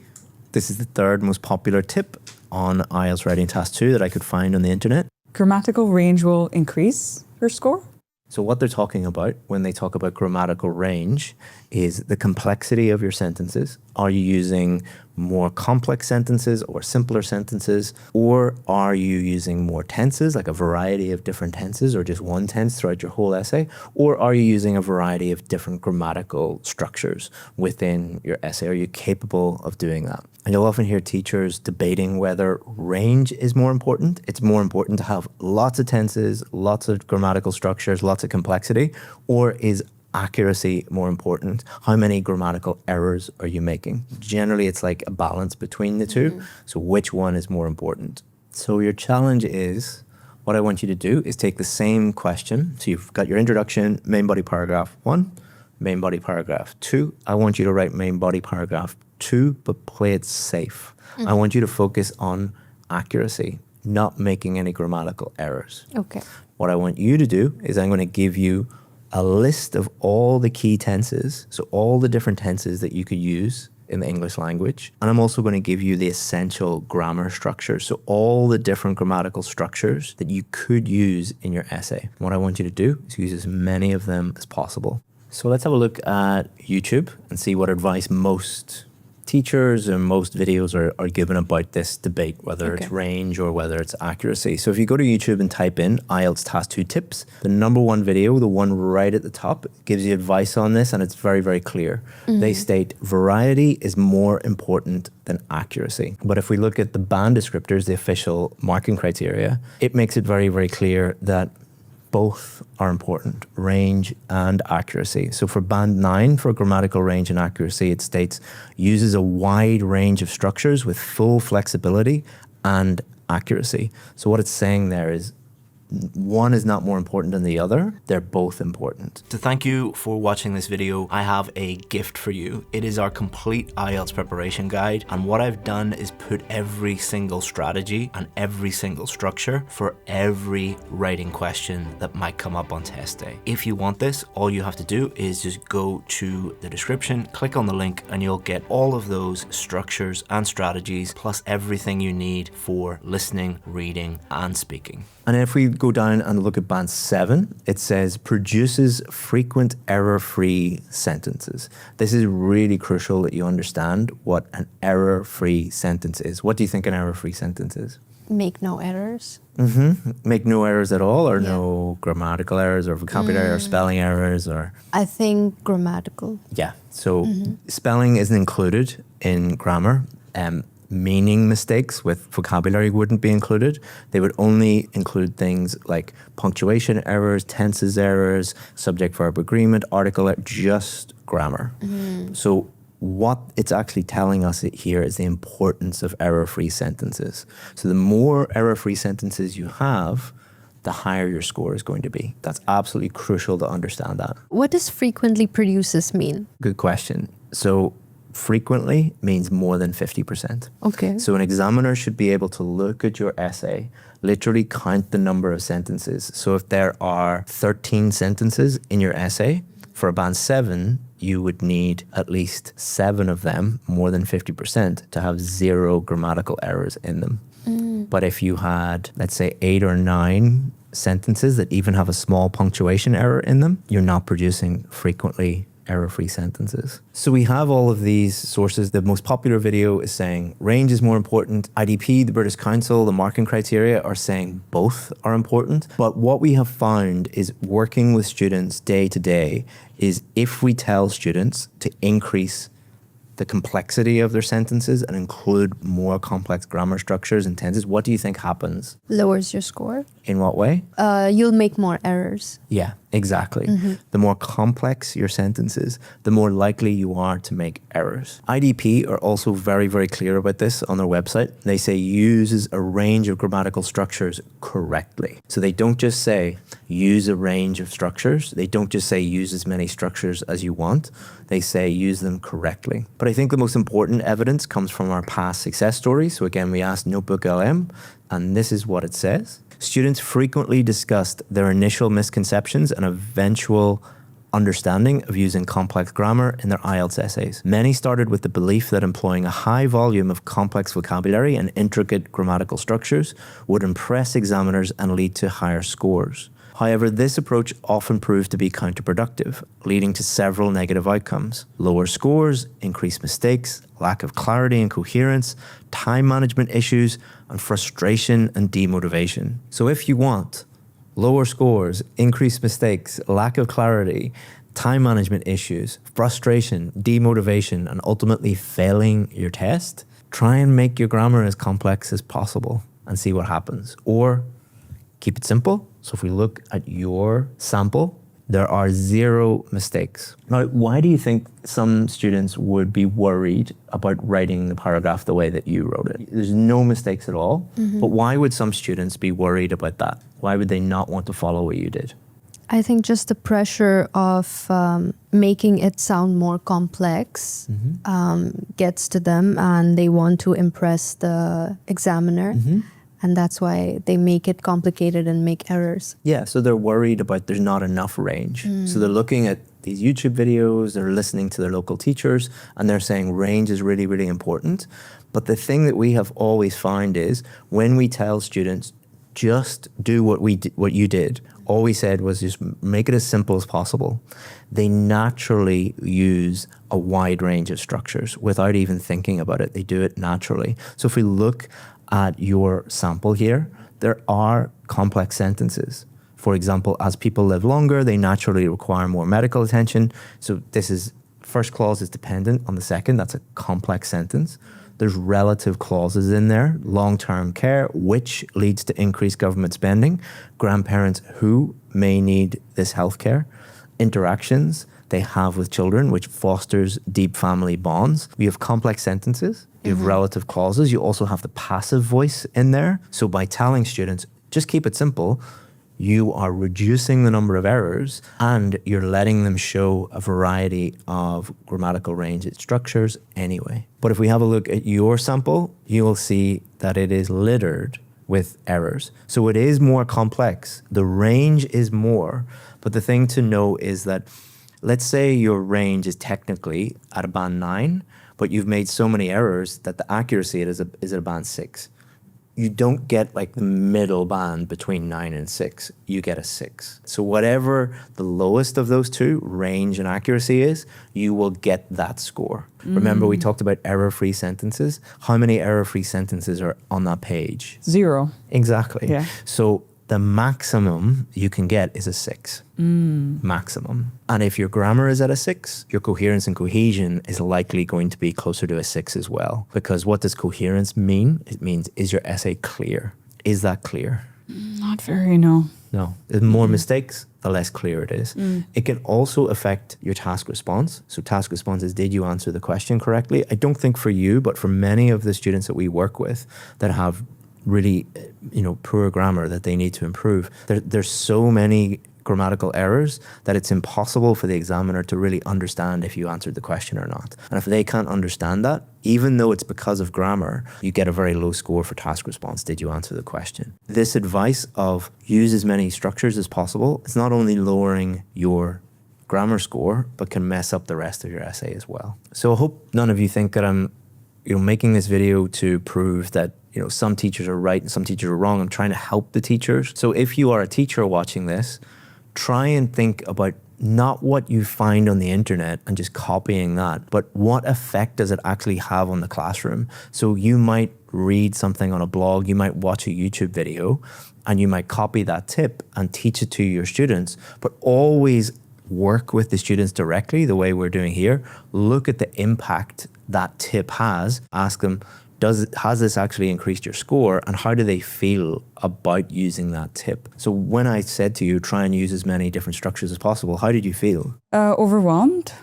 This is the third most popular tip on IELTS Writing Task 2 that I could find on the internet.
Grammatical range will increase your score?
So what they're talking about when they talk about grammatical range is the complexity of your sentences. Are you using more complex sentences or simpler sentences? Or are you using more tenses, like a variety of different tenses or just one tense throughout your whole essay? Or are you using a variety of different grammatical structures within your essay? Are you capable of doing that? And you'll often hear teachers debating whether range is more important. It's more important to have lots of tenses, lots of grammatical structures, lots of complexity, or is accuracy more important? How many grammatical errors are you making? Generally, it's like a balance between the two. So which one is more important? So your challenge is, what I want you to do is take the same question. So you've got your introduction, main body paragraph 1, main body paragraph 2. I want you to write main body paragraph 2, but play it safe. I want you to focus on accuracy, not making any grammatical errors.
Okay.
What I want you to do is I'm going to give you a list of all the key tenses, so all the different tenses that you could use in the English language. And I'm also going to give you the essential grammar structures, so all the different grammatical structures that you could use in your essay. What I want you to do is use as many of them as possible. So let's have a look at YouTube and see what advice most teachers and most videos are given about this debate, whether it's range or whether it's accuracy. So if you go to YouTube and type in IELTS Task 2 tips, the number one video, the one right at the top, gives you advice on this, and it's very, very clear. They state variety is more important than accuracy. But if we look at the band descriptors, the official marking criteria, it makes it very, very clear that both are important, range and accuracy. So for band 9, for grammatical range and accuracy, it states uses a wide range of structures with full flexibility and accuracy. So what it's saying there is one is not more important than the other. They're both important. To thank you for watching this video, I have a gift for you. It is our complete IELTS preparation guide. And what I've done is put every single strategy and every single structure for every writing question that might come up on test day. If you want this, all you have to do is just go to the description, click on the link, and you'll get all of those structures and strategies, plus everything you need for listening, reading, and speaking. And if we go down and look at band 7, it says produces frequent error-free sentences. This is really crucial that you understand what an error-free sentence is. What do you think an error-free sentence is?
Make no errors.
Make no errors at all, or no grammatical errors or vocabulary or spelling errors, or?
I think grammatical.
Yeah, so spelling isn't included in grammar. Meaning mistakes with vocabulary wouldn't be included. They would only include things like punctuation errors, tenses errors, subject-verb agreement, article, just grammar. So what it's actually telling us here is the importance of error-free sentences. So the more error-free sentences you have, the higher your score is going to be. That's absolutely crucial to understand that.
What does frequently produces mean?
Good question. So frequently means more than 50%.
Okay.
So an examiner should be able to look at your essay, literally count the number of sentences. So if there are 13 sentences in your essay, for a band 7, you would need at least 7 of them, more than 50%, to have 0 grammatical errors in them. But if you had, let's say, 8 or 9 sentences that even have a small punctuation error in them, you're not producing frequently error-free sentences. So we have all of these sources. The most popular video is saying range is more important. IDP, the British Council, the marking criteria are saying both are important. But what we have found is working with students day to day is if we tell students to increase the complexity of their sentences and include more complex grammar structures and tenses, what do you think happens?
Lowers your score.
In what way?
You'll make more errors.
Yeah, exactly. The more complex your sentences, the more likely you are to make errors. IDP are also very, very clear about this on their website. They say uses a range of grammatical structures correctly. So they don't just say use a range of structures. They don't just say use as many structures as you want. They say use them correctly. But I think the most important evidence comes from our past success stories. So again, we asked Notebook LM, and this is what it says. Students frequently discussed their initial misconceptions and eventual understanding of using complex grammar in their IELTS essays. Many started with the belief that employing a high volume of complex vocabulary and intricate grammatical structures would impress examiners and lead to higher scores. However, this approach often proved to be counterproductive, leading to several negative outcomes: lower scores, increased mistakes, lack of clarity and coherence, time management issues, and frustration and demotivation. So if you want lower scores, increased mistakes, lack of clarity, time management issues, frustration, demotivation, and ultimately failing your test, try and make your grammar as complex as possible and see what happens. Or keep it simple. So if we look at your sample, there are 0 mistakes. Now, why do you think some students would be worried about writing the paragraph the way that you wrote it? There's no mistakes at all, but why would some students be worried about that? Why would they not want to follow what you did?
I think just the pressure of making it sound more complex gets to them, and they want to impress the examiner. And that's why they make it complicated and make errors.
Yeah, so they're worried about there's not enough range. So they're looking at these YouTube videos, they're listening to their local teachers, and they're saying range is really, really important. But the thing that we have always found is when we tell students, just do what you did, all we said was just make it as simple as possible. They naturally use a wide range of structures without even thinking about it. They do it naturally. So if we look at your sample here, there are complex sentences. For example, as people live longer, they naturally require more medical attention. So this is, first clause is dependent on the second. That's a complex sentence. There's relative clauses in there. Long-term care, which leads to increased government spending. Grandparents who may need this healthcare. Interactions they have with children, which fosters deep family bonds. We have complex sentences. You have relative clauses. You also have the passive voice in there. So by telling students, just keep it simple, you are reducing the number of errors and you're letting them show a variety of grammatical range structures anyway. But if we have a look at your sample, you will see that it is littered with errors. So it is more complex. The range is more, but the thing to know is that let's say your range is technically at a band 9, but you've made so many errors that the accuracy is at a band 6. You don't get like the middle band between 9 and 6. You get a 6. So whatever the lowest of those two, range and accuracy, is, you will get that score. Remember, we talked about error-free sentences. How many error-free sentences are on that page?
0.
Exactly.
Yeah.
So the maximum you can get is a 6. Maximum. And if your grammar is at a 6, your coherence and cohesion is likely going to be closer to a 6 as well. Because what does coherence mean? It means, is your essay clear? Is that clear?
Not very, no.
No. The more mistakes, the less clear it is. It can also affect your task response. So task response is, did you answer the question correctly? I don't think for you, but for many of the students that we work with that have really, poor grammar that they need to improve, there's so many grammatical errors that it's impossible for the examiner to really understand if you answered the question or not. And if they can't understand that, even though it's because of grammar, you get a very low score for task response. Did you answer the question? This advice of use as many structures as possible, it's not only lowering your grammar score, but can mess up the rest of your essay as well. So I hope none of you think that I'm making this video to prove that some teachers are right and some teachers are wrong. I'm trying to help the teachers. So if you are a teacher watching this, try and think about not what you find on the internet and just copying that, but what effect does it actually have on the classroom? So you might read something on a blog, you might watch a YouTube video, and you might copy that tip and teach it to your students, but always work with the students directly the way we're doing here. Look at the impact that tip has. Ask them, has this actually increased your score, and how do they feel about using that tip? So when I said to you, try and use as many different structures as possible, how did you feel?
Overwhelmed.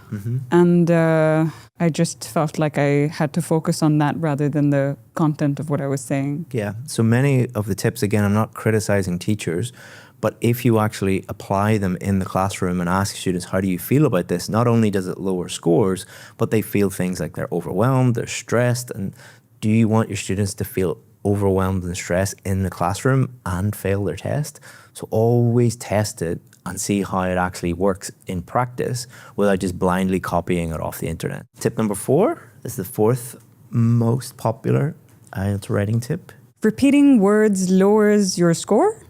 And I just felt like I had to focus on that rather than the content of what I was saying.
Yeah, so many of the tips, again, I'm not criticizing teachers, but if you actually apply them in the classroom and ask students, how do you feel about this? Not only does it lower scores, but they feel things like they're overwhelmed, they're stressed. And do you want your students to feel overwhelmed and stressed in the classroom and fail their test? So always test it and see how it actually works in practice without just blindly copying it off the internet. Tip number 4 is the 4th most popular IELTS writing tip.
Repeating words lowers your score?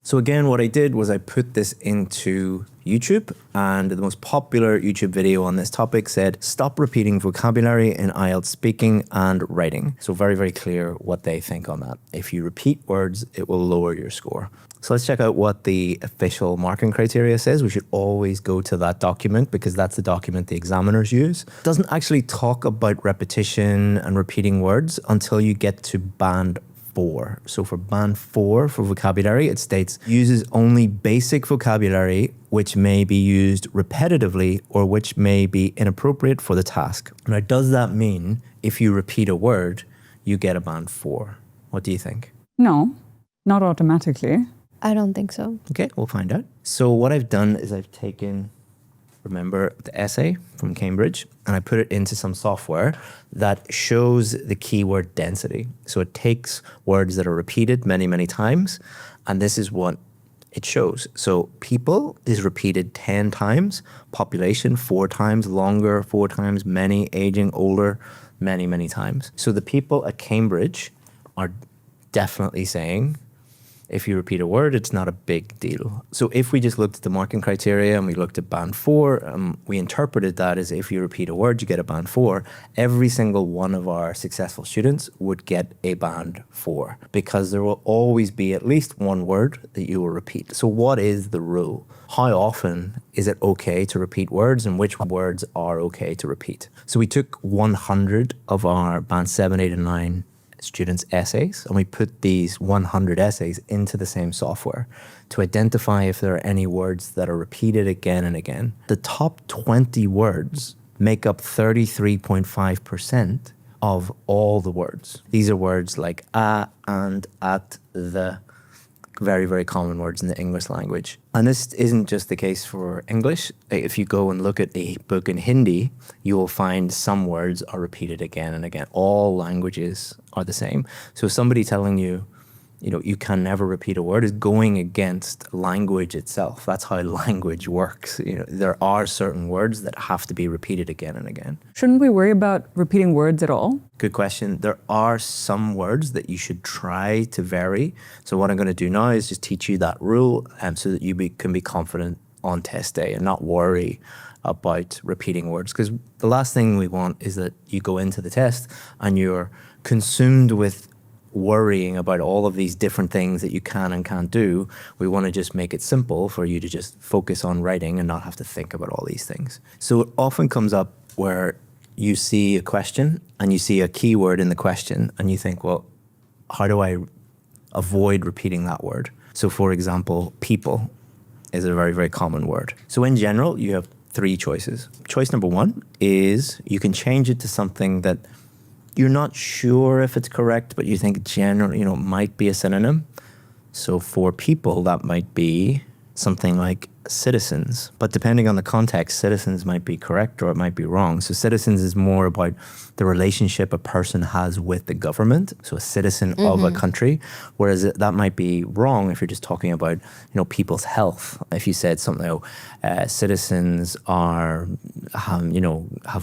So again, what I did was I put this into YouTube, and the most popular YouTube video on this topic said, stop repeating vocabulary in IELTS speaking and writing. So very, very clear what they think on that. If you repeat words, it will lower your score. So let's check out what the official marking criteria says. We should always go to that document because that's the document the examiners use. It doesn't actually talk about repetition and repeating words until you get to band 4. So for band 4 for vocabulary, it states uses only basic vocabulary which may be used repetitively or which may be inappropriate for the task. Now, does that mean if you repeat a word, you get a band 4? What do you think?
No, not automatically.
I don't think so.
Okay, we'll find out. So what I've done is I've taken, remember, the essay from Cambridge, and I put it into some software that shows the keyword density. So it takes words that are repeated many, many times, and this is what it shows. So people is repeated 10 times, population 4 times, longer 4 times, many, aging, older, many, many times. So the people at Cambridge are definitely saying, if you repeat a word, it's not a big deal. So if we just looked at the marking criteria and we looked at band 4, we interpreted that as if you repeat a word, you get a band 4. Every single one of our successful students would get a band 4 because there will always be at least one word that you will repeat. So what is the rule? How often is it okay to repeat words and which words are okay to repeat? So we took 100 of our band 7, 8 and 9 students' essays, and we put these 100 essays into the same software to identify if there are any words that are repeated again and again. The top 20 words make up 33.5% of all the words. These are words like and, at, the, very, very common words in the English language. And this isn't just the case for English. If you go and look at a book in Hindi, you will find some words are repeated again and again. All languages are the same. So somebody telling you, you can never repeat a word is going against language itself. That's how language works. There are certain words that have to be repeated again and again.
Shouldn't we worry about repeating words at all?
Good question. There are some words that you should try to vary. So what I'm going to do now is just teach you that rule so that you can be confident on test day and not worry about repeating words. Because the last thing we want is that you go into the test and you're consumed with worrying about all of these different things that you can and can't do. We want to just make it simple for you to just focus on writing and not have to think about all these things. So it often comes up where you see a question and you see a keyword in the question and you think, well, how do I avoid repeating that word? So for example, people is a very, very common word. So in general, you have 3 choices. Choice number 1 is you can change it to something that you're not sure if it's correct, but you think generally, might be a synonym. So for people, that might be something like citizens. But depending on the context, citizens might be correct or it might be wrong. So citizens is more about the relationship a person has with the government. So a citizen of a country, whereas that might be wrong if you're just talking about, people's health. If you said something, citizens have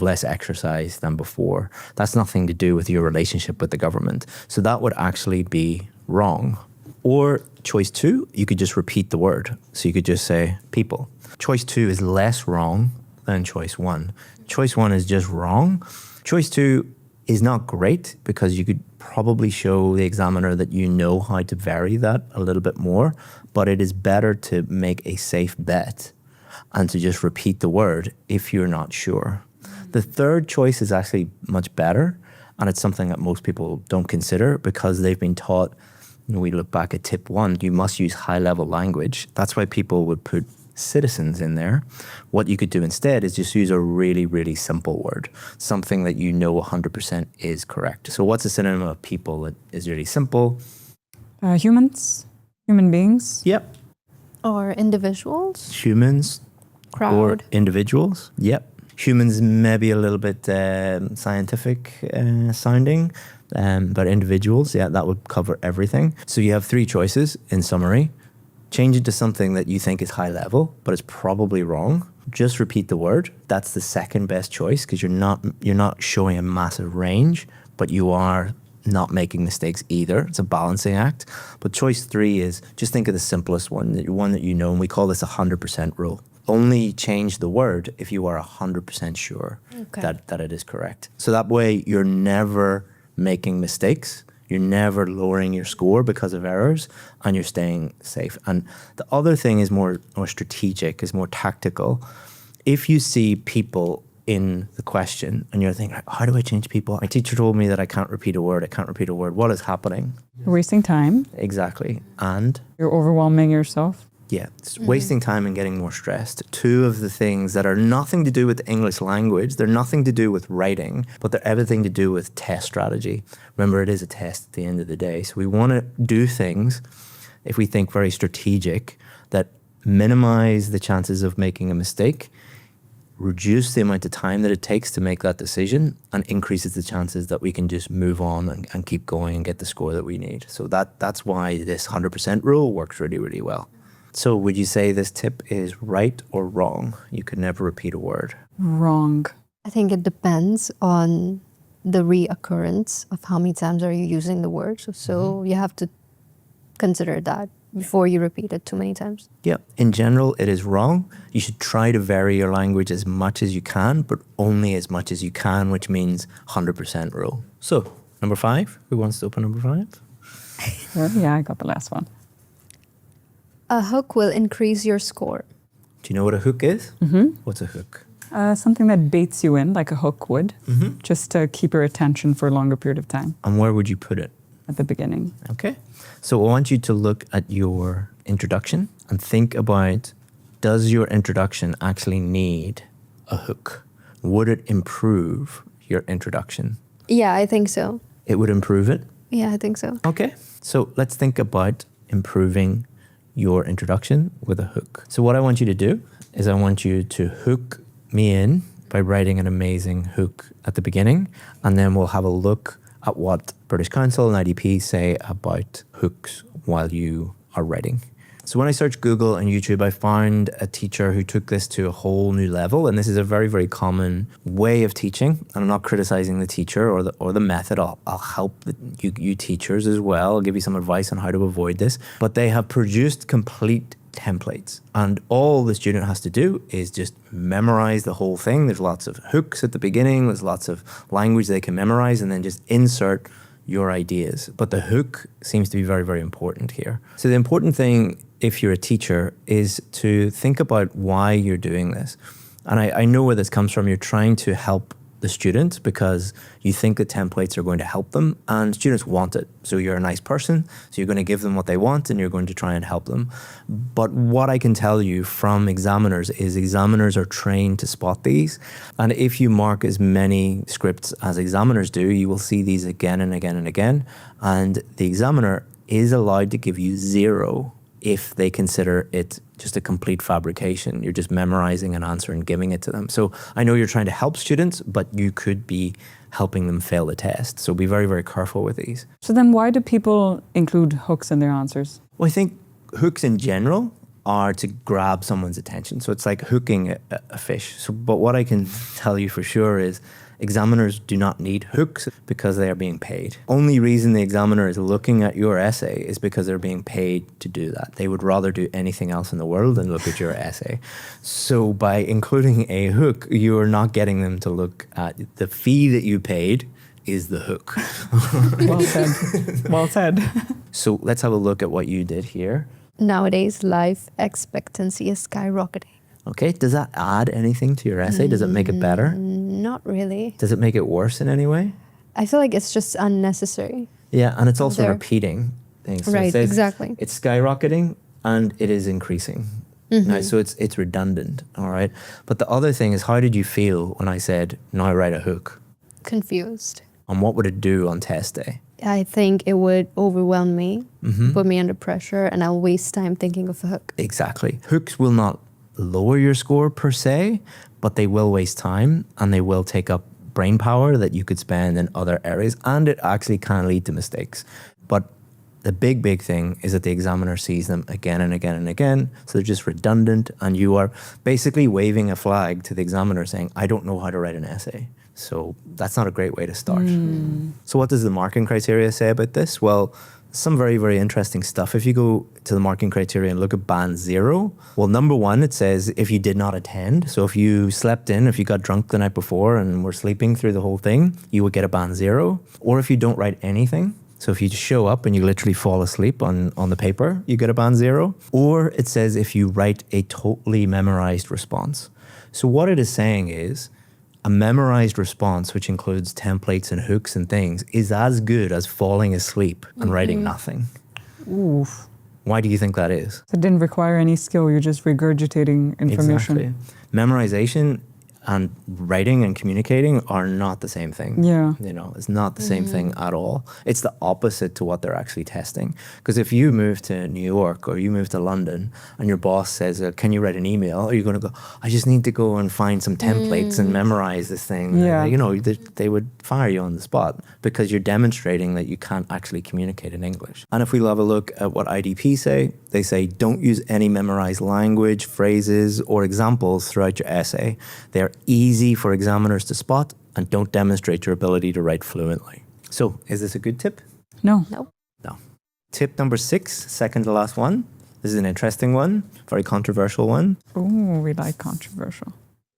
less exercise than before. That's nothing to do with your relationship with the government. So that would actually be wrong. Or choice 2, you could just repeat the word. So you could just say people. Choice 2 is less wrong than choice 1. Choice 1 is just wrong. Choice 2 is not great because you could probably show the examiner that you know how to vary that a little bit more, but it is better to make a safe bet and to just repeat the word if you're not sure. The third choice is actually much better, and it's something that most people don't consider because they've been taught. We look back at tip 1, you must use high-level language. That's why people would put citizens in there. What you could do instead is just use a really, really simple word, something that 100% is correct. So what's a synonym of people that is really simple?
Humans, human beings.
Yep.
Or individuals.
Humans.
Crowd.
Or individuals. Yep. Humans maybe a little bit scientific sounding. But individuals, that would cover everything. So you have 3 choices in summary. Change it to something that you think is high level, but it's probably wrong. Just repeat the word. That's the second best choice because you're not showing a massive range, but you are not making mistakes either. It's a balancing act. But choice 3 is just think of the simplest one, the one that and we call this 100% rule. Only change the word if you are 100% sure that it is correct. So that way you're never making mistakes, you're never lowering your score because of errors, and you're staying safe. And the other thing is more strategic, is more tactical. If you see people in the question and you're thinking, how do I change people? My teacher told me that I can't repeat a word. What is happening?
You're wasting time.
Exactly. And
you're overwhelming yourself.
Yeah, it's wasting time and getting more stressed. 2 of the things that are nothing to do with the English language, they're nothing to do with writing, but they're everything to do with test strategy. Remember, it is a test at the end of the day. So we want to do things, if we think very strategic, that minimize the chances of making a mistake, reduce the amount of time that it takes to make that decision, and increases the chances that we can just move on and keep going and get the score that we need. So that's why this 100% rule works really, really well. So would you say this tip is right or wrong? You could never repeat a word.
Wrong.
I think it depends on the reoccurrence of how many times are you using the word. So you have to consider that before you repeat it too many times.
Yeah, in general, it is wrong. You should try to vary your language as much as you can, but only as much as you can, which means 100% rule. So, number 5, who wants to open number 5?
Yeah, I got the last one.
A hook will increase your score.
Do you know what a hook is? What's a hook?
Something that baits you in, like a hook would, just to keep your attention for a longer period of time.
And where would you put it?
At the beginning.
Okay. So I want you to look at your introduction and think about, does your introduction actually need a hook? Would it improve your introduction?
Yeah, I think so.
It would improve it?
Yeah, I think so.
Okay. So let's think about improving your introduction with a hook. So what I want you to do is I want you to hook me in by writing an amazing hook at the beginning, and then we'll have a look at what British Council and IDP say about hooks while you are writing. So when I searched Google and YouTube, I found a teacher who took this to a whole new level. And this is a very, very common way of teaching. And I'm not criticizing the teacher or the method. I'll help you teachers as well. I'll give you some advice on how to avoid this. But they have produced complete templates. And all the student has to do is just memorize the whole thing. There's lots of hooks at the beginning. There's lots of language they can memorize, and then just insert your ideas. But the hook seems to be very, very important here. So the important thing, if you're a teacher, is to think about why you're doing this. And I know where this comes from. You're trying to help the students because you think the templates are going to help them, and students want it. So you're a nice person, so you're going to give them what they want and you're going to try and help them. But what I can tell you from examiners is examiners are trained to spot these. And if you mark as many scripts as examiners do, you will see these again and again and again. And the examiner is allowed to give you 0 if they consider it just a complete fabrication. You're just memorizing an answer and giving it to them. So I know you're trying to help students, but you could be helping them fail the test. So be very, very careful with these.
So then why do people include hooks in their answers?
Well, I think hooks in general are to grab someone's attention. So it's like hooking a fish. So, but what I can tell you for sure is examiners do not need hooks because they are being paid. Only reason the examiner is looking at your essay is because they're being paid to do that. They would rather do anything else in the world than look at your essay. So by including a hook, you are not getting them to look at the fee that you paid is the hook.
Well said. Well said.
So let's have a look at what you did here.
Nowadays, life expectancy is skyrocketing.
Okay, does that add anything to your essay? Does it make it better?
Not really.
Does it make it worse in any way?
I feel like it's just unnecessary.
Yeah, and it's also
There.
repeating things. So it
Right,
says
exactly.
It's skyrocketing and it is increasing. Right, so it's redundant, all right? But the other thing is, how did you feel when I said, now write a hook?
Confused.
And what would it do on test day?
I think it would overwhelm me, put me under pressure, and I'll waste time thinking of a hook.
Exactly. Hooks will not lower your score per se, but they will waste time and they will take up brain power that you could spend in other areas, and it actually can lead to mistakes. But the big thing is that the examiner sees them again and again and again, so they're just redundant, and you are basically waving a flag to the examiner saying, I don't know how to write an essay. So that's not a great way to start. So what does the marking criteria say about this? Well, some very, very interesting stuff. If you go to the marking criteria and look at band 0, well, number 1, it says if you did not attend. So if you slept in, if you got drunk the night before and were sleeping through the whole thing, you would get a band 0. Or if you don't write anything, so if you just show up and you literally fall asleep on the paper, you get a band 0. Or it says if you write a totally memorized response. So what it is saying is, a memorized response, which includes templates and hooks and things, is as good as falling asleep and writing nothing.
Oof.
Why do you think that is?
It didn't require any skill. You're just regurgitating information.
Exactly. Memorization and writing and communicating are not the same thing.
Yeah.
You know, it's not the same thing at all. It's the opposite to what they're actually testing. Because if you move to New York or you move to London and your boss says, can you write an email? Are you going to go, I just need to go and find some templates and memorize this thing.
Yeah.
You know, they would fire you on the spot because you're demonstrating that you can't actually communicate in English. And if we have a look at what IDP say, they say don't use any memorized language, phrases, or examples throughout your essay. They're easy for examiners to spot and don't demonstrate your ability to write fluently. So, is this a good tip?
No.
No.
No. Tip number 6, second to last one. This is an interesting one, very controversial one.
Oh, we like controversial.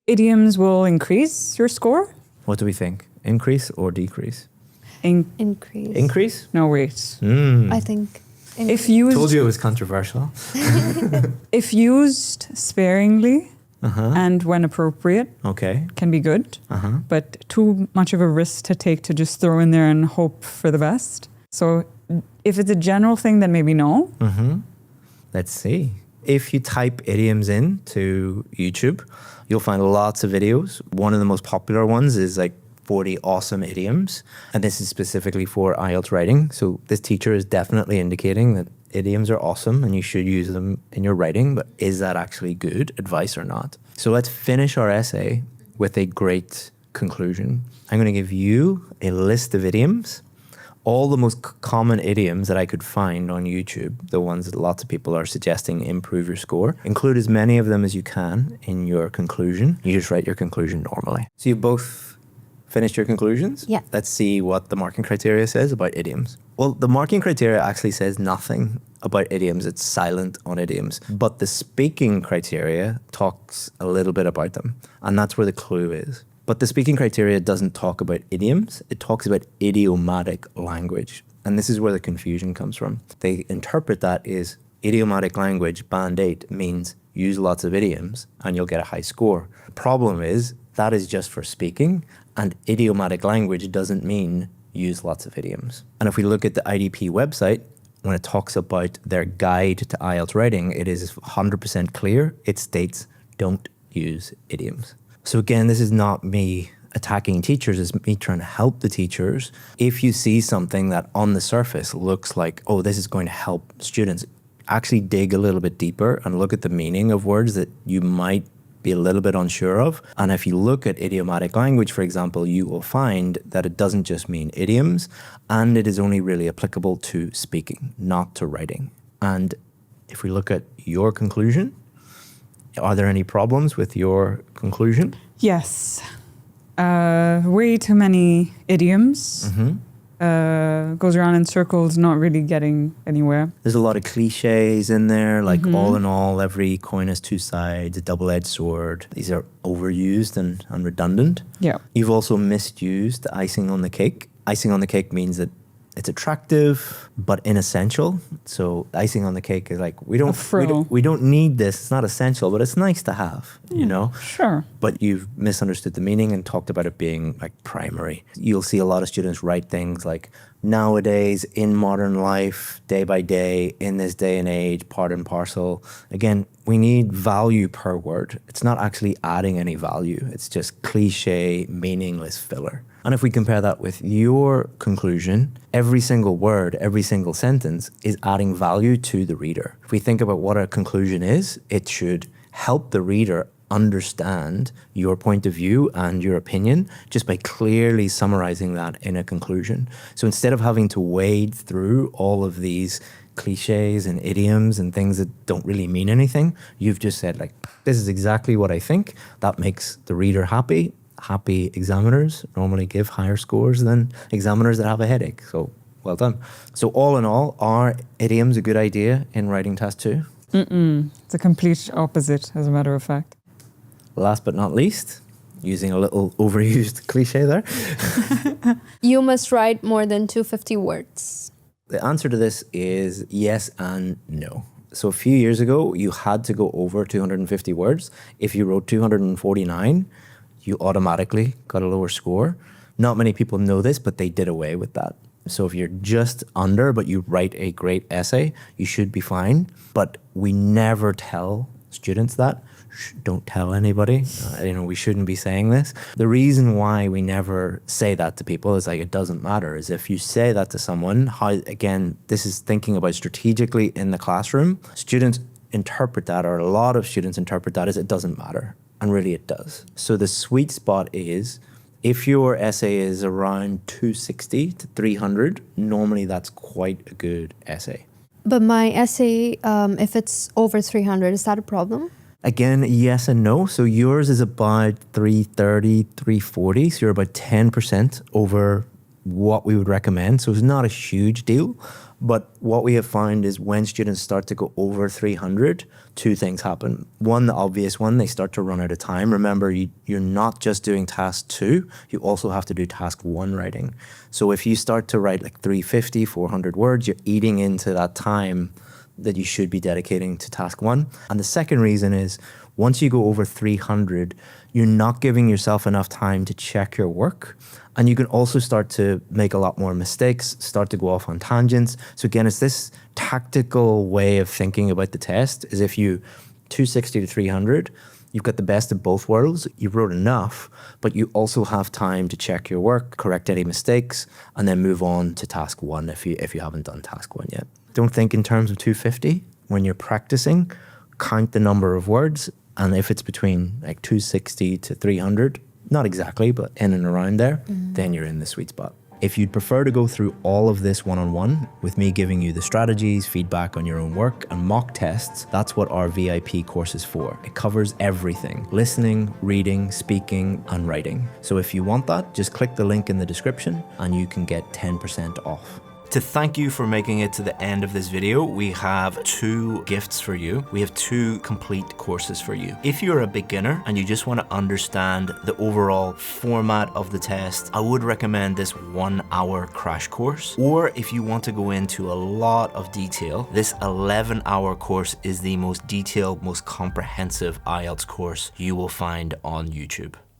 Idioms will increase your score?
What do we think? Increase or decrease?
Increase.
Increase?
No, wait.
I think.
If used,
Told you it was controversial.
if used sparingly and when appropriate,
Okay.
can be good, but too much of a risk to take to just throw in there and hope for the best. So if it's a general thing, then maybe no.
Let's see. If you type idioms into YouTube, you'll find lots of videos. One of the most popular ones is like 40 awesome idioms. And this is specifically for IELTS writing. So this teacher is definitely indicating that idioms are awesome and you should use them in your writing, but is that actually good advice or not? So let's finish our essay with a great conclusion. I'm going to give you a list of idioms, all the most common idioms that I could find on YouTube, the ones that lots of people are suggesting improve your score. Include as many of them as you can in your conclusion. You just write your conclusion normally. So you both finished your conclusions?
Yeah.
Let's see what the marking criteria says about idioms. Well, the marking criteria actually says nothing about idioms. It's silent on idioms. But the speaking criteria talks a little bit about them. And that's where the clue is. But the speaking criteria doesn't talk about idioms. It talks about idiomatic language. And this is where the confusion comes from. They interpret that as idiomatic language, band 8, means use lots of idioms and you'll get a high score. The problem is that is just for speaking, and idiomatic language doesn't mean use lots of idioms. And if we look at the IDP website, when it talks about their guide to IELTS writing, it is 100% clear. It states don't use idioms. So again, this is not me attacking teachers, it's me trying to help the teachers. If you see something that on the surface looks like, oh, this is going to help students, actually dig a little bit deeper and look at the meaning of words that you might be a little bit unsure of. And if you look at idiomatic language, for example, you will find that it doesn't just mean idioms, and it is only really applicable to speaking, not to writing. And if we look at your conclusion, are there any problems with your conclusion?
Yes. Way too many idioms. Goes around in circles, not really getting anywhere.
There's a lot of cliches in there, like all in all, every coin has two sides, a double-edged sword. These are overused and redundant.
Yeah.
You've also misused icing on the cake. Icing on the cake means that it's attractive but inessential. So icing on the cake is like we don't need this. It's not essential, but it's nice to have, you know?
Sure.
But you've misunderstood the meaning and talked about it being like primary. You'll see a lot of students write things like nowadays, in modern life, day by day, in this day and age, part and parcel. Again, we need value per word. It's not actually adding any value. It's just cliche, meaningless filler. And if we compare that with your conclusion, every single word, every single sentence is adding value to the reader. If we think about what a conclusion is, it should help the reader understand your point of view and your opinion just by clearly summarizing that in a conclusion. So instead of having to wade through all of these cliches and idioms and things that don't really mean anything, you've just said like, this is exactly what I think. That makes the reader happy. Happy examiners normally give higher scores than examiners that have a headache. So well done. So all in all, are idioms a good idea in writing task 2?
It's a complete opposite, as a matter of fact.
Last but not least, using a little overused cliche there.
You must write more than 250 words.
The answer to this is yes and no. So a few years ago, you had to go over 250 words. If you wrote 249, you automatically got a lower score. Not many people know this, but they did away with that. So if you're just under, but you write a great essay, you should be fine. But we never tell students that. Don't tell anybody. We shouldn't be saying this. The reason why we never say that to people is like, it doesn't matter. Is if you say that to someone, again, this is thinking about strategically in the classroom. Students interpret that, or a lot of students interpret that as it doesn't matter. And really it does. So the sweet spot is, if your essay is around 260 to 300, normally that's quite a good essay.
But my essay, if it's over 300, is that a problem?
Again, yes and no. So yours is about 330, 340. So you're about 10% over what we would recommend. So it's not a huge deal. But what we have found is when students start to go over 300, two things happen. One, the obvious one, they start to run out of time. Remember, you're not just doing task 2, you also have to do task 1 writing. So if you start to write like 350, 400 words, you're eating into that time that you should be dedicating to task 1. And the second reason is, once you go over 300, you're not giving yourself enough time to check your work. And you can also start to make a lot more mistakes, start to go off on tangents. So again, it's this tactical way of thinking about the test, is if you 260 to 300, you've got the best of both worlds. You wrote enough, but you also have time to check your work, correct any mistakes, and then move on to task 1 if you haven't done task 1 yet. Don't think in terms of 250. When you're practicing, count the number of words, and if it's between like 260 to 300, not exactly, but in and around there, then you're in the sweet spot. If you'd prefer to go through all of this one-on-one, with me giving you the strategies, feedback on your own work, and mock tests, that's what our VIP course is for. It covers everything: listening, reading, speaking, and writing. So if you want that, just click the link in the description and you can get 10% off. To thank you for making it to the end of this video, we have 2 gifts for you. We have 2 complete courses for you. If you're a beginner and you just want to understand the overall format of the test, I would recommend this 1-hour crash course. Or if you want to go into a lot of detail, this 11-hour course is the most detailed, most comprehensive IELTS course you will find on YouTube.